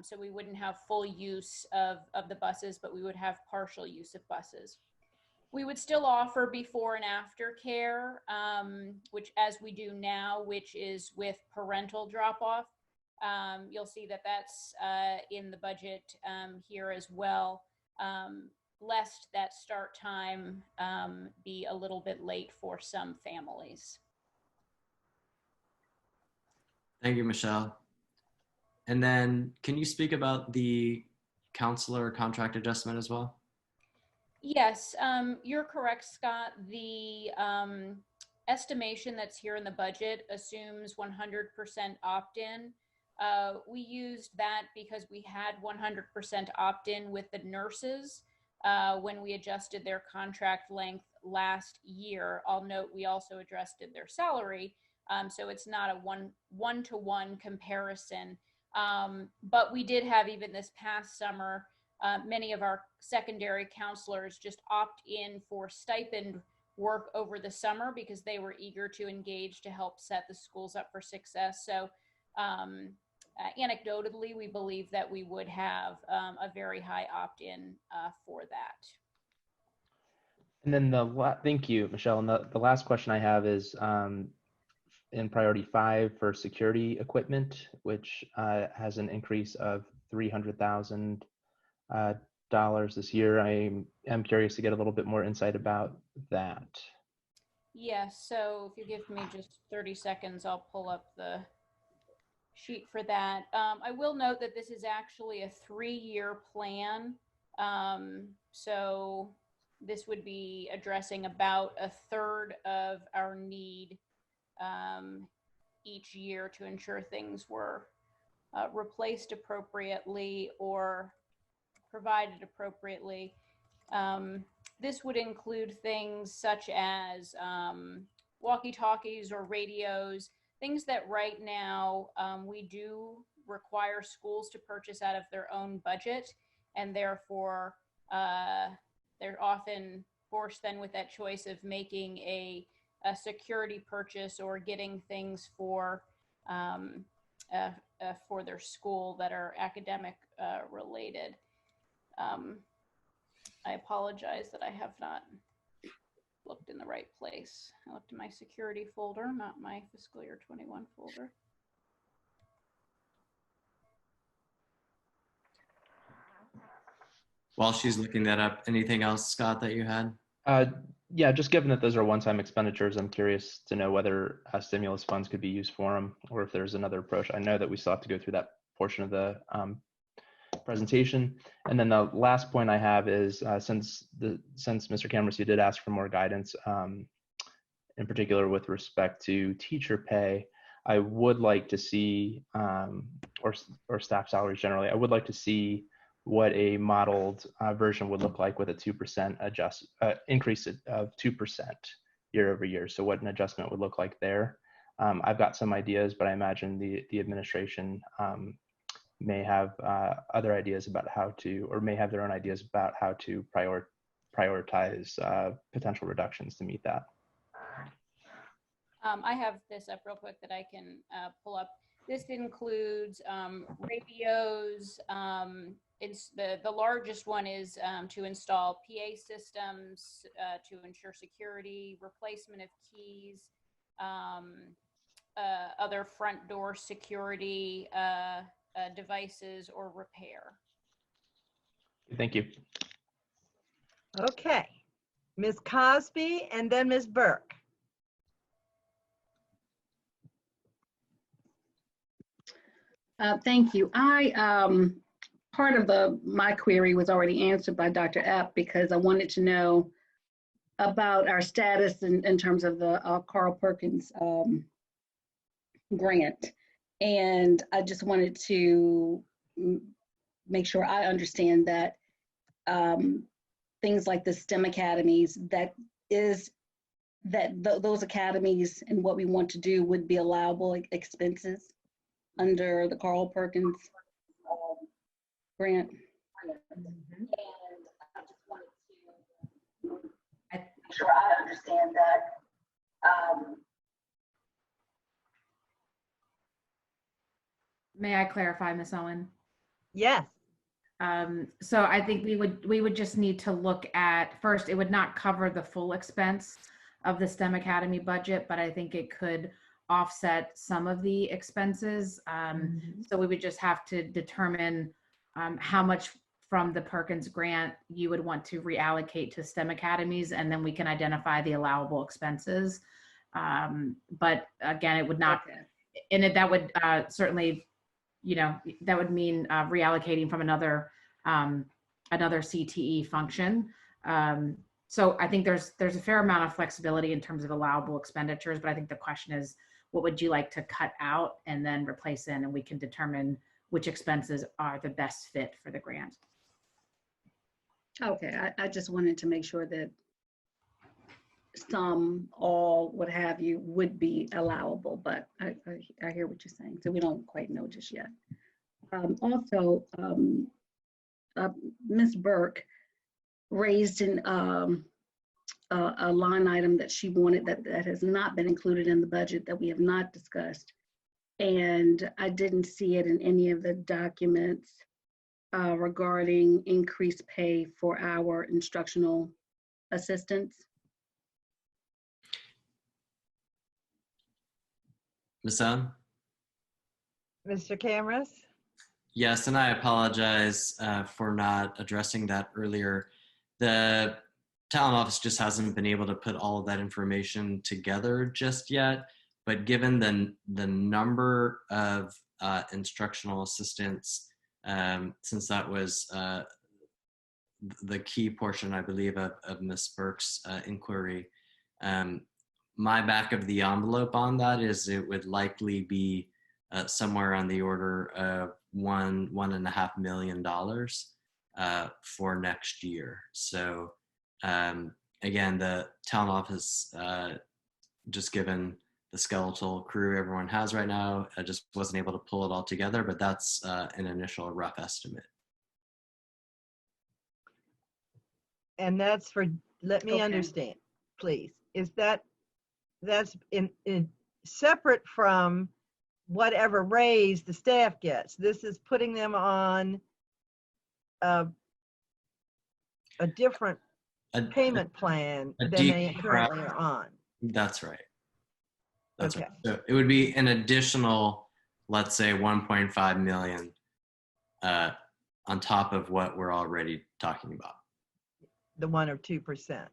So we wouldn't have full use of the buses, but we would have partial use of buses. We would still offer before and after care, which as we do now, which is with parental drop-off. You'll see that that's in the budget here as well, lest that start time be a little bit late for some families. Thank you, Michelle. And then can you speak about the counselor contract adjustment as well? Yes, you're correct, Scott. The estimation that's here in the budget assumes 100% opt-in. We used that because we had 100% opt-in with the nurses when we adjusted their contract length last year. I'll note we also adjusted their salary, so it's not a one-to-one comparison. But we did have, even this past summer, many of our secondary counselors just opt in for stipend work over the summer because they were eager to engage to help set the schools up for success. So anecdotally, we believe that we would have a very high opt-in for that. And then thank you, Michelle. And the last question I have is in priority 5 for security equipment, which has an increase of $300,000 this year. I am curious to get a little bit more insight about that. Yes, so if you give me just 30 seconds, I'll pull up the sheet for that. I will note that this is actually a 3-year plan. So this would be addressing about a third of our need each year to ensure things were replaced appropriately or provided appropriately. This would include things such as walkie-talkies or radios, things that right now we do require schools to purchase out of their own budget, and therefore they're often forced then with that choice of making a security purchase or getting things for their school that are academic related. I apologize that I have not looked in the right place. I looked in my security folder, not my fiscal year 21 folder. While she's looking that up, anything else, Scott, that you had? Yeah, just given that those are one-time expenditures, I'm curious to know whether stimulus funds could be used for them or if there's another approach. I know that we still have to go through that portion of the presentation. And then the last point I have is since Mr. Cameron did ask for more guidance, in particular with respect to teacher pay, I would like to see, or staff salaries generally, I would like to see what a modeled version would look like with a 2% increase of 2% year over year. So what an adjustment would look like there. I've got some ideas, but I imagine the administration may have other ideas about how to, or may have their own ideas about how to prioritize potential reductions to meet that. I have this up real quick that I can pull up. This includes radios. The largest one is to install PA systems to ensure security, replacement of keys, other front door security devices, or repair. Thank you. Okay. Ms. Cosby and then Ms. Burke. Thank you. I part of my query was already answered by Dr. Epp, because I wanted to know about our status in terms of the Carl Perkins grant. And I just wanted to make sure I understand that things like the STEM academies, those academies and what we want to do would be allowable expenses under the Carl Perkins grant. And I just wanted to make sure I understand that. May I clarify, Ms. Owen? Yes. So I think we would just need to look at, first, it would not cover the full expense of the STEM Academy budget, but I think it could offset some of the expenses. So we would just have to determine how much from the Perkins grant you would want to reallocate to STEM academies, and then we can identify the allowable expenses. But again, it would not, and that would certainly, that would mean reallocating from another CTE function. So I think there's a fair amount of flexibility in terms of allowable expenditures, but I think the question is, what would you like to cut out and then replace in, and we can determine which expenses are the best fit for the grant. Okay, I just wanted to make sure that some, all, what have you, would be allowable, but I hear what you're saying. So we don't quite know just yet. Also, Ms. Burke raised a line item that she wanted that has not been included in the budget, that we have not discussed. And I didn't see it in any of the documents regarding increased pay for our instructional assistants. Ms. Owen? Mr. Cameras? Yes, and I apologize for not addressing that earlier. The talent office just hasn't been able to put all of that information together just yet, but given the number of instructional assistants, since that was the key portion, I believe, of Ms. Burke's inquiry, my back of the envelope on that is it would likely be somewhere on the order of $1.5 million for next year. So again, the town office, just given the skeletal crew everyone has right now, I just wasn't able to pull it all together, but that's an initial rough estimate. And that's for, let me Okay. understand, please. Is that's in separate from whatever raise the staff gets? This is putting them on a different payment plan than they currently are on. That's right. That's Okay. right. So it would be an additional, let's say, 1.5 million on top of what we're already talking about. The 1 or 2%.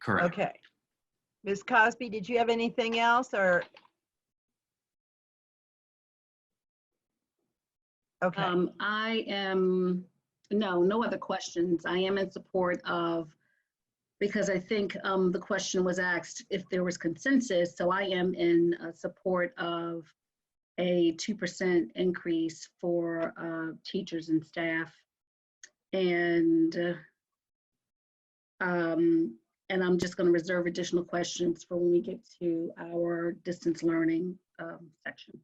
Correct. Okay. Ms. Cosby, did you have anything else, or? Okay. I am, no other questions. I am in support of, because I think the question was asked if there was consensus. So I am in support of a 2% increase for teachers and staff. And I'm just going to reserve additional questions for when we get to our distance learning section.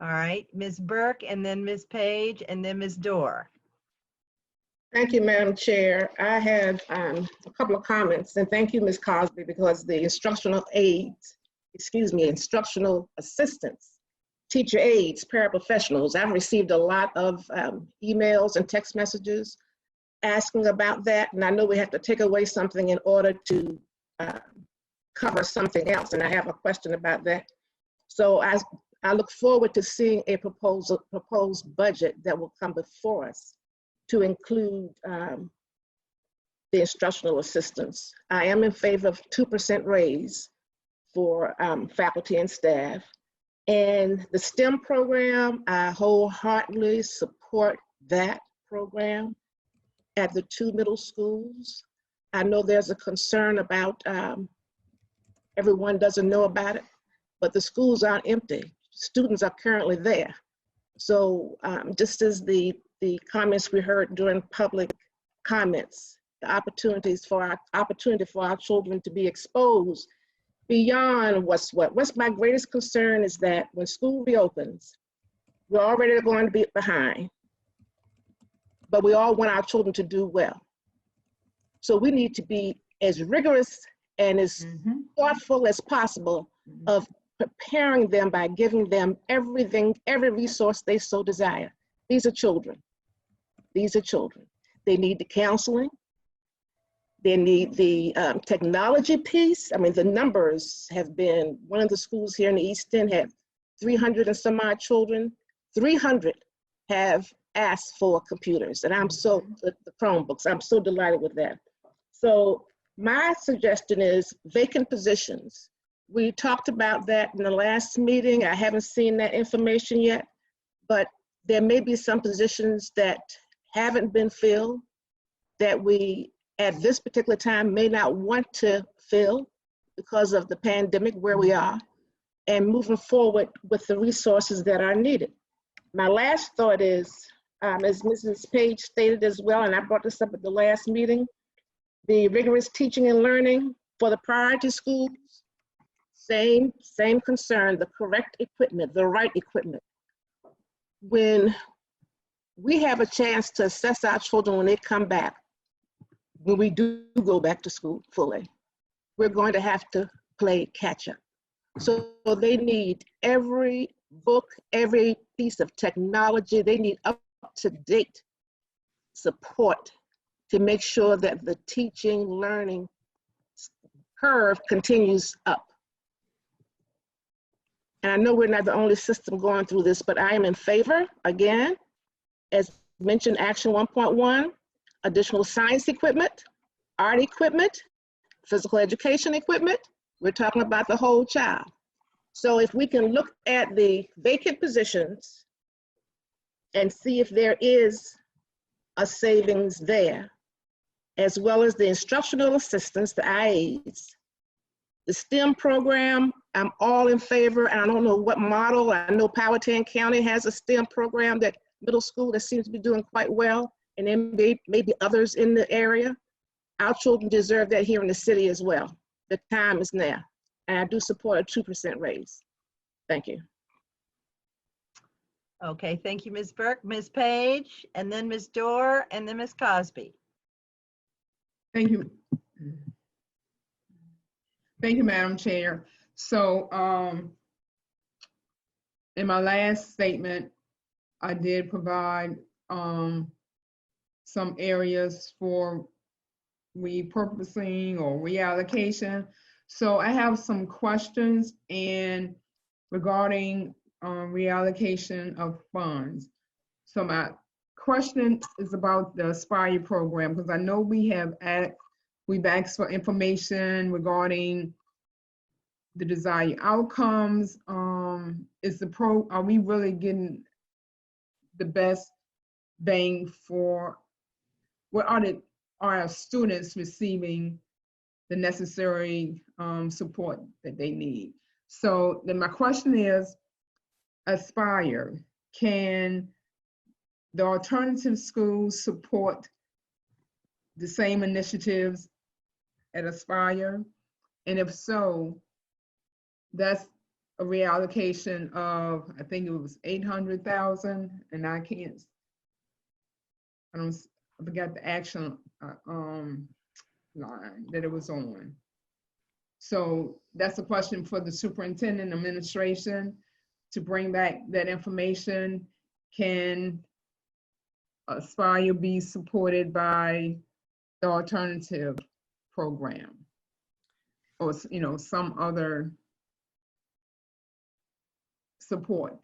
All right, Ms. Burke, and then Ms. Page, and then Ms. Dorr. Thank you, Madam Chair. I have a couple of comments, and thank you, Ms. Cosby, because the instructional aides, instructional assistants, teacher aides, paraprofessionals, I've received a lot of emails and text messages asking about that, and I know we have to take away something in order to cover something else, and I have a question about that. So I look forward to seeing a proposed budget that will come before us to include the instructional assistants. I am in favor of 2% raise for faculty and staff. And the STEM program, I wholeheartedly support that program at the 2 middle schools. I know there's a concern about everyone doesn't know about it, but the schools aren't empty. Students are currently there. So just as the comments we heard during public comments, the opportunity for our children to be exposed beyond what's my greatest concern is that when school reopens, we're already going to be behind, but we all want our children to do well. So we need to be as rigorous and as thoughtful as possible of preparing them by giving them everything, every resource they so desire. These are children. These are children. They need the counseling. They need the technology piece. I mean, the numbers have been, one of the schools here in the East End had 300 and some odd children. 300 have asked for computers, and I'm so, the Chromebooks, I'm so delighted with that. So my suggestion is vacant positions. We talked about that in the last meeting. I haven't seen that information yet, but there may be some positions that haven't been filled that we, at this particular time, may not want to fill because of the pandemic where we are, and moving forward with the resources that are needed. My last thought is, as Mrs. Page stated as well, and I brought this up at the last meeting, the rigorous teaching and learning for the priority schools, same concern, the correct equipment, the right equipment. When we have a chance to assess our children when they come back, when we do go back to school fully, we're going to have to play catch up. So they need every book, every piece of technology, they need up-to-date support to make sure that the teaching, learning curve continues up. And I know we're not the only system going through this, but I am in favor, again, as mentioned, Action 1.1, additional science equipment, art equipment, physical education equipment. We're talking about the whole child. So if we can look at the vacant positions and see if there is a savings there, as well as the instructional assistants, the IAs, the STEM program, I'm all in favor, and I don't know what model. I know Powhatan County has a STEM program that middle school that seems to be doing quite well, and then maybe others in the area. Our children deserve that here in the city as well. The time is now, and I do support a 2% raise. Thank you. Okay, thank you, Ms. Burke, Ms. Page, and then Ms. Dorr, and then Ms. Cosby. Thank you. Thank you, Madam Chair. So in my last statement, I did provide some areas for repurposing or reallocation. So I have some questions and regarding reallocation of funds. So my question is about the Aspire program, because I know we've asked for information regarding the desired outcomes. Are we really getting the best bang for, are our students receiving the necessary support that they need? So then my question is, Aspire, can the alternative schools support the same initiatives at Aspire? And if so, that's a reallocation of, I think it was 800,000, and I forgot the action line that it was on. So that's a question for the superintendent administration to bring back that information. Can Aspire be supported by the alternative program, or some other support?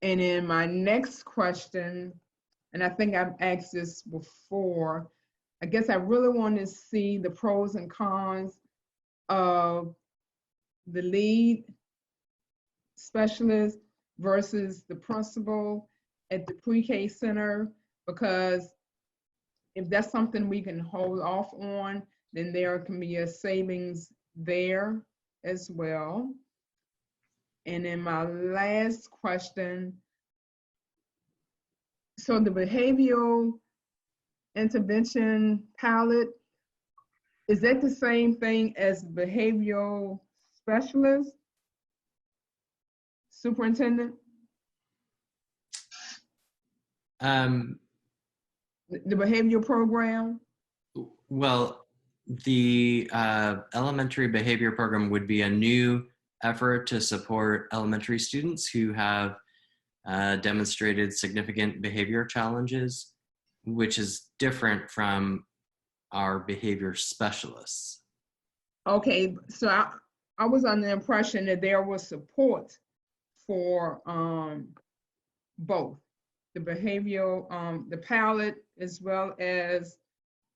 And then my next question, and I think I've asked this before, I guess I really want to see the pros and cons of the lead specialist versus the principal, at the pre-K center, because if that's something we can hold off on, then there can be a savings there as well. And then my last question, so the behavioral intervention pilot, is that the same thing as behavioral specialist, superintendent? The behavioral program? Well, the elementary behavior program would be a new effort to support elementary students who have demonstrated significant behavior challenges, which is different from our behavior specialists. Okay, so I was under the impression that there was support for both the behavioral, the pilot, as well as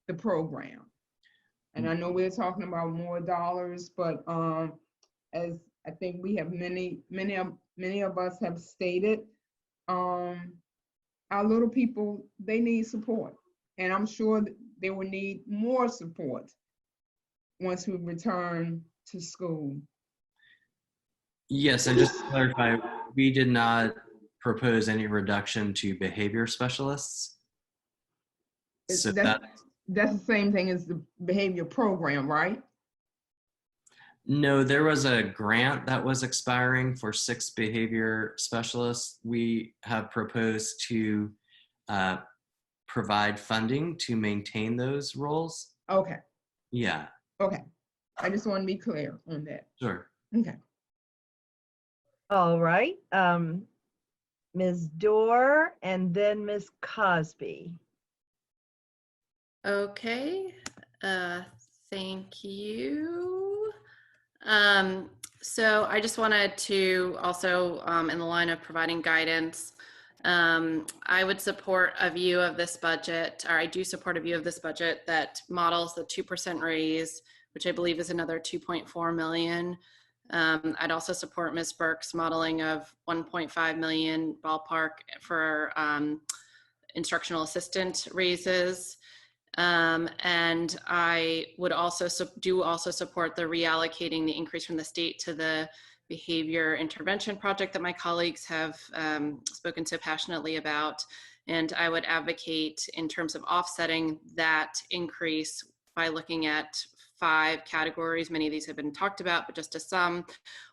the program. And I know we're talking about more dollars, but as I think we have many of us have stated, our little people, they need support. And I'm sure that they will need more support once we return to school. Yes, and just to clarify, we did not propose any reduction to behavior specialists. So That's the same thing as the behavior program, right? No, there was a grant that was expiring for 6 behavior specialists. We have proposed to provide funding to maintain those roles. Okay, Yeah, okay. I just want to be clear on that. sure. Okay. All right. Ms. Dorr and then Ms. Cosby. Okay, thank you. So I just wanted to also, in the line of providing guidance, I would support a view of this budget, or I do support a view of this budget that models the 2% raise, which I believe is another 2.4 million. I'd also support Ms. Burke's modeling of 1.5 million ballpark for instructional assistant raises. And I would also support the reallocating the increase from the state to the behavior intervention project that my colleagues have spoken so passionately about. And I would advocate in terms of offsetting that increase by looking at 5 categories. Many of these have been talked about, but just to sum: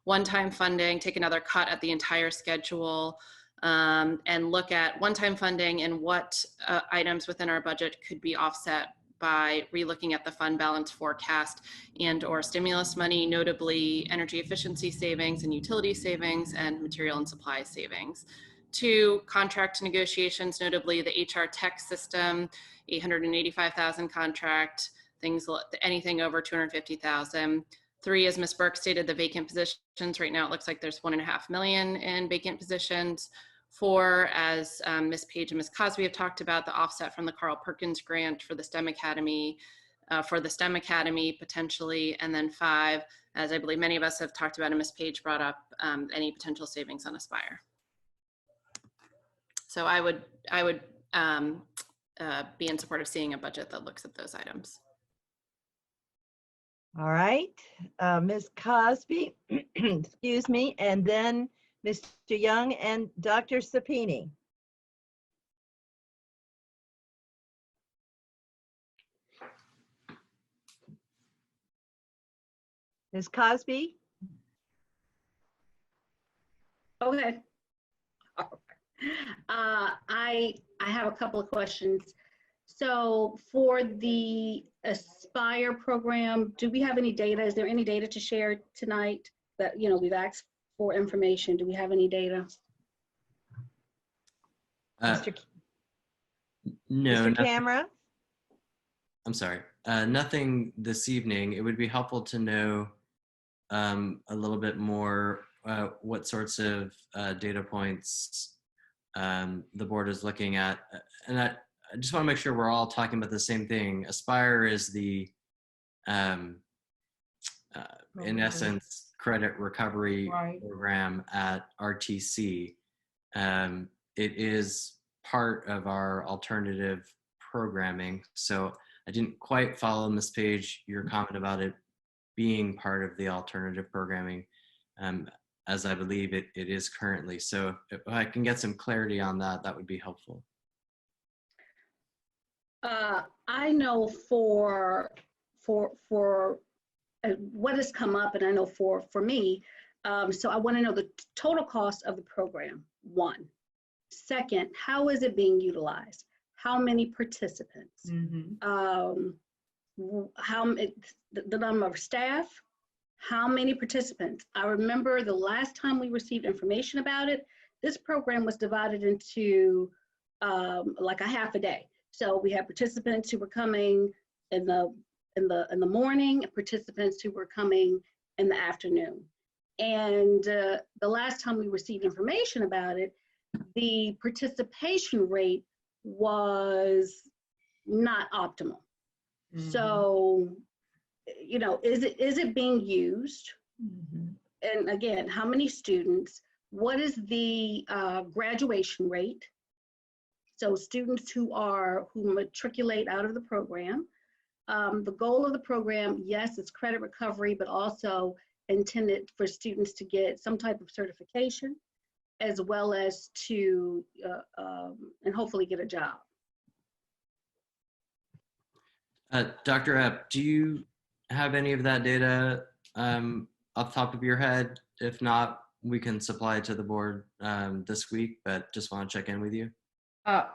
one-time funding, take another cut at the entire schedule, and look at one-time funding and what items within our budget could be offset by relooking at the fund balance forecast and or stimulus money, notably energy efficiency savings and utility savings and material and supply savings. 2, contract negotiations, notably the HR tech system, 885,000 contract, anything over 250,000. 3, as Ms. Burke stated, the vacant positions. Right now it looks like there's 1.5 million in vacant positions. 4, as Ms. Page and Ms. Cosby have talked about, the offset from the Carl Perkins grant for the STEM Academy, potentially. And then 5, as I believe many of us have talked about and Ms. Page brought up, any potential savings on Aspire. So I would be in support of seeing a budget that looks at those items. All right, Ms. Cosby, excuse me, and then Mr. Young and Dr. Sapini. Ms. Cosby? Okay. I have a couple of questions. So for the Aspire program, do we have any data? Is there any data to share tonight that, you know, we've asked for information? Do we have any data? Mr. No, Mr. Camera? I'm sorry. Nothing this evening. It would be helpful to know a little bit more what sorts of data points the board is looking at. And I just want to make sure we're all talking about the same thing. Aspire is the, in essence, credit recovery program at RTC. it is part of our alternative programming. So I didn't quite follow, Ms. Page, your comment about it being part of the alternative programming, as I believe it is currently. So if I can get some clarity on that, that would be helpful. I know for what has come up, and I know for me, so I want to know the total cost of the program, one. Second, how is it being utilized? How many participants? The number of staff? How many participants? I remember the last time we received information about it, this program was divided into like a half a day. So we had participants who were coming in the morning, and participants who were coming in the afternoon. And the last time we received information about it, the participation rate was not optimal. So, you know, is it being used? And again, how many students? What is the graduation rate? So students who matriculate out of the program. The goal of the program, yes, it's credit recovery, but also intended for students to get some type of certification, as well as to, and hopefully get a job. Dr. Epp, do you have any of that data off the top of your head? If not, we can supply it to the board this week, but just want to check in with you.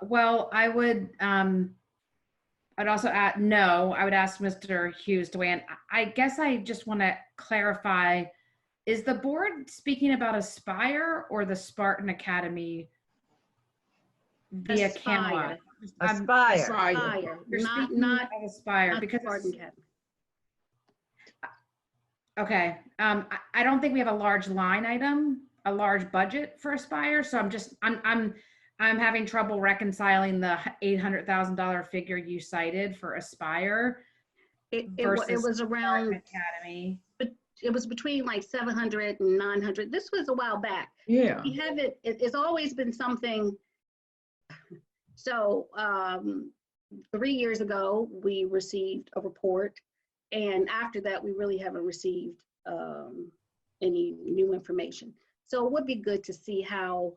Well, I would, I'd also add, no, I would ask Mr. Hughes to weigh in. I guess I just want to clarify, is the board speaking about Aspire or the Spartan Academy via Camelot? Aspire. You're Not speaking of Aspire because Spartan Academy. okay. I don't think we have a large line item, a large budget for Aspire. So I'm having trouble reconciling the $800,000 figure you cited for Aspire. It versus was around, Spartan Academy. but it was between like 700 and 900. This was a while back. Yeah. We have it's always been something. So 3 years ago, we received a report. And after that, we really haven't received any new information. So it would be good to see how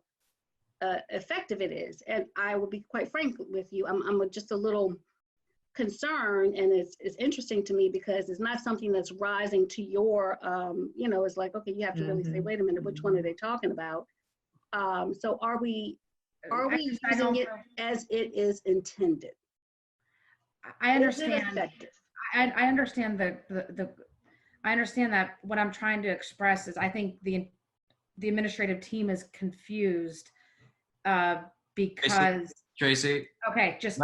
effective it is. And I will be quite frank with you, I'm just a little concerned, and it's interesting to me because it's not something that's rising to your, you know, it's like, okay, you have to really say, wait a minute, which one are they talking about? So are we using it as it is intended? I understand. Is it effective? I understand I understand that. What I'm trying to express is I think the administrative team is confused because Tracy, okay, just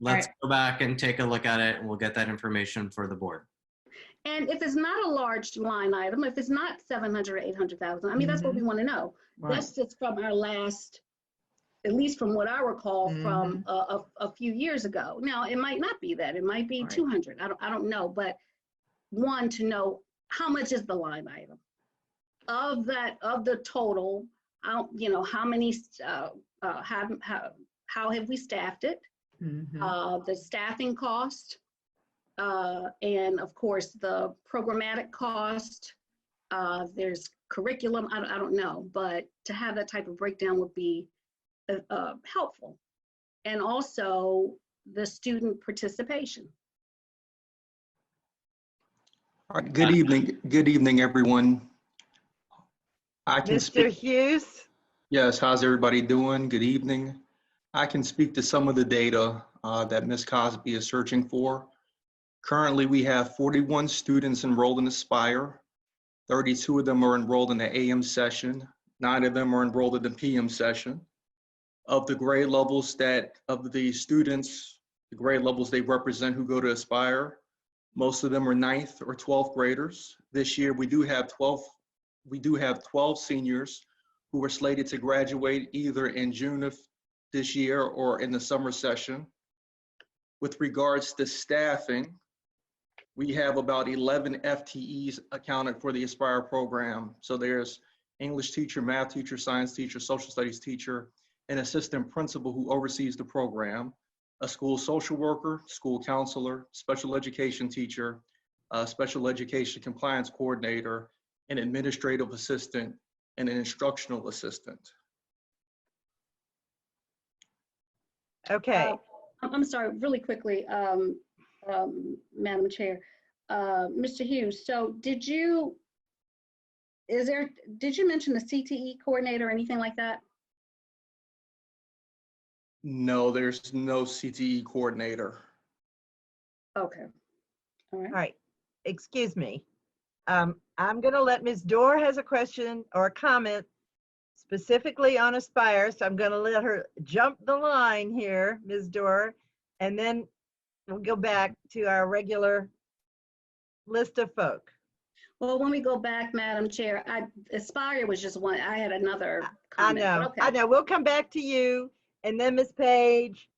let's go back and take a look at it, and we'll get that information for the board. And if it's not a large line item, if it's not 700 or 800,000, I mean, that's what we want to know. That's just from our last, at least from what I recall from a few years ago. Now, it might not be that. It might be 200. I don't know. But one, to know how much is the line item of the total. You know, how many? How have we staffed it? The staffing cost, and of course the programmatic cost. There's curriculum. I don't know, but to have that type of breakdown would be helpful, and also the student participation. All right, good evening, everyone. I can Mr. Hughes? Yes, how's everybody doing? Good evening. I can speak to some of the data that Ms. Cosby is searching for. Currently, we have 41 students enrolled in Aspire. 32 of them are enrolled in the AM session. 9 of them are enrolled in the PM session. Of the grade levels of the students, the grade levels they represent who go to Aspire, most of them are 9th or 12th graders. This year, we do have 12 seniors who are slated to graduate either in June of this year or in the summer session. With regards to staffing, we have about 11 FTEs accounted for the Aspire program. So there's English teacher, math teacher, science teacher, social studies teacher, an assistant principal who oversees the program, a school social worker, school counselor, special education teacher, a special education compliance coordinator, an administrative assistant, and an instructional assistant. Okay. I'm sorry, really quickly, Madam Chair. Mr. Hughes, so did you mention the CTE coordinator or anything like that? No, there's no CTE coordinator. Okay. All right. All right. Excuse me. I'm going to let Ms. Dorr has a question or a comment specifically on Aspire. So I'm going to let her jump the line here, Ms. Dorr, and then we'll go back to our regular list of folk. Well, when we go back, Madam Chair, Aspire was just one. I had another comment. I know. Okay. I know. We'll come back to you, and then Ms. Page,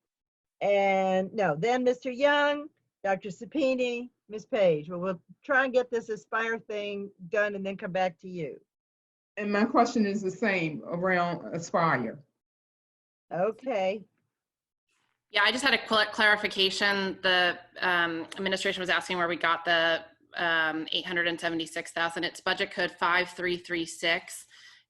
and no, then Mr. Young, Dr. Sapini, Ms. Page. But we'll try and get this Aspire thing done and then come back to you. And my question is the same around Aspire. Okay. Yeah, I just had a clarification. The administration was asking where we got the 876,000. It's budget code 5336.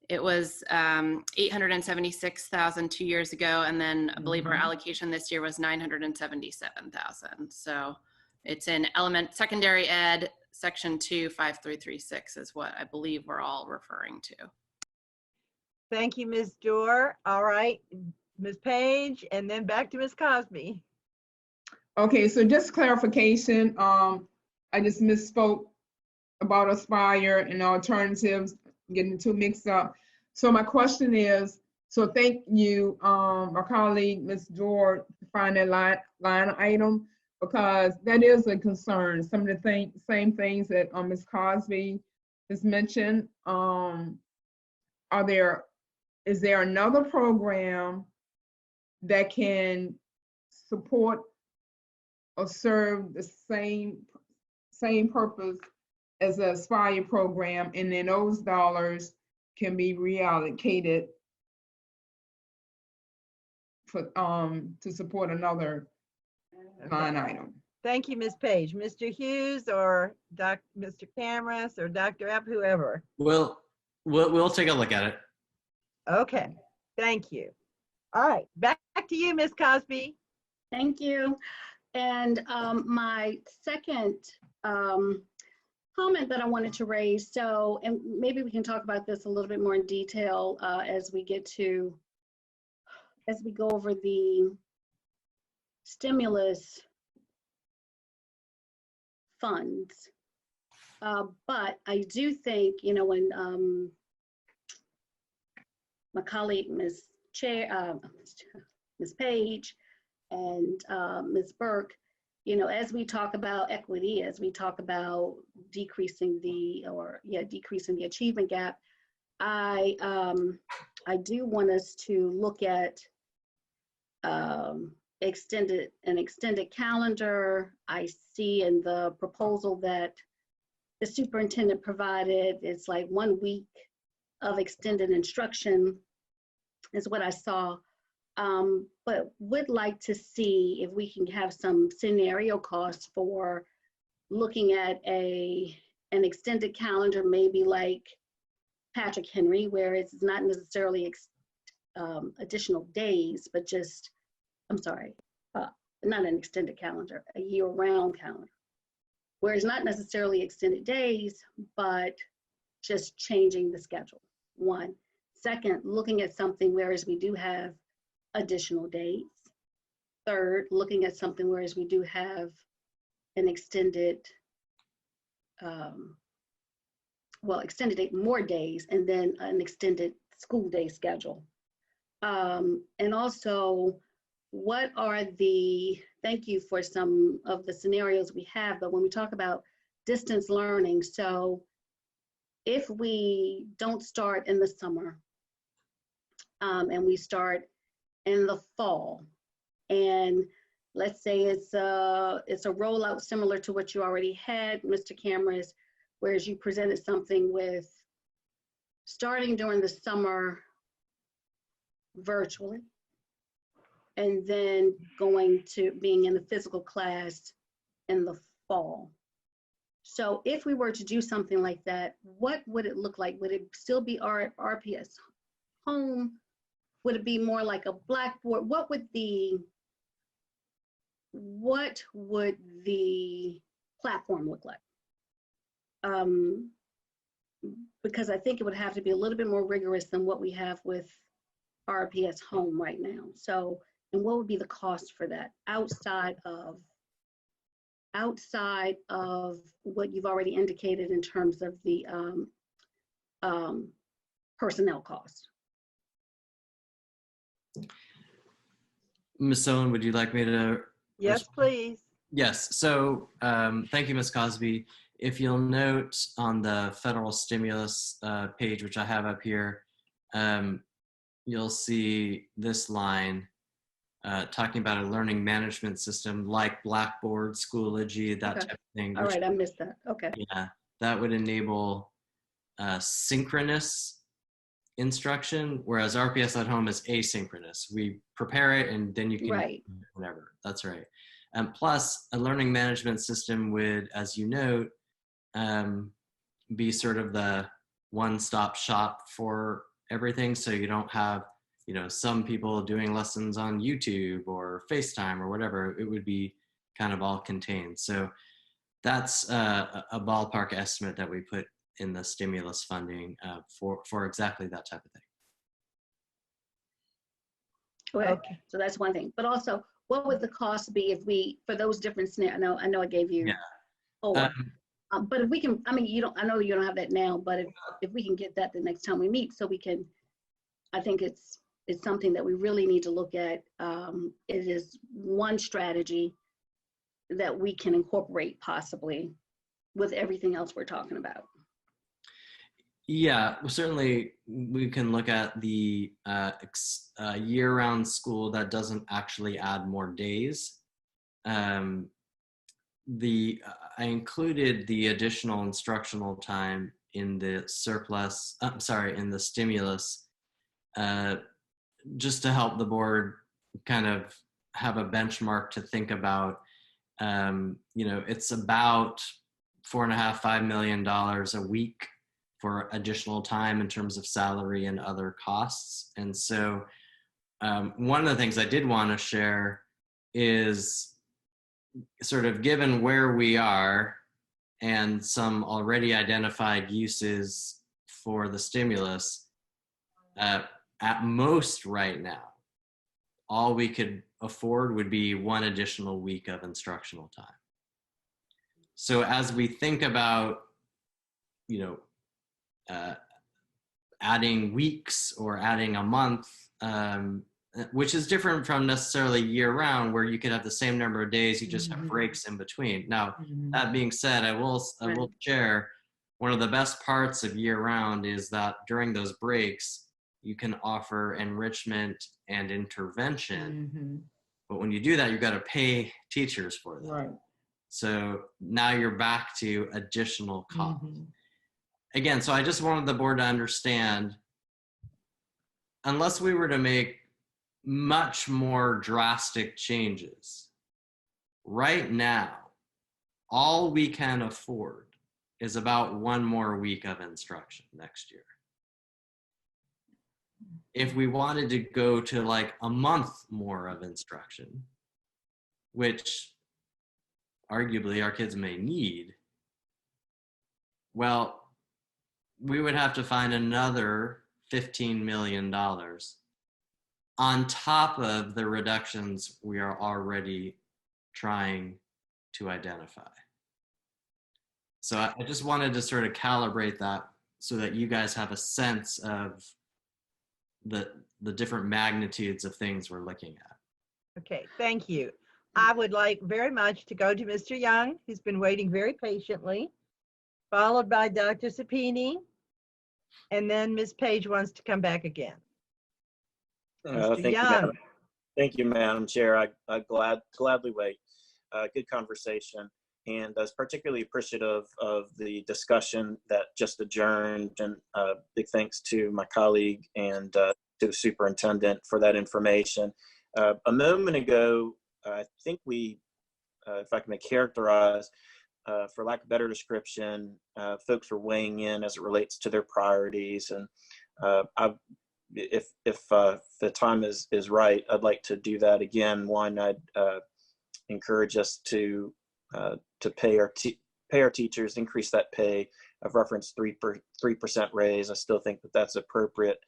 It was 876,000 2 years ago, and then I believe our allocation this year was 977,000. So it's in secondary ed, section 2, 5336 is what I believe we're all referring to. Thank you, Ms. Dorr. All right, Ms. Page, and then back to Ms. Cosby. Okay, so just clarification, I just misspoke about Aspire and alternatives, getting the two mixed up. So my question is, so thank you, my colleague, Ms. Dorr, to find that line item, because that is a concern. Some of the same things that Ms. Cosby has mentioned. Is there another program that can support or serve the same purpose as the Aspire program, and then those dollars can be reallocated for to support another line item? Thank you, Ms. Page. Mr. Hughes or Mr. Cameras or Dr. Epp, whoever. We'll take a look at it. Okay, thank you. All right, back to you, Ms. Cosby. Thank you. And my second comment that I wanted to raise, so, and maybe we can talk about this a little bit more in detail as we go over the stimulus funds. But I do think, when my colleague, Ms. Page and Ms. Burke, as we talk about equity, as we talk about decreasing the achievement gap, I do want us to look at an extended calendar. I see in the proposal that the superintendent provided, it's like 1 week of extended instruction is what I saw. But would like to see if we can have some scenario costs for looking at an extended calendar, maybe like Patrick Henry, where it's not necessarily additional days, but just, not an extended calendar, a year-round calendar, where it's not necessarily extended days, but just changing the schedule, one. Second, looking at something whereas we do have additional dates. Third, looking at something whereas we do have an extended date, more days, and then an extended school day schedule. And also, what are thank you for some of the scenarios we have, but when we talk about distance learning, so if we don't start in the summer and we start in the fall, and let's say it's a rollout similar to what you already had, Mr. Cameras, whereas you presented something with starting during the summer virtually, and then going to being in the physical class in the fall. So if we were to do something like that, what would it look like? Would it still be RPS home? Would it be more like a Blackboard? What would the platform look like? Because I think it would have to be a little bit more rigorous than what we have with RPS home right now. So, and what would be the cost for that outside of what you've already indicated in terms of the personnel cost? Ms. Owen, would you like me to? Yes, please. Yes. So thank you, Ms. Cosby. If you'll note on the federal stimulus page, which I have up here, you'll see this line talking about a learning management system like Blackboard, Schoology, that type of thing. All right, I missed that. Okay. Yeah, that would enable synchronous instruction, whereas RPS at home is asynchronous. We prepare it and then you can Right. whatever. That's right. And plus, a learning management system would, as you note, be sort of the one-stop shop for everything. So you don't have, you know, some people doing lessons on YouTube or FaceTime or whatever. It would be kind of all contained. So that's a ballpark estimate that we put in the stimulus funding for exactly that type of thing. Okay. So that's one thing. But also, what would the cost be if we, for those different scenarios? I know I gave you four. But if we can, I mean, I know you don't have that now, but if we can get that the next time we meet, so we can, I think it's something that we really need to look at. It is one strategy that we can incorporate possibly with everything else we're talking about. Yeah, well, certainly we can look at the year-round school that doesn't actually add more days. I included the additional instructional time in the in the stimulus, just to help the board kind of have a benchmark to think about. You know, it's about $4.5–5 million a week for additional time in terms of salary and other costs. And so one of the things I did want to share is sort of given where we are and some already identified uses for the stimulus, at most right now, all we could afford would be one additional week of instructional time. So as we think about, you know, adding weeks or adding a month, which is different from necessarily year round, where you could have the same number of days, you just have breaks in between. Now, that being said, I will share one of the best parts of year round is that during those breaks, you can offer enrichment and intervention. But when you do that, you've got to pay teachers for that. Right. So now you're back to additional cost. Again, so I just wanted the board to understand, unless we were to make much more drastic changes, right now, all we can afford is about one more week of instruction next year. If we wanted to go to like a month more of instruction, which arguably our kids may need, well, we would have to find another $15 million on top of the reductions we are already trying to identify. So I just wanted to sort of calibrate that so that you guys have a sense of the different magnitudes of things we're looking at. Okay, thank you. I would like very much to go to Mr. Young, who's been waiting very patiently, followed by Dr. Sapini, and then Ms. Page wants to come back again. Mr. Young. Thank you, Madam Chair. I gladly wait. Good conversation. And I was particularly appreciative of the discussion that just adjourned, and big thanks to my colleague and to the superintendent for that information. A moment ago, I think we, if I can characterize, for lack of a better description, folks were weighing in as it relates to their priorities. And if the time is right, I'd like to do that again. One, I'd encourage us to pay our teachers, increase that pay. I've referenced 3% raise. I still think that that's appropriate.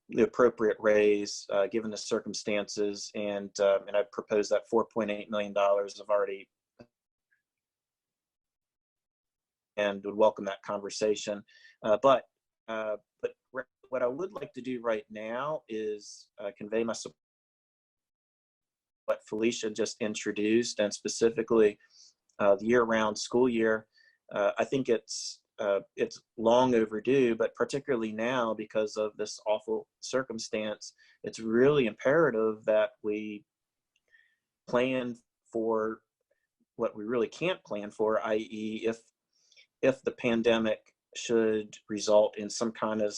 The appropriate raise given the circumstances, and I propose that $4.8 million. I've already and would welcome that conversation. But what I would like to do right now is convey my support what Felicia just introduced, and specifically the year-round school year. I think it's long overdue, but particularly now because of this awful circumstance, it's really imperative that we plan for what we really can't plan for, i.e. if the pandemic should result in some kind of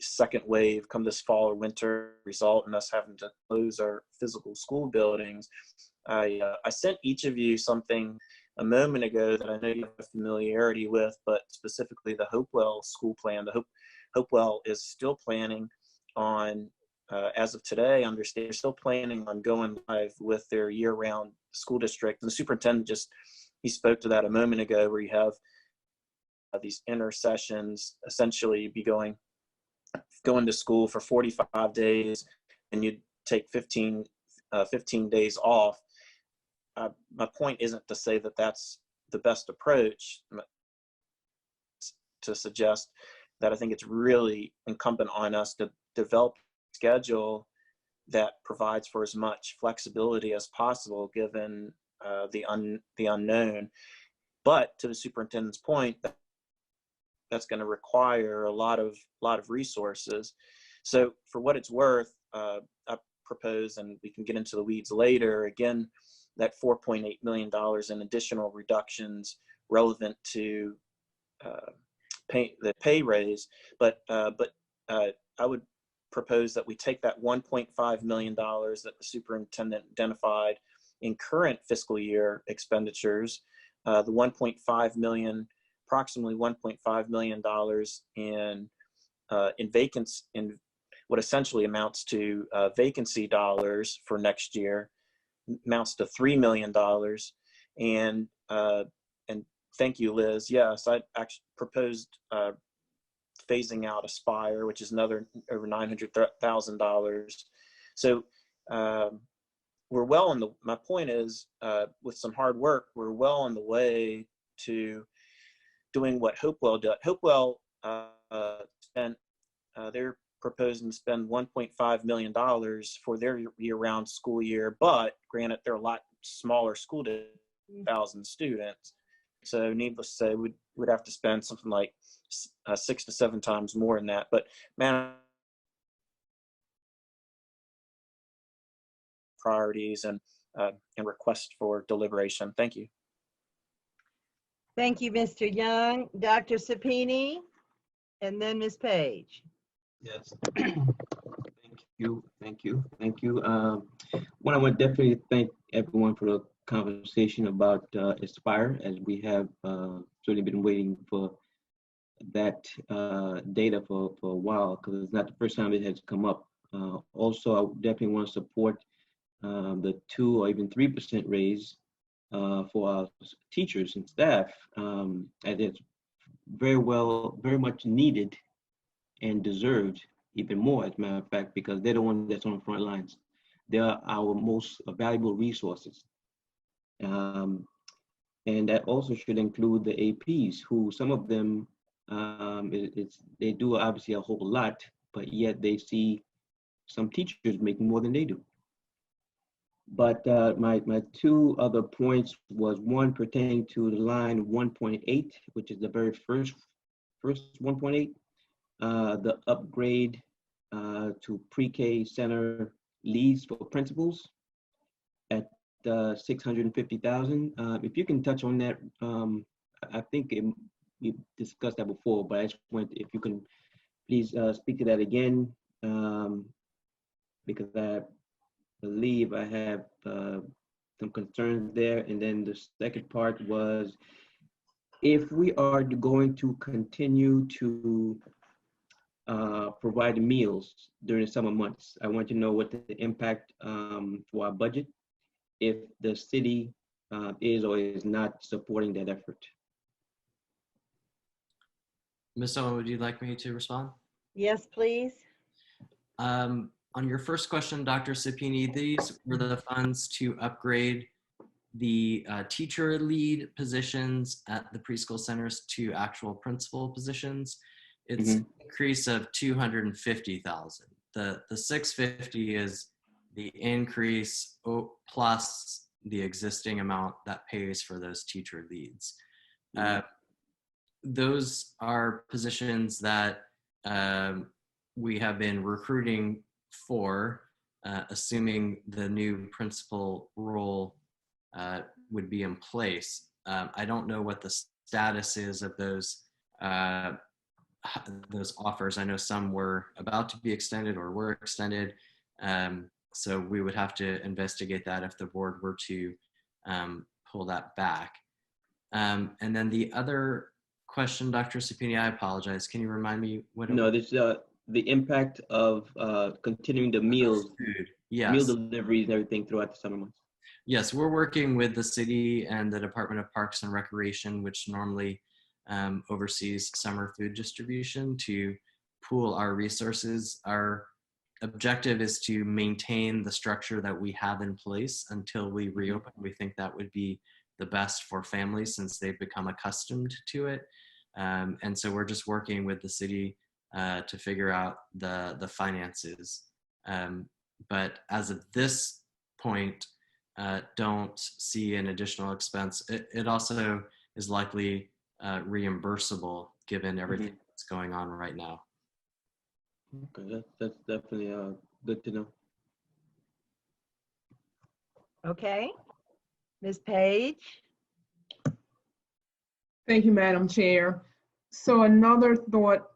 second wave come this fall or winter, result in us having to close our physical school buildings. I sent each of you something a moment ago that I know you have familiarity with, but specifically the Hopewell school plan. The Hopewell is still planning on, as of today, understand they're still planning on going live with their year-round school district. And the superintendent he spoke to that a moment ago, where you have these inter sessions, essentially be going to school for 45 days and you take 15 days off. My point isn't to say that that's the best approach, to suggest that I think it's really incumbent on us to develop a schedule that provides for as much flexibility as possible given the unknown. But to the superintendent's point, that's going to require a lot of resources. So for what it's worth, I propose, and we can get into the weeds later, again, that $4.8 million in additional reductions relevant to the pay raise. But I would propose that we take that $1.5 million that the superintendent identified in current fiscal year expenditures, the $1.5 million, approximately $1.5 million in what essentially amounts to vacancy dollars for next year, amounts to $3 million. And thank you, Liz. Yes, I actually proposed phasing out Aspire, which is another over $900,000. So we're well on my point is, with some hard work, we're well on the way to doing what Hopewell did. Hopewell they're proposing to spend $1.5 million for their year-round school year, but granted, they're a lot smaller school to 1,000 students. So needless to say, we'd have to spend something like 6 to 7 times more than that. But man, priorities and request for deliberation. Thank you. Thank you, Mr. Young. Dr. Sapini, and then Ms. Page. Yes. Thank you. One, I want to definitely thank everyone for the conversation about Aspire, as we have certainly been waiting for that data for a while, because it's not the first time it has come up. Also, I definitely want to support the 2 or even 3% raise for our teachers and staff, and it's very much needed and deserved, even more, as a matter of fact, because they're the ones that's on the front lines. They are our most valuable resources. And that also should include the APs, who some of them, they do obviously a whole lot, but yet they see some teachers making more than they do. But my 2 other points was, one pertaining to the line 1.8, which is the very first 1.8, the upgrade to pre-K center leads for principals at 650,000. If you can touch on that, I think we discussed that before, but I just want, if you can please speak to that again, because I believe I have some concerns there. And then the second part was, if we are going to continue to provide meals during the summer months, I want to know what the impact for our budget, if the city is or is not supporting that effort. Ms. Owen, would you like me to respond? Yes, please. On your first question, Dr. Sapini, these were the funds to upgrade the teacher lead positions at the preschool centers to actual principal positions. It's an increase of 250,000. The 650 is the increase plus the existing amount that pays for those teacher leads. Those are positions that we have been recruiting for, assuming the new principal role would be in place. I don't know what the status is of those offers. I know some were about to be extended or were extended. So we would have to investigate that if the board were to pull that back. And then the other question, Dr. Sapini, I apologize. Can you remind me what? No, this the impact of continuing the meals, yes, meal deliveries and everything throughout the summer months. Yes, we're working with the city and the Department of Parks and Recreation, which normally oversees summer food distribution, to pool our resources. Our objective is to maintain the structure that we have in place until we reopen. We think that would be the best for families since they've become accustomed to it. And so we're just working with the city to figure out the finances. But as of this point, don't see an additional expense. It also is likely reimbursable given everything that's going on right now. Okay, that's definitely good to know. Okay. Ms. Page? Thank you, Madam Chair. So another thought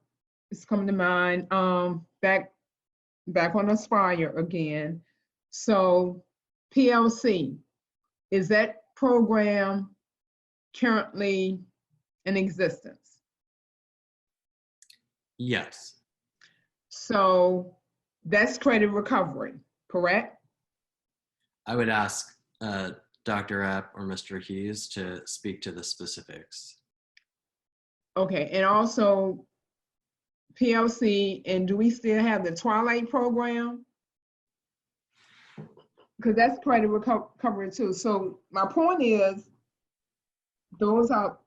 is coming to mind, back on Aspire again. So PLC, is that program currently in existence? Yes. So that's credit recovery, correct? I would ask Dr. App or Mr. Hughes to speak to the specifics. Okay, and also PLC, and do we still have the Twilight program? Because that's credit recovery too. So my point is, those are,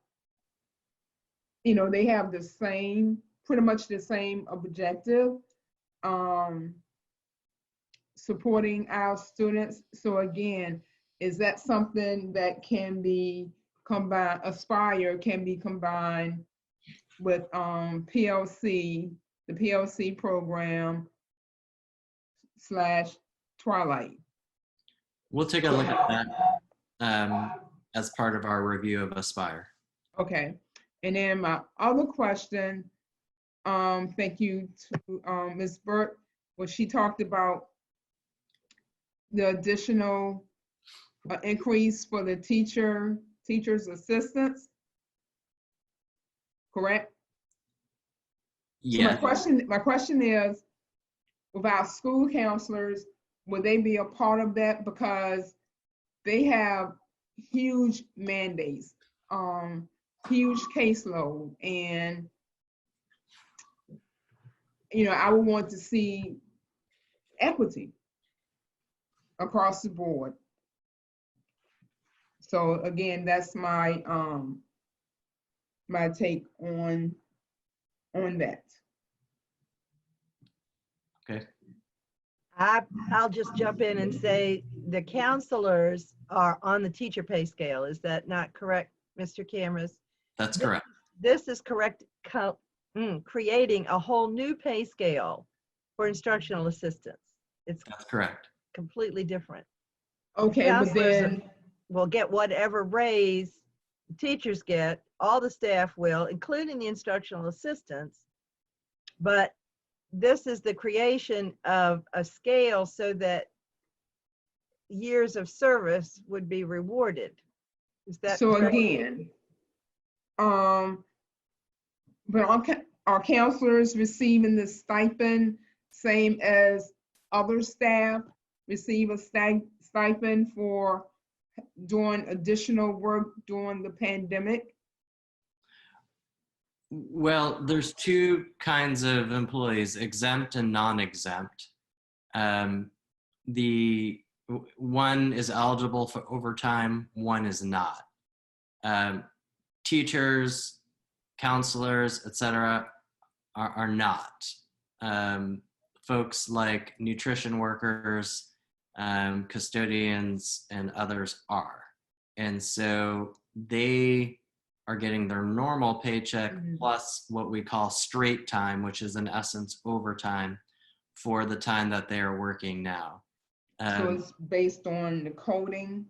they have the same, pretty much the same objective, supporting our students. So again, is that something that can be combined, Aspire can be combined with PLC, the PLC program / Twilight? We'll take a look at that as part of our review of Aspire. Okay, and then my other question, thank you to Ms. Burt, when she talked about the additional increase for the teacher's assistants, correct? Yeah. So my question is, with our school counselors, will they be a part of that? Because they have huge mandates, huge caseload, and I would want to see equity across the board. So again, that's my my take on that. Okay. I'll just jump in and say the counselors are on the teacher pay scale. Is that not correct, Mr. Cameras? That's correct. This is correct, creating a whole new pay scale for instructional assistants. That's correct. Completely different. Okay, but then will get whatever raise the teachers get, all the staff will, including the instructional assistants, but this is the creation of a scale so that years of service would be rewarded. Is that So correct? again, but are counselors receiving the stipend same as other staff receive a stipend for doing additional work during the pandemic? Well, there's two kinds of employees, exempt and non-exempt. The one is eligible for overtime, one is not. Teachers, counselors, etc., are not. Folks like nutrition workers, custodians, and others are. And so they are getting their normal paycheck plus what we call straight time, which is in essence overtime for the time that they are working now. So it's based on the coding?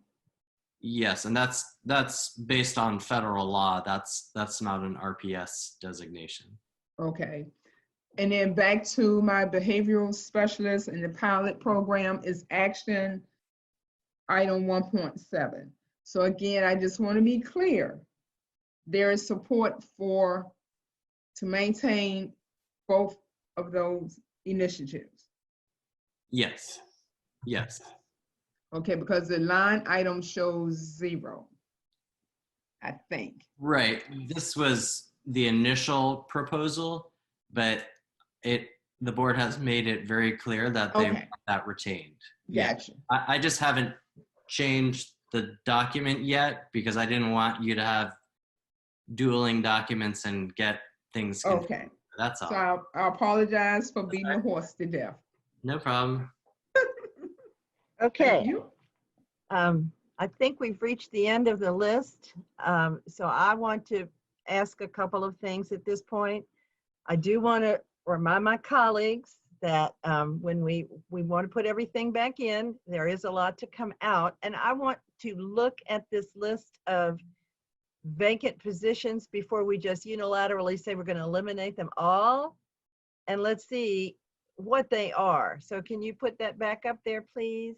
Yes, and that's based on federal law. That's not an RPS designation. Okay. And then back to my behavioral specialist in the pilot program is action item 1.7. So again, I just want to be clear. There is support to maintain both of those initiatives. Yes. Yes. Okay, because the line item shows 0, I think. Right. This was the initial proposal, but the board has made it very clear that they want that retained. Gotcha. Yeah. I just haven't changed the document yet because I didn't want you to have dueling documents and get things confused. Okay. That's all. So I apologize for beating the horse to death. No problem. Okay. Thank you. I think we've reached the end of the list. So I want to ask a couple of things at this point. I do want to remind my colleagues that when we want to put everything back in, there is a lot to come out. And I want to look at this list of vacant positions before we just unilaterally say we're going to eliminate them all. And let's see what they are. So can you put that back up there, please?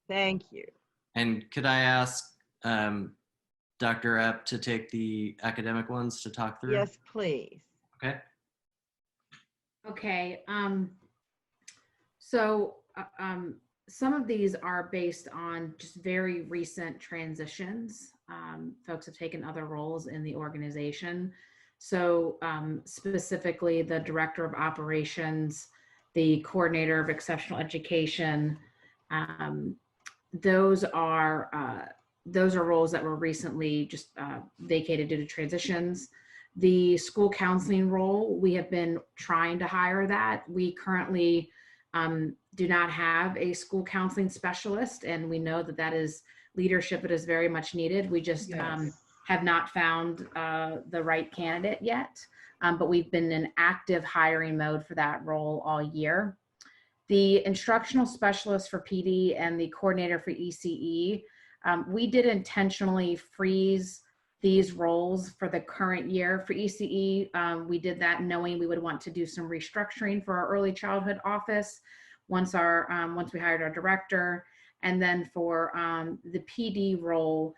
Thank you. And could I ask Dr. Epp to take the academic ones to talk through? Yes, please. Okay. Okay. So some of these are based on just very recent transitions. Folks have taken other roles in the organization. So specifically the director of operations, the coordinator of exceptional education, those are roles that were recently just vacated due to transitions. The school counseling role, we have been trying to hire that. We currently do not have a school counseling specialist, and we know that that is leadership that is very much needed. We just have not found the right candidate yet, but we've been in active hiring mode for that role all year. The instructional specialist for PD and the coordinator for ECE, we did intentionally freeze these roles for the current year. For ECE, we did that knowing we would want to do some restructuring for our early childhood office once we hired our director. And then for the PD role,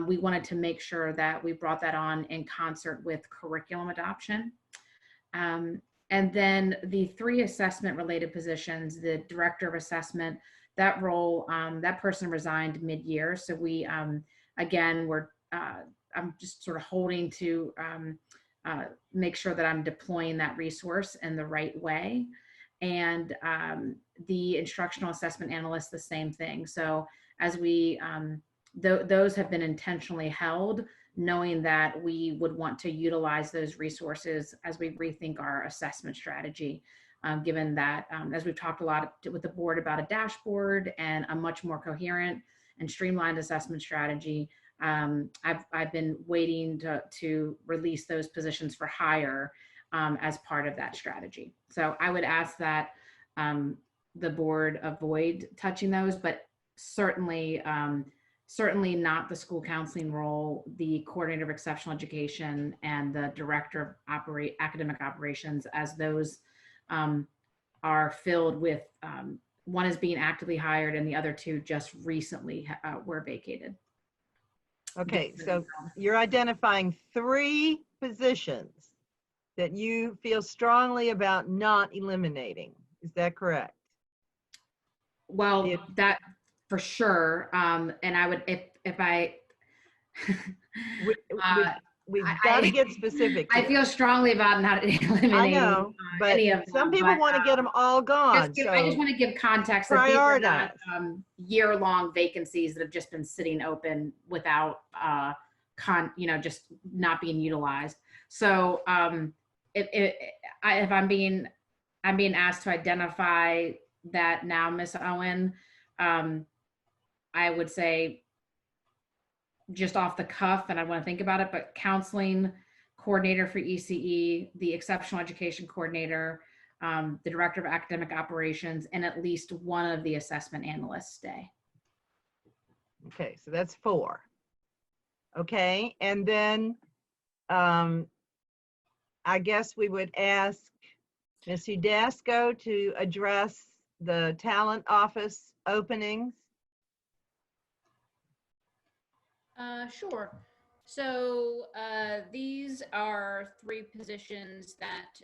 we wanted to make sure that we brought that on in concert with curriculum adoption. And then the 3 assessment related positions, the director of assessment, that role, that person resigned mid-year. So we, again, I'm just sort of holding to make sure that I'm deploying that resource in the right way. And the instructional assessment analyst, the same thing. So as we, those have been intentionally held, knowing that we would want to utilize those resources as we rethink our assessment strategy, given that, as we've talked a lot with the board about a dashboard and a much more coherent and streamlined assessment strategy, I've been waiting to release those positions for hire as part of that strategy. So I would ask that the board avoid touching those, but certainly certainly not the school counseling role, the coordinator of exceptional education, and the director of academic operations, as those are filled with, one is being actively hired and the other two just recently were vacated. Okay, so you're identifying 3 positions that you feel strongly about not eliminating. Is that correct? Well, Yeah. that for sure. And I would, if I, We've got to get specific I here. feel strongly about not eliminating I know, but any of them. some people want to get them all gone. I just want to give context that these are not year-long vacancies that have just been sitting open without, just not being utilized. So if I'm being asked to identify that now, Ms. Owen, I would say just off the cuff, and I want to think about it, but counseling coordinator for ECE, the exceptional education coordinator, the director of academic operations, and at least one of the assessment analysts stay. Okay, so that's 4. Okay, and then I guess we would ask Ms. Udasco to address the talent office openings. Sure. So these are 3 positions that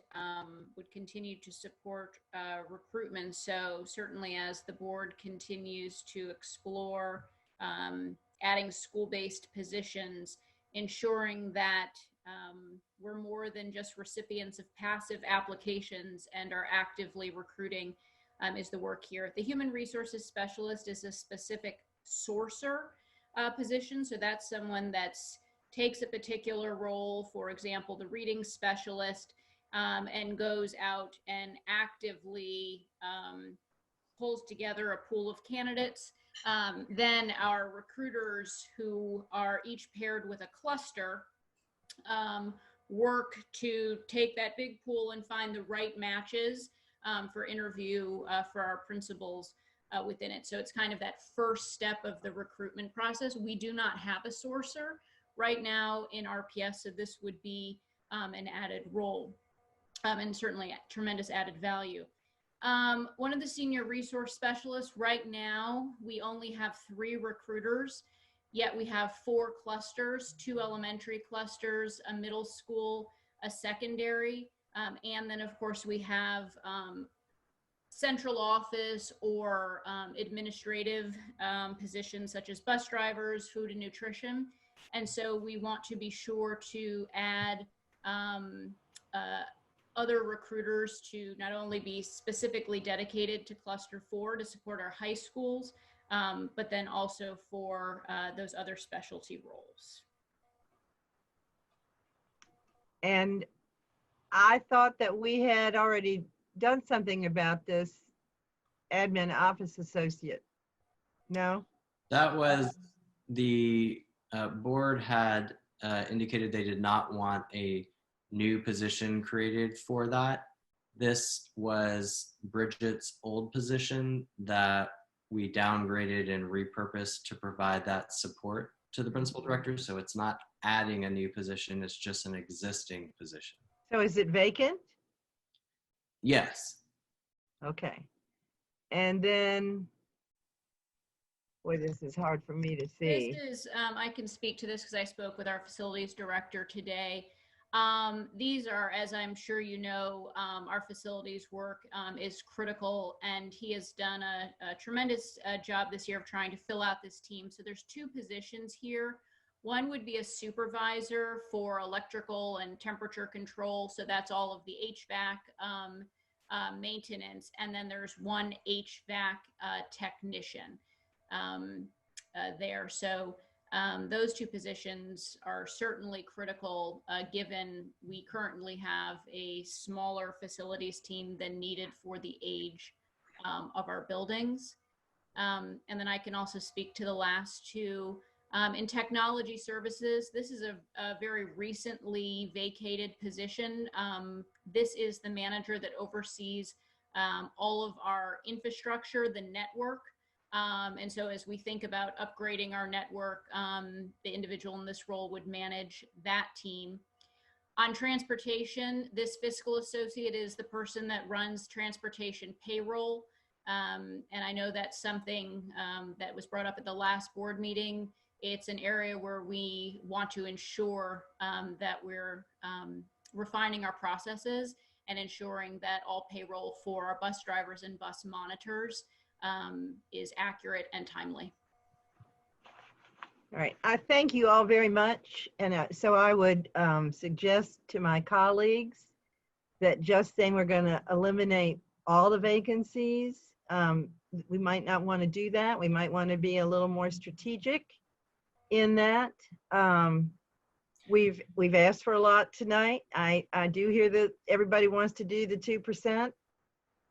would continue to support recruitment. So certainly as the board continues to explore adding school-based positions, ensuring that we're more than just recipients of passive applications and are actively recruiting is the work here. The human resources specialist is a specific sourcer position. So that's someone that's takes a particular role, for example, the reading specialist, and goes out and actively pulls together a pool of candidates. Then our recruiters, who are each paired with a cluster, work to take that big pool and find the right matches for interview for our principals within it. So it's kind of that first step of the recruitment process. We do not have a sourcer right now in RPS, so this would be an added role and certainly a tremendous added value. One of the senior resource specialists, right now, we only have 3 recruiters, yet we have 4 clusters, 2 elementary clusters, a middle school, a secondary, and then of course we have central office or administrative positions such as bus drivers, food and nutrition. And so we want to be sure to add other recruiters to not only be specifically dedicated to cluster 4 to support our high schools, but then also for those other specialty roles. And I thought that we had already done something about this admin office associate. No? That was the board had indicated they did not want a new position created for that. This was Bridget's old position that we downgraded and repurposed to provide that support to the principal director. So it's not adding a new position, it's just an existing position. So is it vacant? Yes. Okay. And then, boy, this is hard for me to see. This is, I can speak to this because I spoke with our facilities director today. These are, as I'm sure you know, our facilities work is critical, and he has done a tremendous job this year of trying to fill out this team. So there's 2 positions here. One would be a supervisor for electrical and temperature control. So that's all of the HVAC maintenance. And then there's one HVAC technician there. So those 2 positions are certainly critical given we currently have a smaller facilities team than needed for the age of our buildings. And then I can also speak to the last 2. In technology services, this is a very recently vacated position. This is the manager that oversees all of our infrastructure, the network. And so as we think about upgrading our network, the individual in this role would manage that team. On transportation, this fiscal associate is the person that runs transportation payroll. And I know that's something that was brought up at the last board meeting. It's an area where we want to ensure that we're refining our processes and ensuring that all payroll for our bus drivers and bus monitors is accurate and timely. All right, I thank you all very much. And so I would suggest to my colleagues that just saying we're going to eliminate all the vacancies, we might not want to do that. We might want to be a little more strategic in that. We've asked for a lot tonight. I do hear that everybody wants to do the 2%.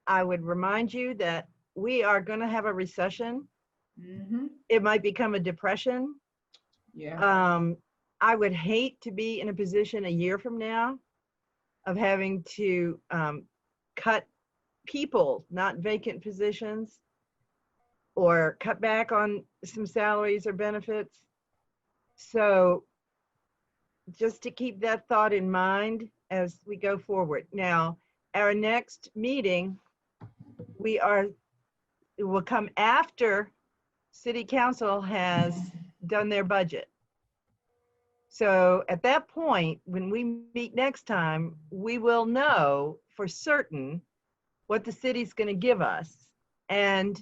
I would remind you that we are going to have a recession. It might become a depression. Yeah. I would hate to be in a position a year from now of having to cut people, not vacant positions, or cut back on some salaries or benefits. So just to keep that thought in mind as we go forward. Now, our next meeting, it will come after City Council has done their budget. So at that point, when we meet next time, we will know for certain what the city's going to give us. And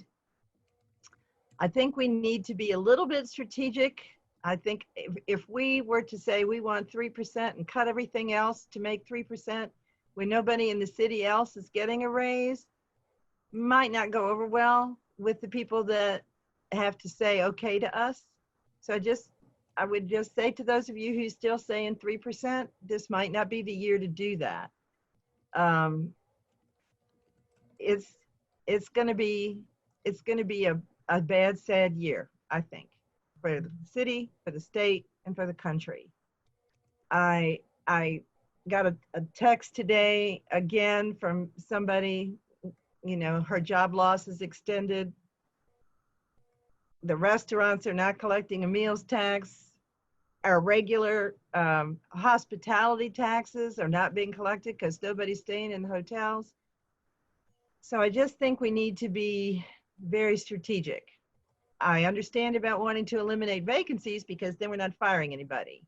I think we need to be a little bit strategic. I think if we were to say we want 3% and cut everything else to make 3% when nobody in the city else is getting a raise, might not go over well with the people that have to say okay to us. So I would just say to those of you who's still saying 3%, this might not be the year to do that. It's going to be a bad, sad year, I think, for the city, for the state, and for the country. I got a text today again from somebody, her job loss is extended. The restaurants are not collecting a meals tax. Our regular hospitality taxes are not being collected because nobody's staying in the hotels. So I just think we need to be very strategic. I understand about wanting to eliminate vacancies because then we're not firing anybody.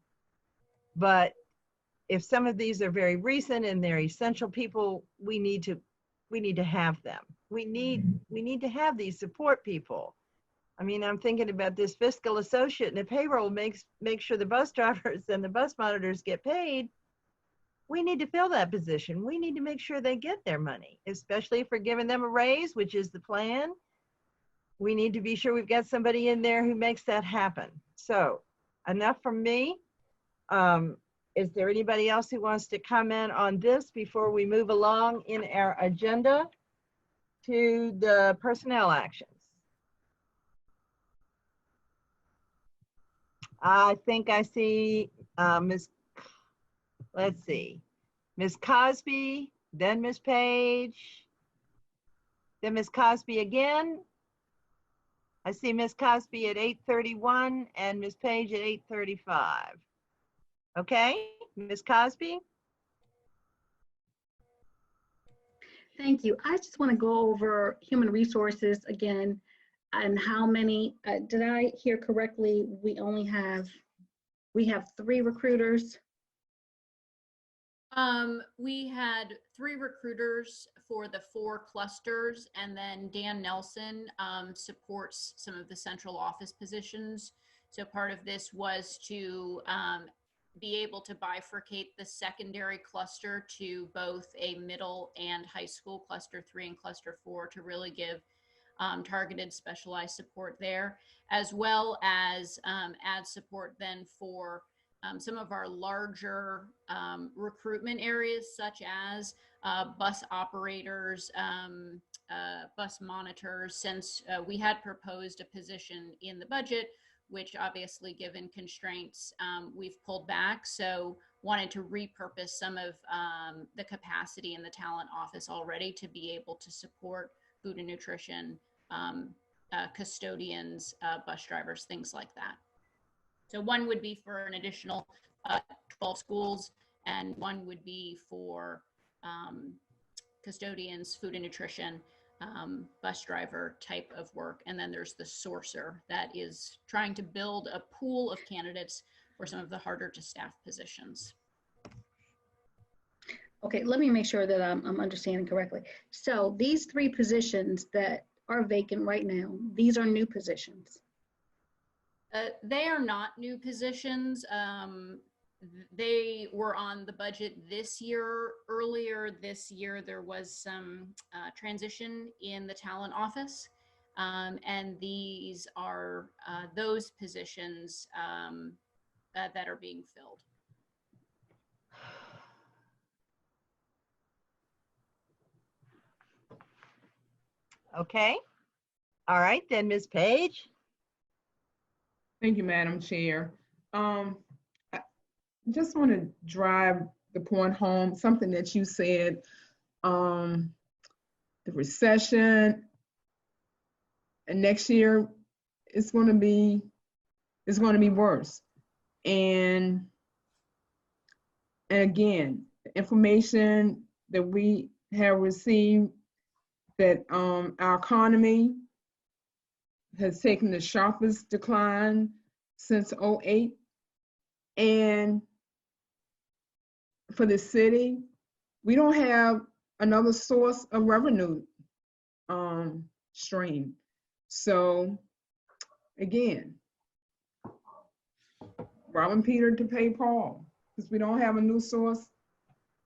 But if some of these are very recent and they're essential people, we need to have them. We need to have these support people. I mean, I'm thinking about this fiscal associate, and the payroll make sure the bus drivers and the bus monitors get paid. We need to fill that position. We need to make sure they get their money, especially if we're giving them a raise, which is the plan. We need to be sure we've got somebody in there who makes that happen. So enough from me. Is there anybody else who wants to comment on this before we move along in our agenda to the personnel actions? I think I see let's see, Ms. Cosby, then Ms. Page, then Ms. Cosby again. I see Ms. Cosby at 8:31 and Ms. Page at 8:35. Okay, Ms. Cosby? Thank you. I just want to go over human resources again and how many, did I hear correctly? We have 3 recruiters. We had 3 recruiters for the 4 clusters, and then Dan Nelson supports some of the central office positions. So part of this was to be able to bifurcate the secondary cluster to both a middle and high school, cluster 3 and cluster 4, to really give targeted specialized support there, as well as add support then for some of our larger recruitment areas, such as bus operators, bus monitors, since we had proposed a position in the budget, which obviously given constraints, we've pulled back. So wanted to repurpose some of the capacity in the talent office already to be able to support food and nutrition custodians, bus drivers, things like that. So one would be for an additional 12 schools, and one would be for custodians, food and nutrition, bus driver type of work. And then there's the sourcer that is trying to build a pool of candidates for some of the harder to staff positions. Okay, let me make sure that I'm understanding correctly. So these 3 positions that are vacant right now, these are new positions. They are not new positions. They were on the budget this year. Earlier this year, there was some transition in the talent office. And these are those positions that are being filled. Okay. All right, then, Ms. Page. Thank you, Madam Chair. I just want to drive the point home, something that you said, the recession, and next year it's going to be worse. And again, the information that we have received that our economy has taken the sharpest decline since '08. And for the city, we don't have another source of revenue stream. So again, robbing Peter to pay Paul, because we don't have a new source.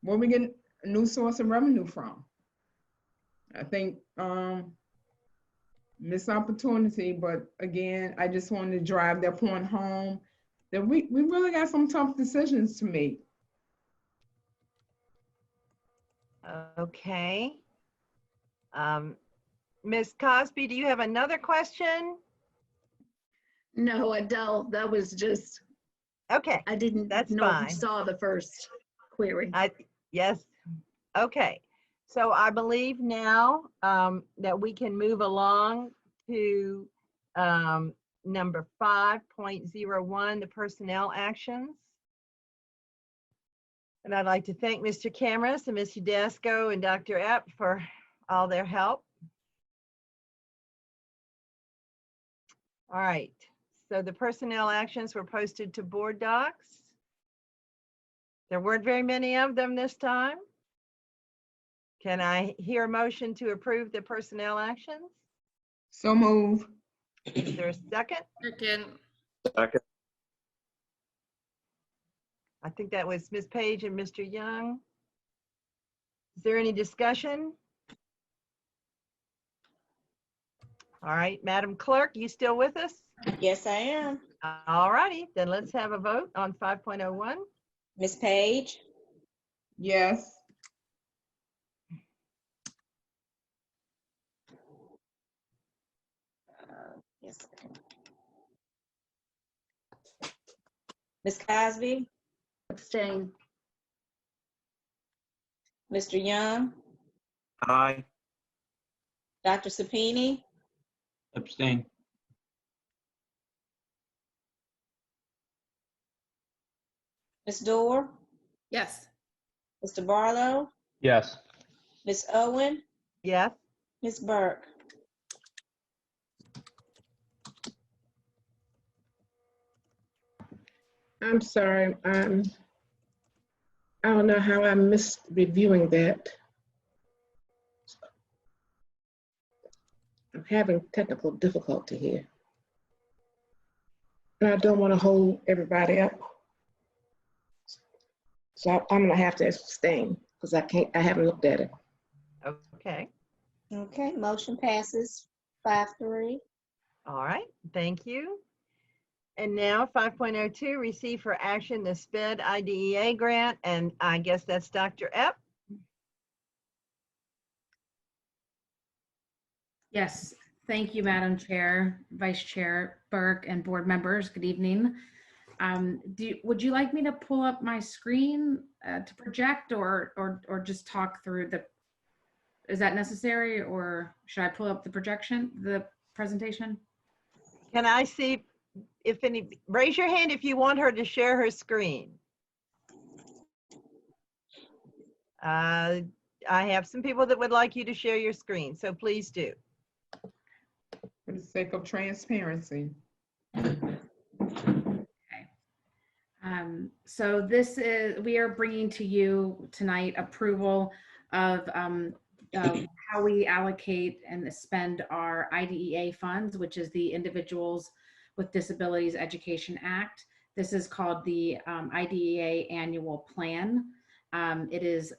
Where we get a new source of revenue from? I think missed opportunity, but again, I just wanted to drive that point home that we really got some tough decisions to make. Okay. Ms. Cosby, do you have another question? No, I don't. That was just, Okay, I didn't that's know if fine. you saw the first query. Yes. Okay. So I believe now that we can move along to number 5.01, the personnel actions. And I'd like to thank Mr. Cameras and Ms. Udasco and Dr. Epp for all their help. All right. So the personnel actions were posted to board docs. There weren't very many of them this time. Can I hear a motion to approve the personnel actions? So move. Is there a second? Second. Second. I think that was Ms. Page and Mr. Young. Is there any discussion? All right, Madam Clerk, you still with us? Yes, I am. All righty, then let's have a vote on 5.01. Ms. Page, Yes. yes. Ms. Cosby, Abstain. Mr. Young, Aye. Dr. Sapini, Abstain. Ms. Dorr, Yes. Mr. Barlow, Yes. Ms. Owen, Yes. Ms. Burke. I'm sorry, I don't know how I missed reviewing that. I'm having technical difficulty here. And I don't want to hold everybody up. So I'm gonna have to abstain because I haven't looked at it. Okay. Okay, motion passes 5-3. All right, thank you. And now 5.02, receive for action the SPED IDEA grant, and I guess that's Dr. Epp. Yes, thank you, Madam Chair, Vice Chair Burke, and board members. Good evening. Would you like me to pull up my screen to project or just talk through the, is that necessary, or should I pull up the projection, the presentation? Can I see if raise your hand if you want her to share her screen. I have some people that would like you to share your screen, so please do. For the sake of transparency. So we are bringing to you tonight approval of how we allocate and spend our IDEA funds, which is the Individuals with Disabilities Education Act. This is called the IDEA Annual Plan. It is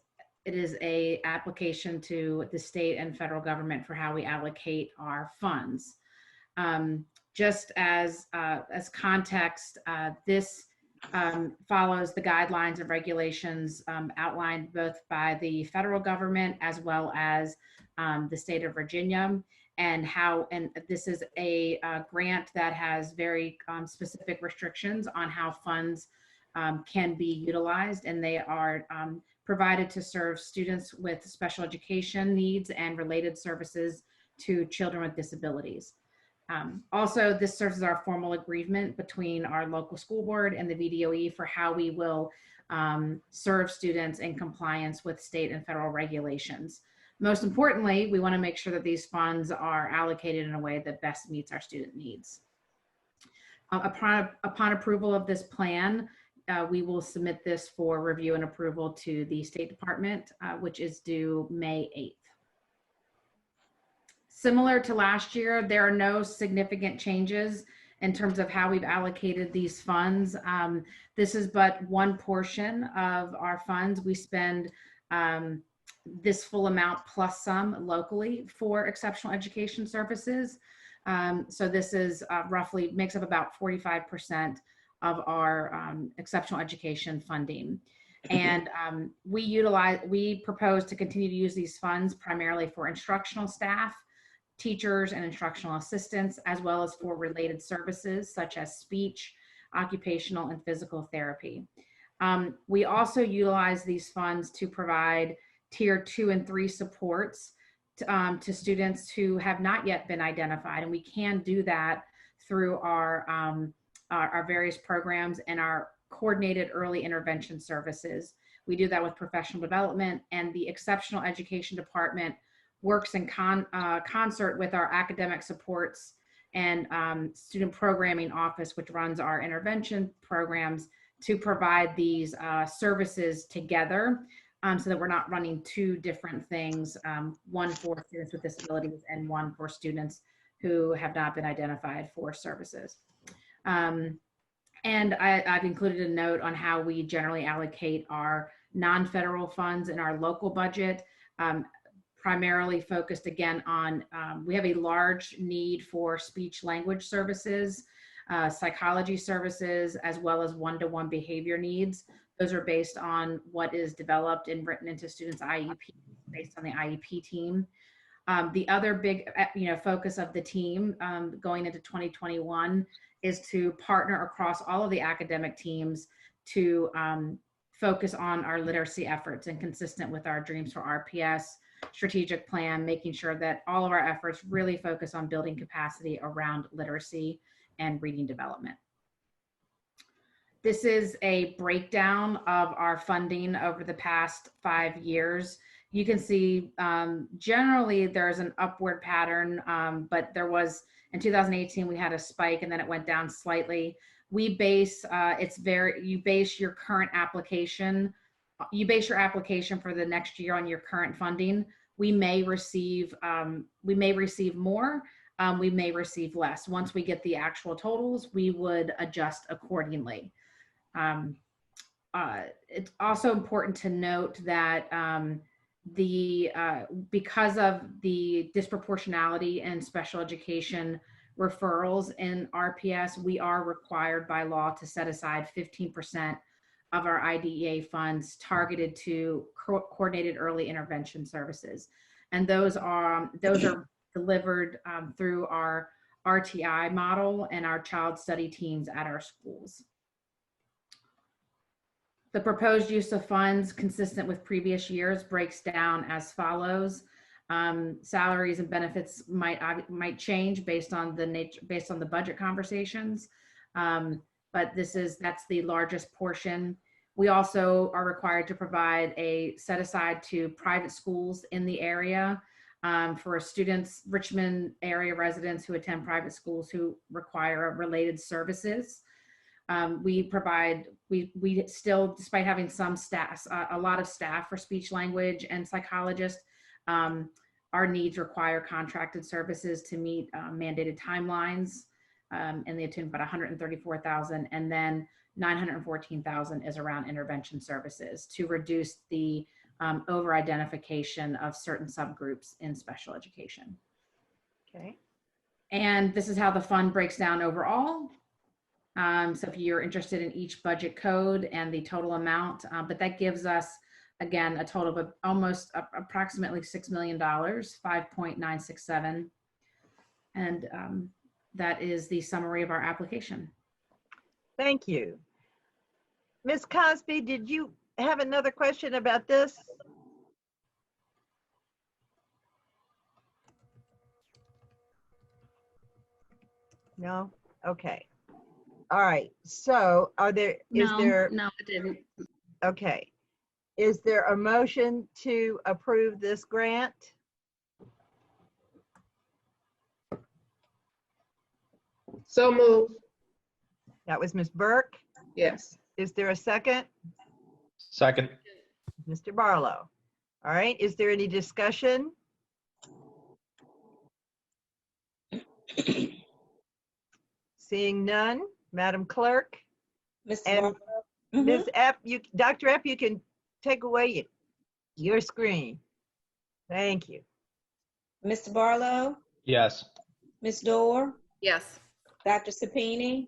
a application to the state and federal government for how we allocate our funds. Just as context, this follows the guidelines and regulations outlined both by the federal government as well as the state of Virginia, and this is a grant that has very specific restrictions on how funds can be utilized, and they are provided to serve students with special education needs and related services to children with disabilities. Also, this serves as our formal agreement between our local school board and the VDOE for how we will serve students in compliance with state and federal regulations. Most importantly, we want to make sure that these funds are allocated in a way that best meets our student needs. Upon approval of this plan, we will submit this for review and approval to the State Department, which is due May 8th. Similar to last year, there are no significant changes in terms of how we've allocated these funds. This is but one portion of our funds. We spend this full amount plus some locally for exceptional education services. So this is roughly makes up about 45% of our exceptional education funding. And we propose to continue to use these funds primarily for instructional staff, teachers and instructional assistants, as well as for related services such as speech, occupational, and physical therapy. We also utilize these funds to provide tier 2 and 3 supports to students who have not yet been identified, and we can do that through our various programs and our coordinated early intervention services. We do that with professional development, and the exceptional education department works in concert with our academic supports and student programming office, which runs our intervention programs, to provide these services together so that we're not running two different things, one for students with disabilities and one for students who have not been identified for services. And I've included a note on how we generally allocate our non-federal funds in our local budget, primarily focused again on, we have a large need for speech language services, psychology services, as well as one-to-one behavior needs. Those are based on what is developed and written into students' IEP, based on the IEP team. The other big focus of the team going into 2021 is to partner across all of the academic teams to focus on our literacy efforts, and consistent with our Dreams for RPS strategic plan, making sure that all of our efforts really focus on building capacity around literacy and reading development. This is a breakdown of our funding over the past 5 years. You can see generally there's an upward pattern, but there was, in 2018, we had a spike and then it went down slightly. We base, you base your current application, you base your application for the next year on your current funding. We may receive more, we may receive less. Once we get the actual totals, we would adjust accordingly. It's also important to note that because of the disproportionality in special education referrals in RPS, we are required by law to set aside 15% of our IDEA funds targeted to coordinated early intervention services. And those are delivered through our RTI model and our child study teams at our schools. The proposed use of funds, consistent with previous years, breaks down as follows. Salaries and benefits might change based on the budget conversations. But that's the largest portion. We also are required to provide a set aside to private schools in the area for students, Richmond area residents who attend private schools who require related services. We still, despite having some staff, a lot of staff for speech language and psychologists, our needs require contracted services to meet mandated timelines. And they attend about 134,000, and then 914,000 is around intervention services to reduce the over-identification of certain subgroups in special education. Okay. And this is how the fund breaks down overall. So if you're interested in each budget code and the total amount, but that gives us, again, a total of approximately $6 million, 5.967. And that is the summary of our application. Thank you. Ms. Cosby, did you have another question about this? No? Okay. All right. So No, I didn't. Okay. Is there a motion to approve this grant? So move. That was Ms. Burke. Yes. Is there a second? Second. Mr. Barlow. All right. Is there any discussion? Seeing none, Madam Clerk. Mr. And Barlow? Ms. Epp, Dr. Epp, you can take away your screen. Thank you. Mr. Barlow? Yes. Ms. Dorr? Yes. Dr. Sapini?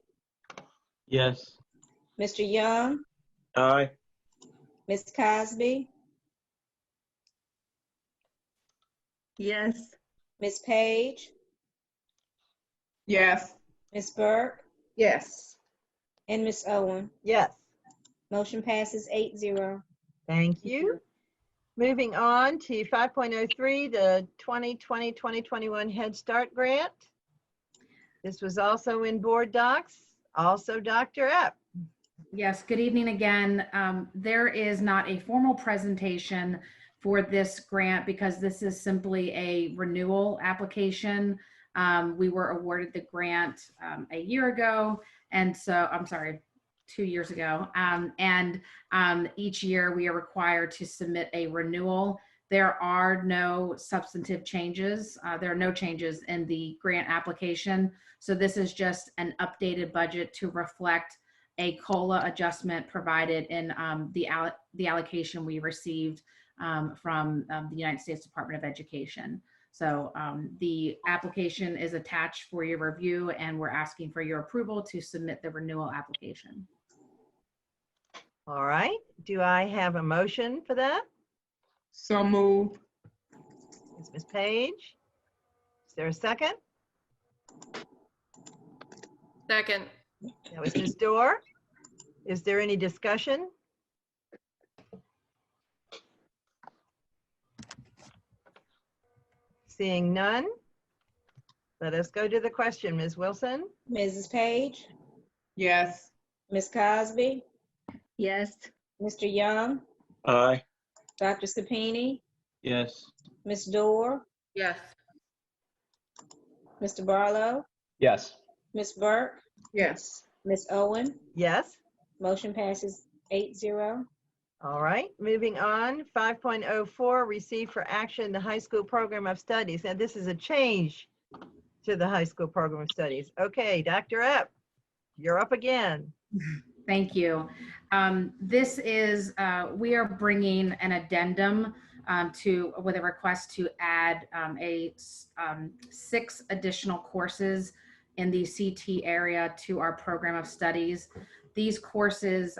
Yes. Mr. Young? Aye. Ms. Cosby? Yes. Ms. Page? Yes. Ms. Burke? Yes. And Ms. Owen? Yes. Motion passes 8-0. Thank you. Moving on to 5.03, the 2020-2021 Head Start Grant. This was also in board docs. Also, Dr. Epp. Yes, good evening again. There is not a formal presentation for this grant because this is simply a renewal application. We were awarded the grant a year ago, and so, I'm sorry, 2 years ago. Each year we are required to submit a renewal. There are no substantive changes. There are no changes in the grant application. So this is just an updated budget to reflect a COLA adjustment provided in the allocation we received from the United States Department of Education. So the application is attached for your review, and we're asking for your approval to submit the renewal application. All right. Do I have a motion for that? So move. It's Ms. Page. Is there a second? Second. That was Ms. Dorr. Is there any discussion? Seeing none, let us go to the question. Ms. Wilson? Mrs. Page? Yes. Ms. Cosby? Yes. Mr. Young? Aye. Dr. Sapini? Yes. Ms. Dorr? Yes. Mr. Barlow? Yes. Ms. Burke? Yes. Ms. Owen? Yes. Motion passes 8-0. All right, moving on. 5.04, receive for action the high school program of studies. Now, this is a change to the high school program of studies. Okay, Dr. Epp, you're up again. Thank you. This is, we are bringing an addendum with a request to add 6 additional courses in the CT area to our program of studies. These courses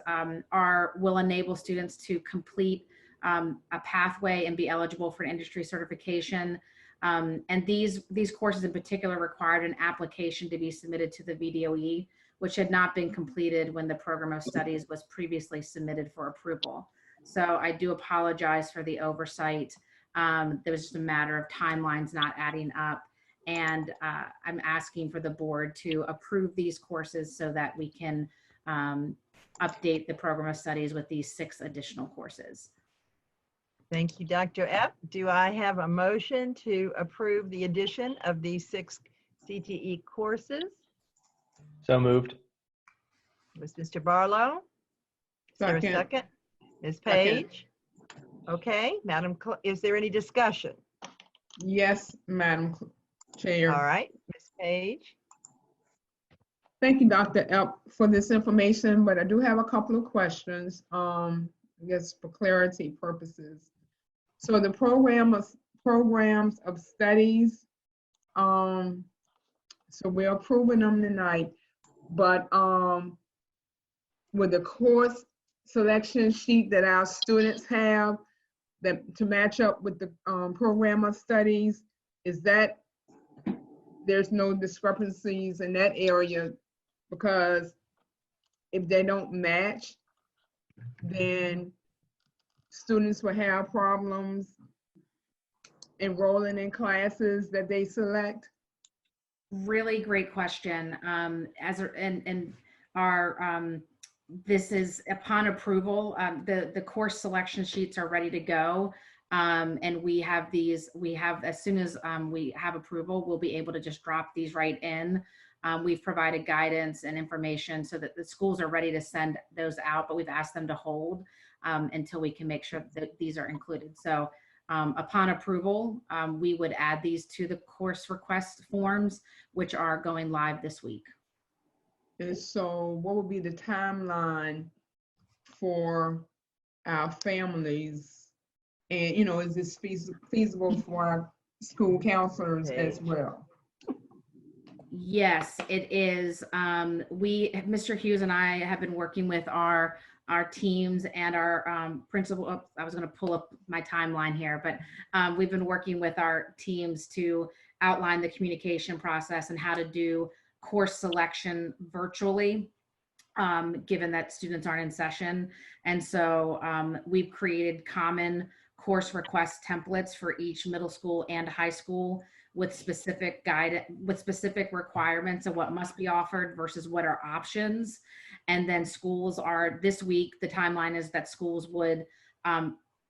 will enable students to complete a pathway and be eligible for an industry certification. And these courses in particular required an application to be submitted to the VDOE, which had not been completed when the program of studies was previously submitted for approval. So I do apologize for the oversight. There was just a matter of timelines not adding up. And I'm asking for the board to approve these courses so that we can update the program of studies with these 6 additional courses. Thank you, Dr. Epp. Do I have a motion to approve the addition of these 6 CTE courses? So moved. Was Mr. Barlow? Is there a Second. second? Ms. Second. Page? Okay, is there any discussion? Yes, Madam Chair. All right, Ms. Page? Thank you, Dr. Epp, for this information, but I do have a couple of questions, I guess for clarity purposes. So the programs of studies, so we're approving them tonight, but with the course selection sheet that our students have that to match up with the program of studies, is that there's no discrepancies in that area? Because if they don't match, then students will have problems enrolling in classes that they select. Really great question. This is upon approval. The course selection sheets are ready to go. And we have as soon as we have approval, we'll be able to just drop these right in. We've provided guidance and information so that the schools are ready to send those out, but we've asked them to hold until we can make sure that these are included. So upon approval, we would add these to the course request forms, which are going live this week. And so what would be the timeline for our families? And, is this feasible for our school counselors as well? Yes, it is. Mr. Hughes and I have been working with our teams and our principal. Oh, I was going to pull up my timeline here, but we've been working with our teams to outline the communication process and how to do course selection virtually, given that students aren't in session. And so we've created common course request templates for each middle school and high school with specific requirements of what must be offered versus what are options. And then schools are, this week, the timeline is that schools would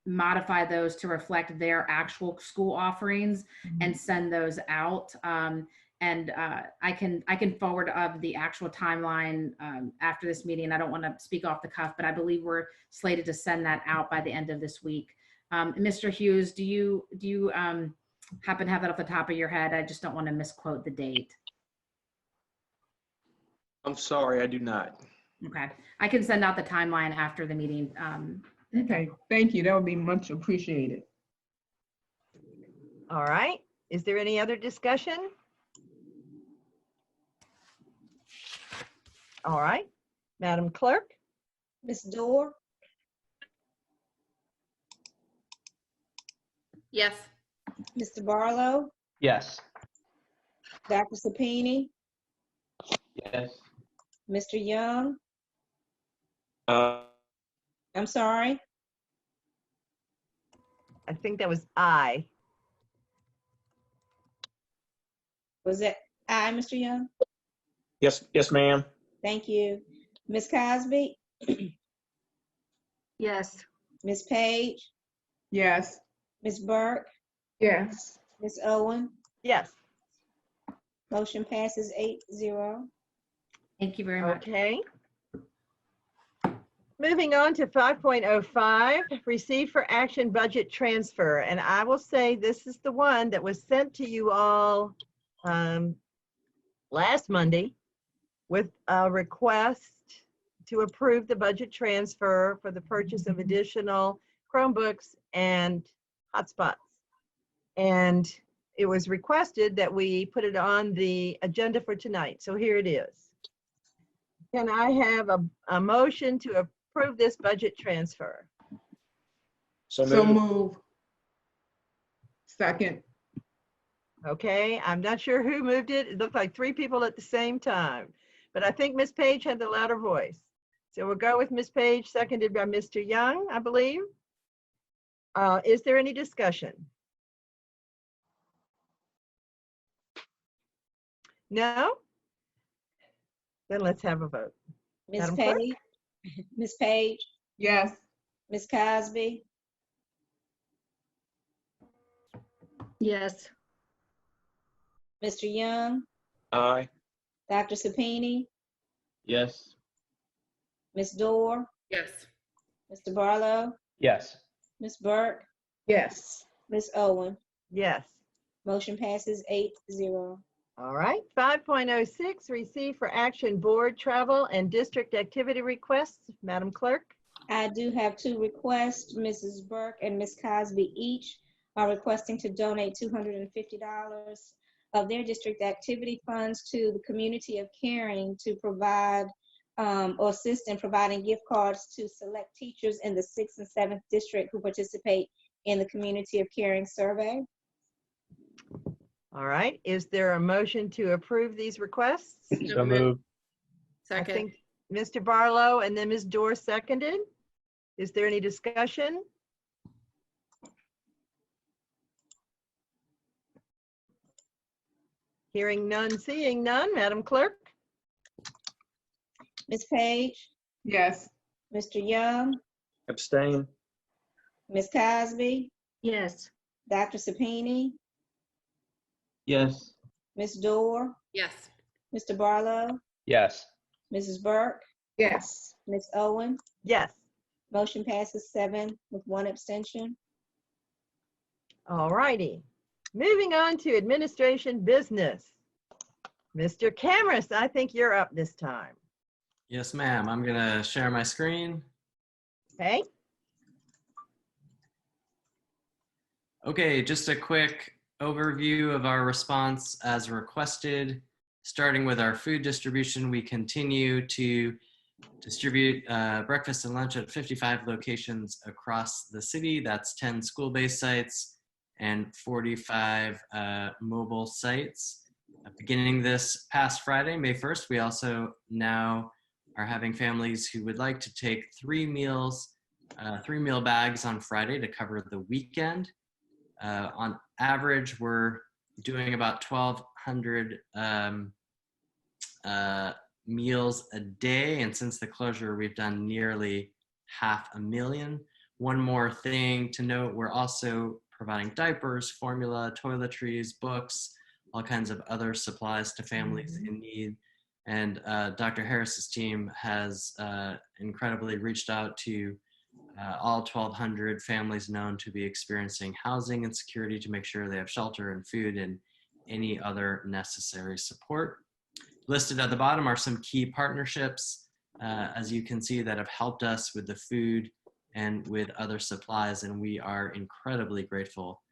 modify those to reflect their actual school offerings and send those out. I can forward of the actual timeline after this meeting. I don't want to speak off the cuff, but I believe we're slated to send that out by the end of this week. Mr. Hughes, do you happen to have that off the top of your head? I just don't want to misquote the date. I'm sorry, I do not. Okay, I can send out the timeline after the meeting. Okay, thank you. That would be much appreciated. All right, is there any other discussion? All right, Madam Clerk? Ms. Dorr, Yes. Mr. Barlow, Yes. Dr. Sapini, Yes. Mr. Young, Uh, I'm sorry, I think that was I. was it I, Mr. Young? yes, ma'am. Thank you. Ms. Cosby, Yes. Ms. Page, Yes. Ms. Burke, Yes. Ms. Owen, Yes. motion passes 8-0. Thank you very much. Okay. Moving on to 5.05, receive for action budget transfer. And I will say this is the one that was sent to you all last Monday with a request to approve the budget transfer for the purchase of additional Chromebooks and hotspots. And it was requested that we put it on the agenda for tonight. So here it is. Can I have a motion to approve this budget transfer? So So moved. move. Second. Okay, I'm not sure who moved it. It looked like 3 people at the same time, but I think Ms. Page had the louder voice. So we'll go with Ms. Page, seconded by Mr. Young, I believe. Is there any discussion? No? Then let's have a vote. Ms. Madam Clerk? Page? Ms. Page? Yes. Ms. Cosby? Yes. Mr. Young? Aye. Dr. Sapini? Yes. Ms. Dorr? Yes. Mr. Barlow? Yes. Ms. Burke? Yes. Ms. Owen? Yes. Motion passes 8-0. All right. 5.06, receive for action board travel and district activity requests. Madam Clerk? I do have two requests. Mrs. Burke and Ms. Cosby each are requesting to donate $250 of their district activity funds to the Community of Caring to provide or assist in providing gift cards to select teachers in the 6th and 7th district who participate in the Community of Caring survey. All right. Is there a motion to approve these requests? So moved. I Second. think Mr. Barlow and then Ms. Dorr seconded. Is there any discussion? Hearing none, seeing none. Madam Clerk? Ms. Page, Yes. Mr. Young, Abstain. Ms. Cosby, Yes. Dr. Sapini, Yes. Ms. Dorr, Yes. Mr. Barlow, Yes. Mrs. Burke, Yes. Ms. Owen. Yes. Motion passes 7 with 1 abstention. All righty. Moving on to administration business. Mr. Cameras, I think you're up this time. Yes, ma'am. I'm gonna share my screen. Okay? Okay, just a quick overview of our response as requested. Starting with our food distribution, we continue to distribute breakfast and lunch at 55 locations across the city. That's 10 school-based sites and 45 mobile sites. Beginning this past Friday, May 1st, we also now are having families who would like to take 3 meal bags on Friday to cover the weekend. On average, we're doing about 1,200 meals a day, and since the closure, we've done nearly 500,000. One more thing to note, we're also providing diapers, formula, toiletries, books, all kinds of other supplies to families in need. And Dr. Harris's team has incredibly reached out to all 1,200 families known to be experiencing housing insecurity to make sure they have shelter and food and any other necessary support. Listed at the bottom are some key partnerships, as you can see, that have helped us with the food and with other supplies, and we are incredibly grateful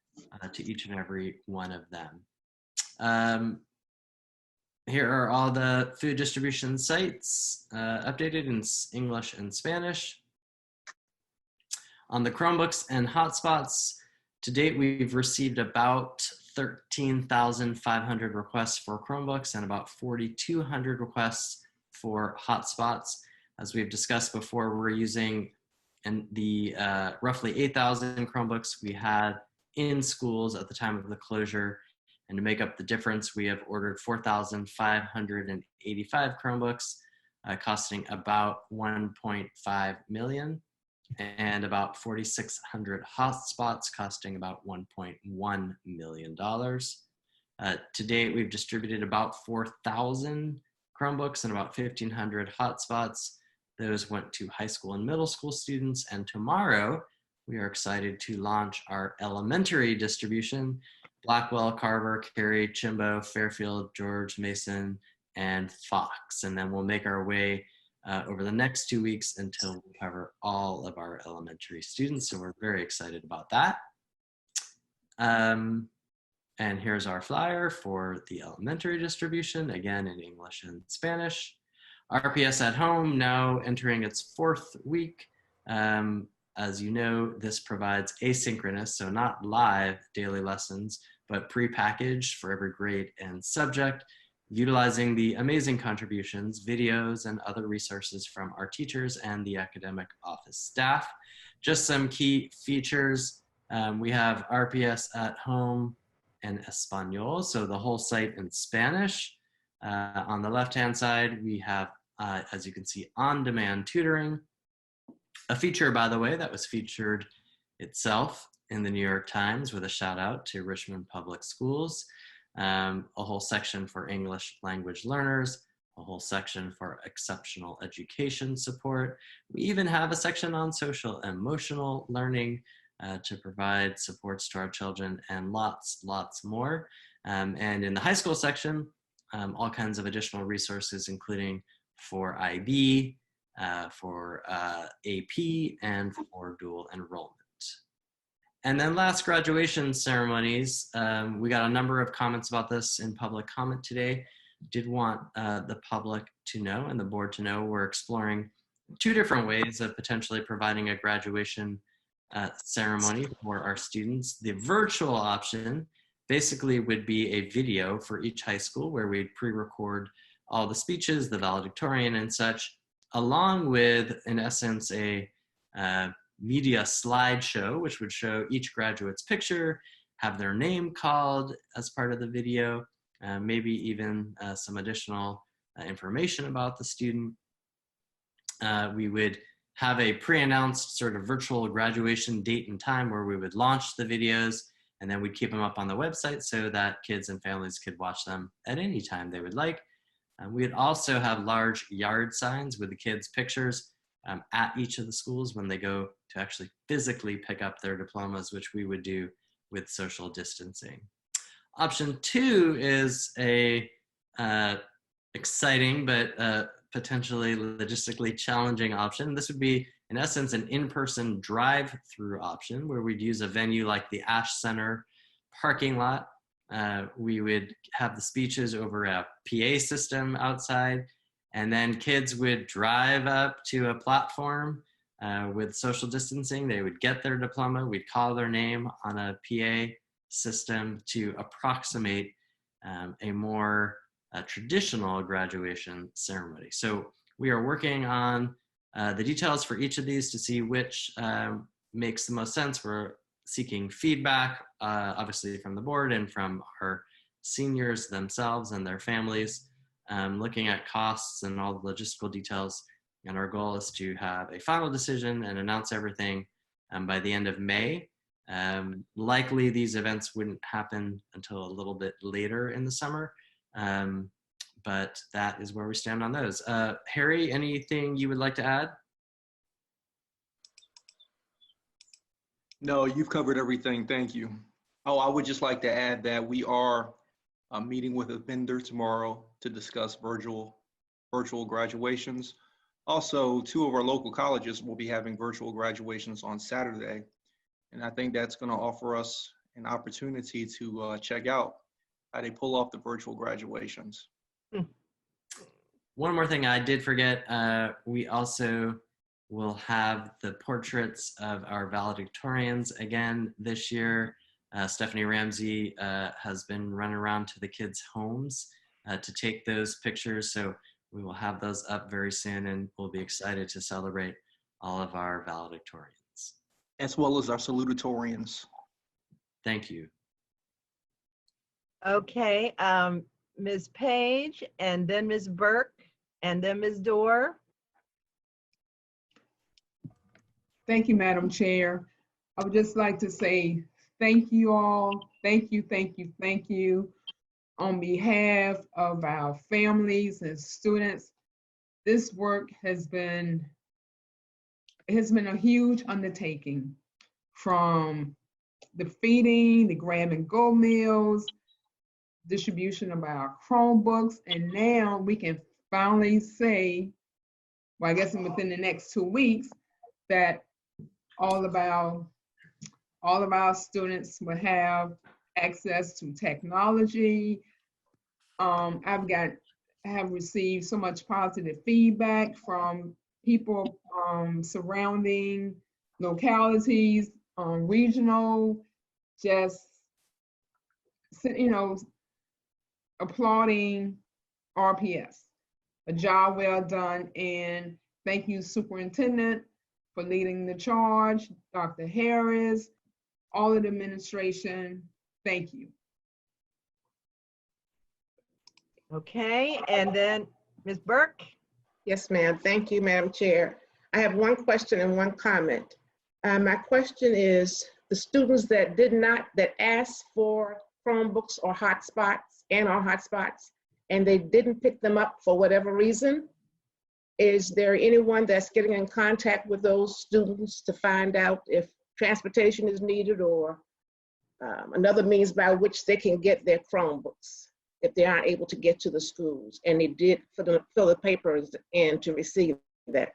to each and every one of them. Here are all the food distribution sites updated in English and Spanish. On the Chromebooks and hotspots, to date, we've received about 13,500 requests for Chromebooks and about 4,200 requests for hotspots. As we've discussed before, we're using the roughly 8,000 Chromebooks we had in schools at the time of the closure. And to make up the difference, we have ordered 4,585 Chromebooks, costing about 1.5 million, and about 4,600 hotspots costing about $1.1 million. To date, we've distributed about 4,000 Chromebooks and about 1,500 hotspots. Those went to high school and middle school students. And tomorrow, we are excited to launch our elementary distribution. Blackwell, Carver, Cary, Chimbo, Fairfield, George Mason, and Fox. And then we'll make our way over the next 2 weeks until we cover all of our elementary students. So we're very excited about that. And here's our flyer for the elementary distribution, again in English and Spanish. RPS at home, now entering its 4th week. As you know, this provides asynchronous, so not live daily lessons, but prepackaged for every grade and subject, utilizing the amazing contributions, videos, and other resources from our teachers and the academic office staff. Just some key features. We have RPS at home and Espanol, so the whole site in Spanish. On the left-hand side, we have, as you can see, on-demand tutoring, a feature, by the way, that was featured itself in the New York Times with a shout out to Richmond Public Schools, a whole section for English language learners, a whole section for exceptional education support. We even have a section on social emotional learning to provide supports to our children, and lots more. And in the high school section, all kinds of additional resources, including for IB, for AP, and for dual enrollment. And then last, graduation ceremonies. We got a number of comments about this in public comment today. Did want the public to know and the board to know we're exploring 2 different ways of potentially providing a graduation ceremony for our students. The virtual option basically would be a video for each high school where we'd pre-record all the speeches, the valedictorian and such, along with, in essence, a media slideshow, which would show each graduate's picture, have their name called as part of the video, maybe even some additional information about the student. We would have a pre-announced sort of virtual graduation date and time where we would launch the videos, and then we'd keep them up on the website so that kids and families could watch them at any time they would like. We'd also have large yard signs with the kids' pictures at each of the schools when they go to actually physically pick up their diplomas, which we would do with social distancing. Option 2 is a exciting but potentially logistically challenging option. This would be, in essence, an in-person drive-through option where we'd use a venue like the Ash Center parking lot. We would have the speeches over a PA system outside, and then kids would drive up to a platform with social distancing. They would get their diploma. We'd call their name on a PA system to approximate a more traditional graduation ceremony. So we are working on the details for each of these to see which makes the most sense. We're seeking feedback, obviously from the board and from our seniors themselves and their families, looking at costs and all the logistical details. And our goal is to have a final decision and announce everything by the end of May. Likely these events wouldn't happen until a little bit later in the summer, but that is where we stand on those. Harry, anything you would like to add? No, you've covered everything. Thank you. Oh, I would just like to add that we are meeting with a vendor tomorrow to discuss virtual graduations. Also, 2 of our local colleges will be having virtual graduations on Saturday. And I think that's going to offer us an opportunity to check out how they pull off the virtual graduations. One more thing I did forget, we also will have the portraits of our valedictorians again this year. Stephanie Ramsey has been running around to the kids' homes to take those pictures. So we will have those up very soon, and we'll be excited to celebrate all of our valedictorians. As well as our salutatorians. Thank you. Okay, Ms. Page, and then Ms. Burke, and then Ms. Dorr. Thank you, Madam Chair. I would just like to say thank you all. Thank you, thank you, thank you. On behalf of our families and students, this work has been a huge undertaking, from the feeding, the grab and go meals, distribution of our Chromebooks, and now we can finally say, well, I guess within the next 2 weeks, that all of our students will have access to technology. I have received so much positive feedback from people surrounding localities, regional, just, applauding RPS. A job well done, and thank you, Superintendent, for leading the charge, Dr. Harris, all of the administration, thank you. Okay, and then Ms. Burke? Yes, ma'am. Thank you, Madam Chair. I have one question and one comment. My question is, the students that asked for Chromebooks or hotspots and they didn't pick them up for whatever reason, is there anyone that's getting in contact with those students to find out if transportation is needed or another means by which they can get their Chromebooks if they aren't able to get to the schools and they did fill the papers in to receive that?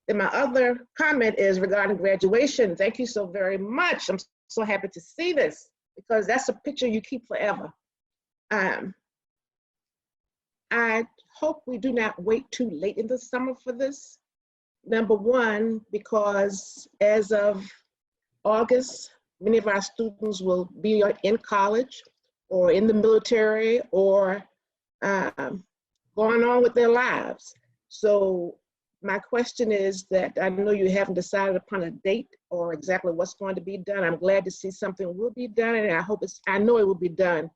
Then my other comment is regarding graduation. Thank you so very much. I'm so happy to see this because that's a picture you keep forever. I hope we do not wait too late in the summer for this. Number one, because as of August, many of our students will be in college or in the military or going on with their lives. So my question is that I know you haven't decided upon a date or exactly what's going to be done. I'm glad to see something will be done, and I know it will be done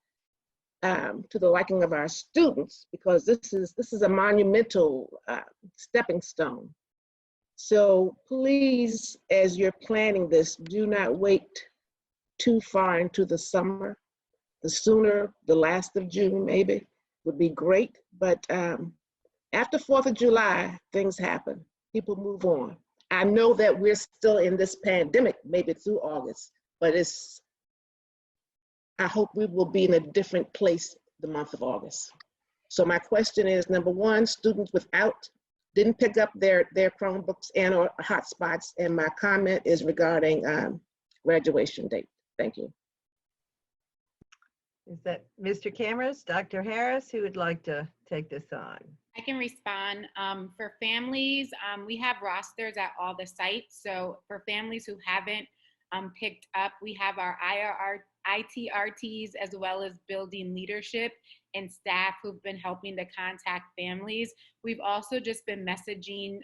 to the liking of our students, because this is a monumental stepping stone. So please, as you're planning this, do not wait too far into the summer. The sooner, the last of June maybe, would be great. But after 4th of July, things happen. People move on. I know that we're still in this pandemic, maybe through August, but I hope we will be in a different place the month of August. So my question is, number one, students didn't pick up their Chromebooks and or hotspots, and my comment is regarding graduation date. Thank you. Is that Mr. Cameras, Dr. Harris, who would like to take this on? I can respond. For families, we have rosters at all the sites. So for families who haven't picked up, we have our ITRTs as well as building leadership and staff who've been helping to contact families. We've also just been messaging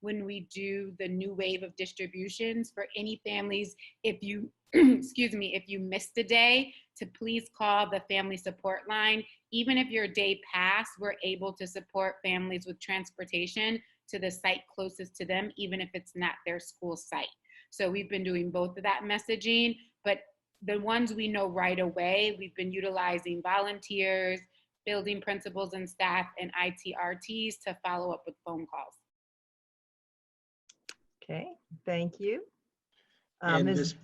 when we do the new wave of distributions for any families. If you, excuse me, if you missed a day, to please call the family support line. Even if your day passed, we're able to support families with transportation to the site closest to them, even if it's not their school site. So we've been doing both of that messaging, but the ones we know right away, we've been utilizing volunteers, building principals and staff, and ITRTs to follow up with phone calls. Okay, thank you. And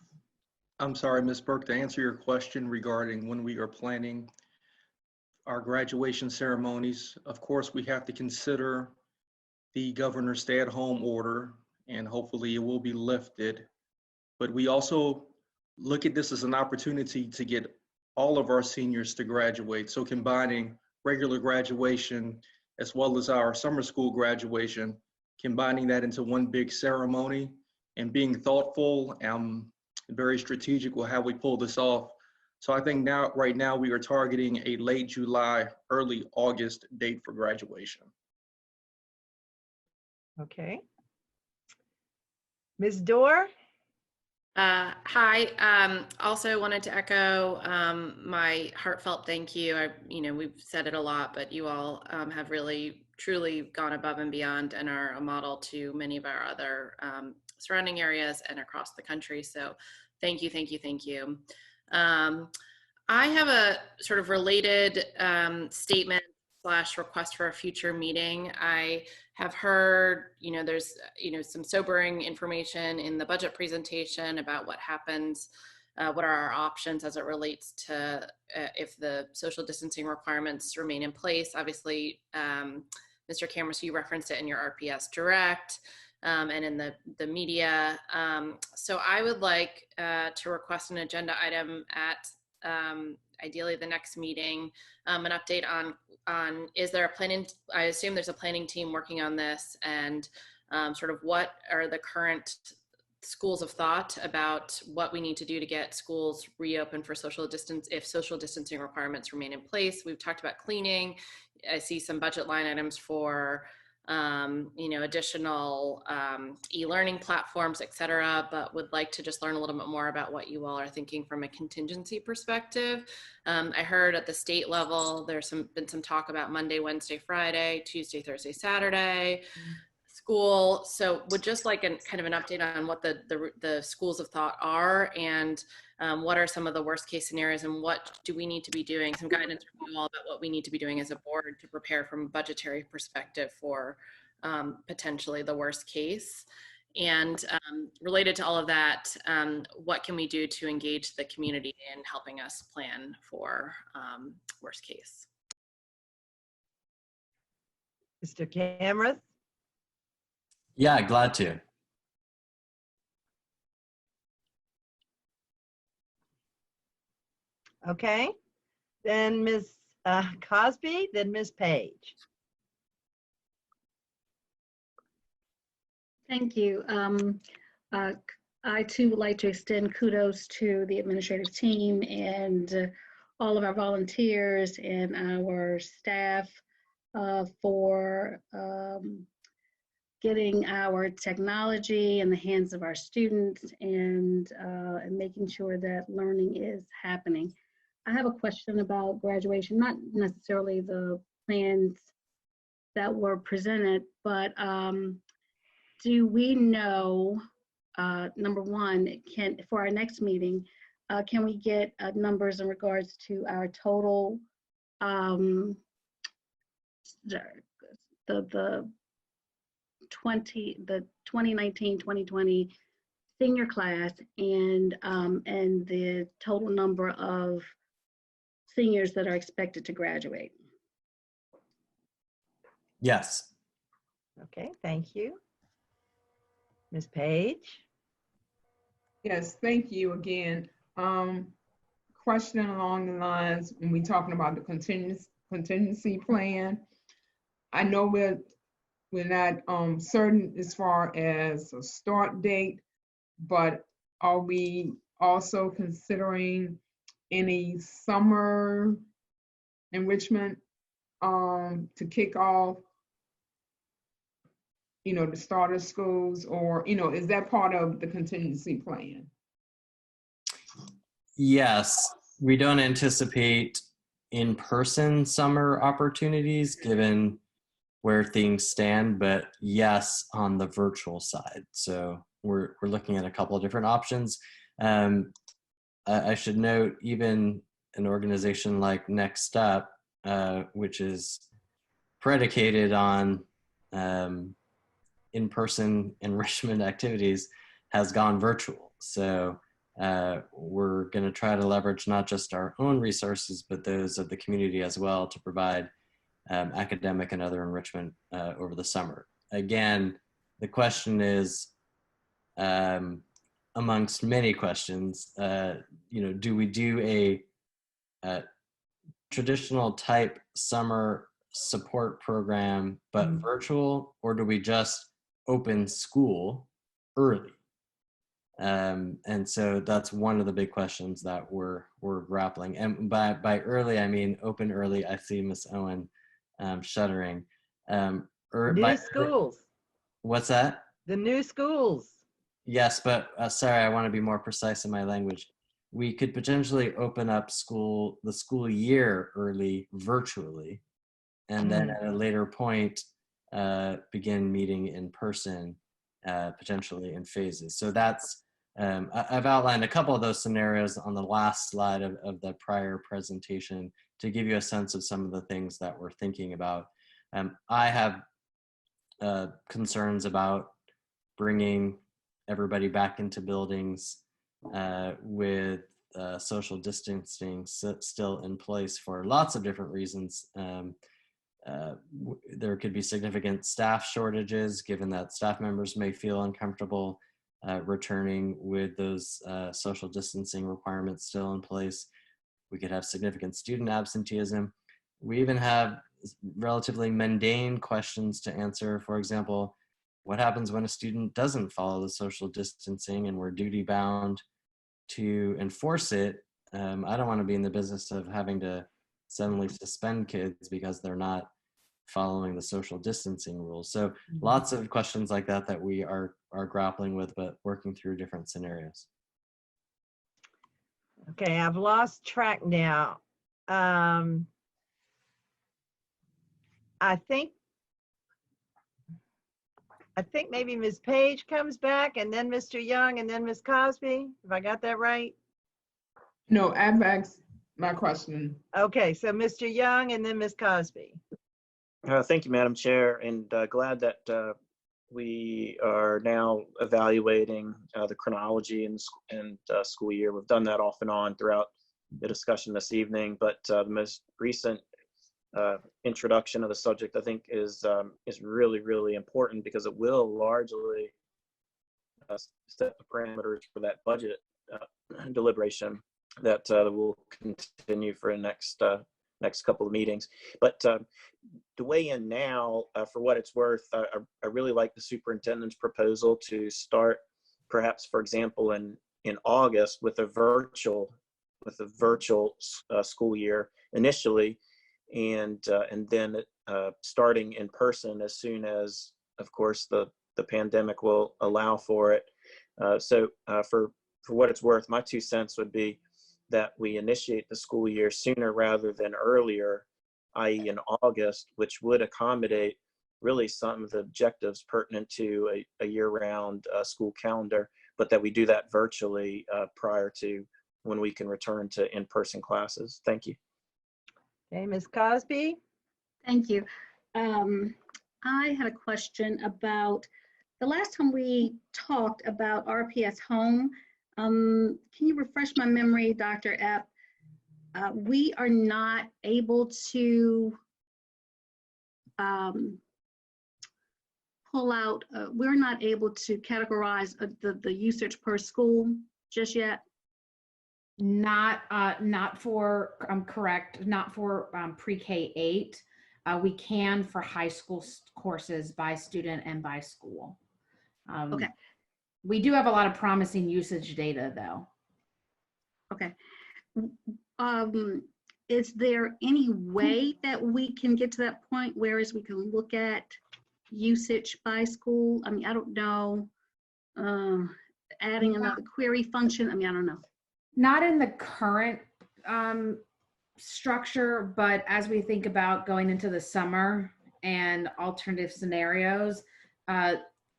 I'm sorry, Ms. Burke, to answer your question regarding when we are planning our graduation ceremonies, of course, we have to consider the governor's stay-at-home order, and hopefully it will be lifted. But we also look at this as an opportunity to get all of our seniors to graduate. So combining regular graduation as well as our summer school graduation, combining that into one big ceremony and being thoughtful and very strategic with how we pull this off. So I think right now we are targeting a late July, early August date for graduation. Okay. Ms. Dorr? Hi. Also wanted to echo my heartfelt thank you. We've said it a lot, but you all have really, truly gone above and beyond and are a model to many of our other surrounding areas and across the country. So thank you, thank you, thank you. I have a sort of related statement / request for a future meeting. I have heard, there's, some sobering information in the budget presentation about what happens, what are our options as it relates to if the social distancing requirements remain in place. Obviously, Mr. Cameras, you referenced it in your RPS Direct and in the media. So I would like to request an agenda item at ideally the next meeting, an update on is there a planning, I assume there's a planning team working on this, and sort of what are the current schools of thought about what we need to do to get schools reopened for social distance if social distancing requirements remain in place. We've talked about cleaning. I see some budget line items for additional e-learning platforms, et cetera, but would like to just learn a little bit more about what you all are thinking from a contingency perspective. I heard at the state level, there's been some talk about Monday, Wednesday, Friday, Tuesday, Thursday, Saturday school. So would just like kind of an update on what the schools of thought are, and what are some of the worst case scenarios, and what do we need to be doing, some guidance from you all about what we need to be doing as a board to prepare from a budgetary perspective for potentially the worst case. And related to all of that, what can we do to engage the community in helping us plan for worst case? Mr. Camrith? Yeah, glad to. Okay, then Ms. Cosby, then Ms. Page. Thank you. I too would like to extend kudos to the administrative team and all of our volunteers and our staff for getting our technology in the hands of our students and making sure that learning is happening. I have a question about graduation, not necessarily the plans that were presented, but do we know, number one, for our next meeting, can we get numbers in regards to our total, the 2019-2020 senior class and the total number of seniors that are expected to graduate? Yes. Okay, thank you. Ms. Page? Yes, thank you again. Question along the lines, when we're talking about the contingency plan, I know we're not certain as far as a start date, but are we also considering any summer enrichment to kick off, the start of schools, or, is that part of the contingency plan? Yes, we don't anticipate in-person summer opportunities given where things stand, but yes, on the virtual side. So we're looking at a couple of different options. I should note, even an organization like Next Step, which is predicated on in-person enrichment activities, has gone virtual. So we're going to try to leverage not just our own resources, but those of the community as well to provide academic and other enrichment over the summer. Again, the question is, amongst many questions, do we do a traditional type summer support program but virtual, or do we just open school early? And so that's one of the big questions that we're grappling. And by early, I mean open early. I see Miss Owen shuddering. New schools. What's that? The new schools. Yes, but sorry, I want to be more precise in my language. We could potentially open up the school year early virtually, and then at a later point begin meeting in person, potentially in phases. So that's, I've outlined a couple of those scenarios on the last slide of the prior presentation to give you a sense of some of the things that we're thinking about. I have concerns about bringing everybody back into buildings with social distancing still in place for lots of different reasons. There could be significant staff shortages, given that staff members may feel uncomfortable returning with those social distancing requirements still in place. We could have significant student absenteeism. We even have relatively mundane questions to answer. For example, what happens when a student doesn't follow the social distancing and we're duty bound to enforce it? I don't want to be in the business of having to suddenly suspend kids because they're not following the social distancing rules. So lots of questions like that that we are grappling with, but working through different scenarios. Okay, I've lost track now. I think maybe Ms. Page comes back and then Mr. Young and then Ms. Cosby. Have I got that right? No, I've asked my question. Okay, so Mr. Young and then Ms. Cosby. Thank you, Madam Chair, and glad that we are now evaluating the chronology and school year. We've done that off and on throughout the discussion this evening, but the most recent introduction of the subject, I think, is really, really important because it will largely set the parameters for that budget deliberation that will continue for the next couple of meetings. But to weigh in now, for what it's worth, I really like the superintendent's proposal to start, perhaps, for example, in August with a virtual school year initially, and then starting in person as soon as, of course, the pandemic will allow for it. So for what it's worth, my 2 cents would be that we initiate the school year sooner rather than earlier, i.e. in August, which would accommodate really some of the objectives pertinent to a year-round school calendar, but that we do that virtually prior to when we can return to in-person classes. Thank you. Okay, Ms. Cosby? Thank you. I had a question about the last time we talked about RPS Home. Can you refresh my memory, Dr. Epp? We are not able to pull out, we're not able to categorize the usage per school just yet? Not for, correct, not for pre-K 8. We can for high school courses by student and by school. Okay. We do have a lot of promising usage data though. Okay. Is there any way that we can get to that point whereas we can look at usage by school? I mean, I don't know, adding another query function. I mean, I don't know. Not in the current structure, but as we think about going into the summer and alternative scenarios,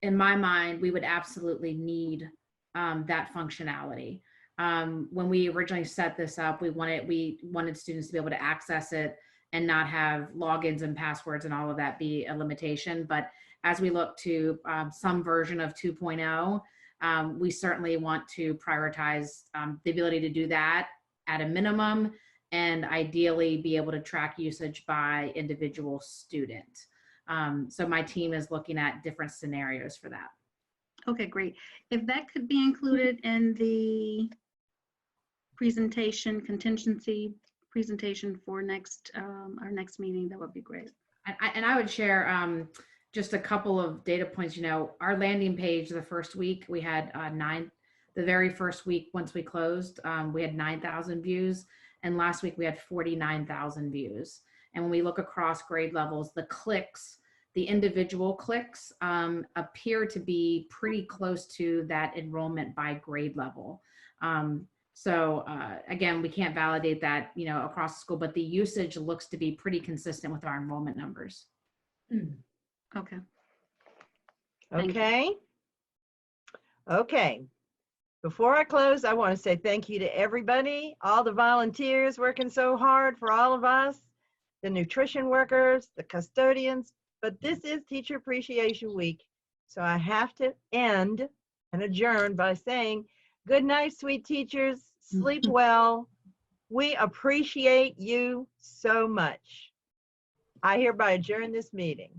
in my mind, we would absolutely need that functionality. When we originally set this up, we wanted students to be able to access it and not have logins and passwords and all of that be a limitation. But as we look to some version of 2.0, we certainly want to prioritize the ability to do that at a minimum, and ideally be able to track usage by individual student. So my team is looking at different scenarios for that. Okay, great. If that could be included in the presentation, contingency presentation for next our next meeting, that would be great. And I would share just a couple of data points. You know, our landing page the first week, we had the very first week once we closed, we had 9,000 views. And last week we had 49,000 views. And when we look across grade levels, the clicks, the individual clicks appear to be pretty close to that enrollment by grade level. So again, we can't validate that, you know, across the school, but the usage looks to be pretty consistent with our enrollment numbers. Okay. Okay. Okay. Before I close, I want to say thank you to everybody, all the volunteers working so hard for all of us, the nutrition workers, the custodians, but this is Teacher Appreciation Week. So I have to end and adjourn by saying, good night, sweet teachers. Sleep well. We appreciate you so much. I hereby adjourn this meeting.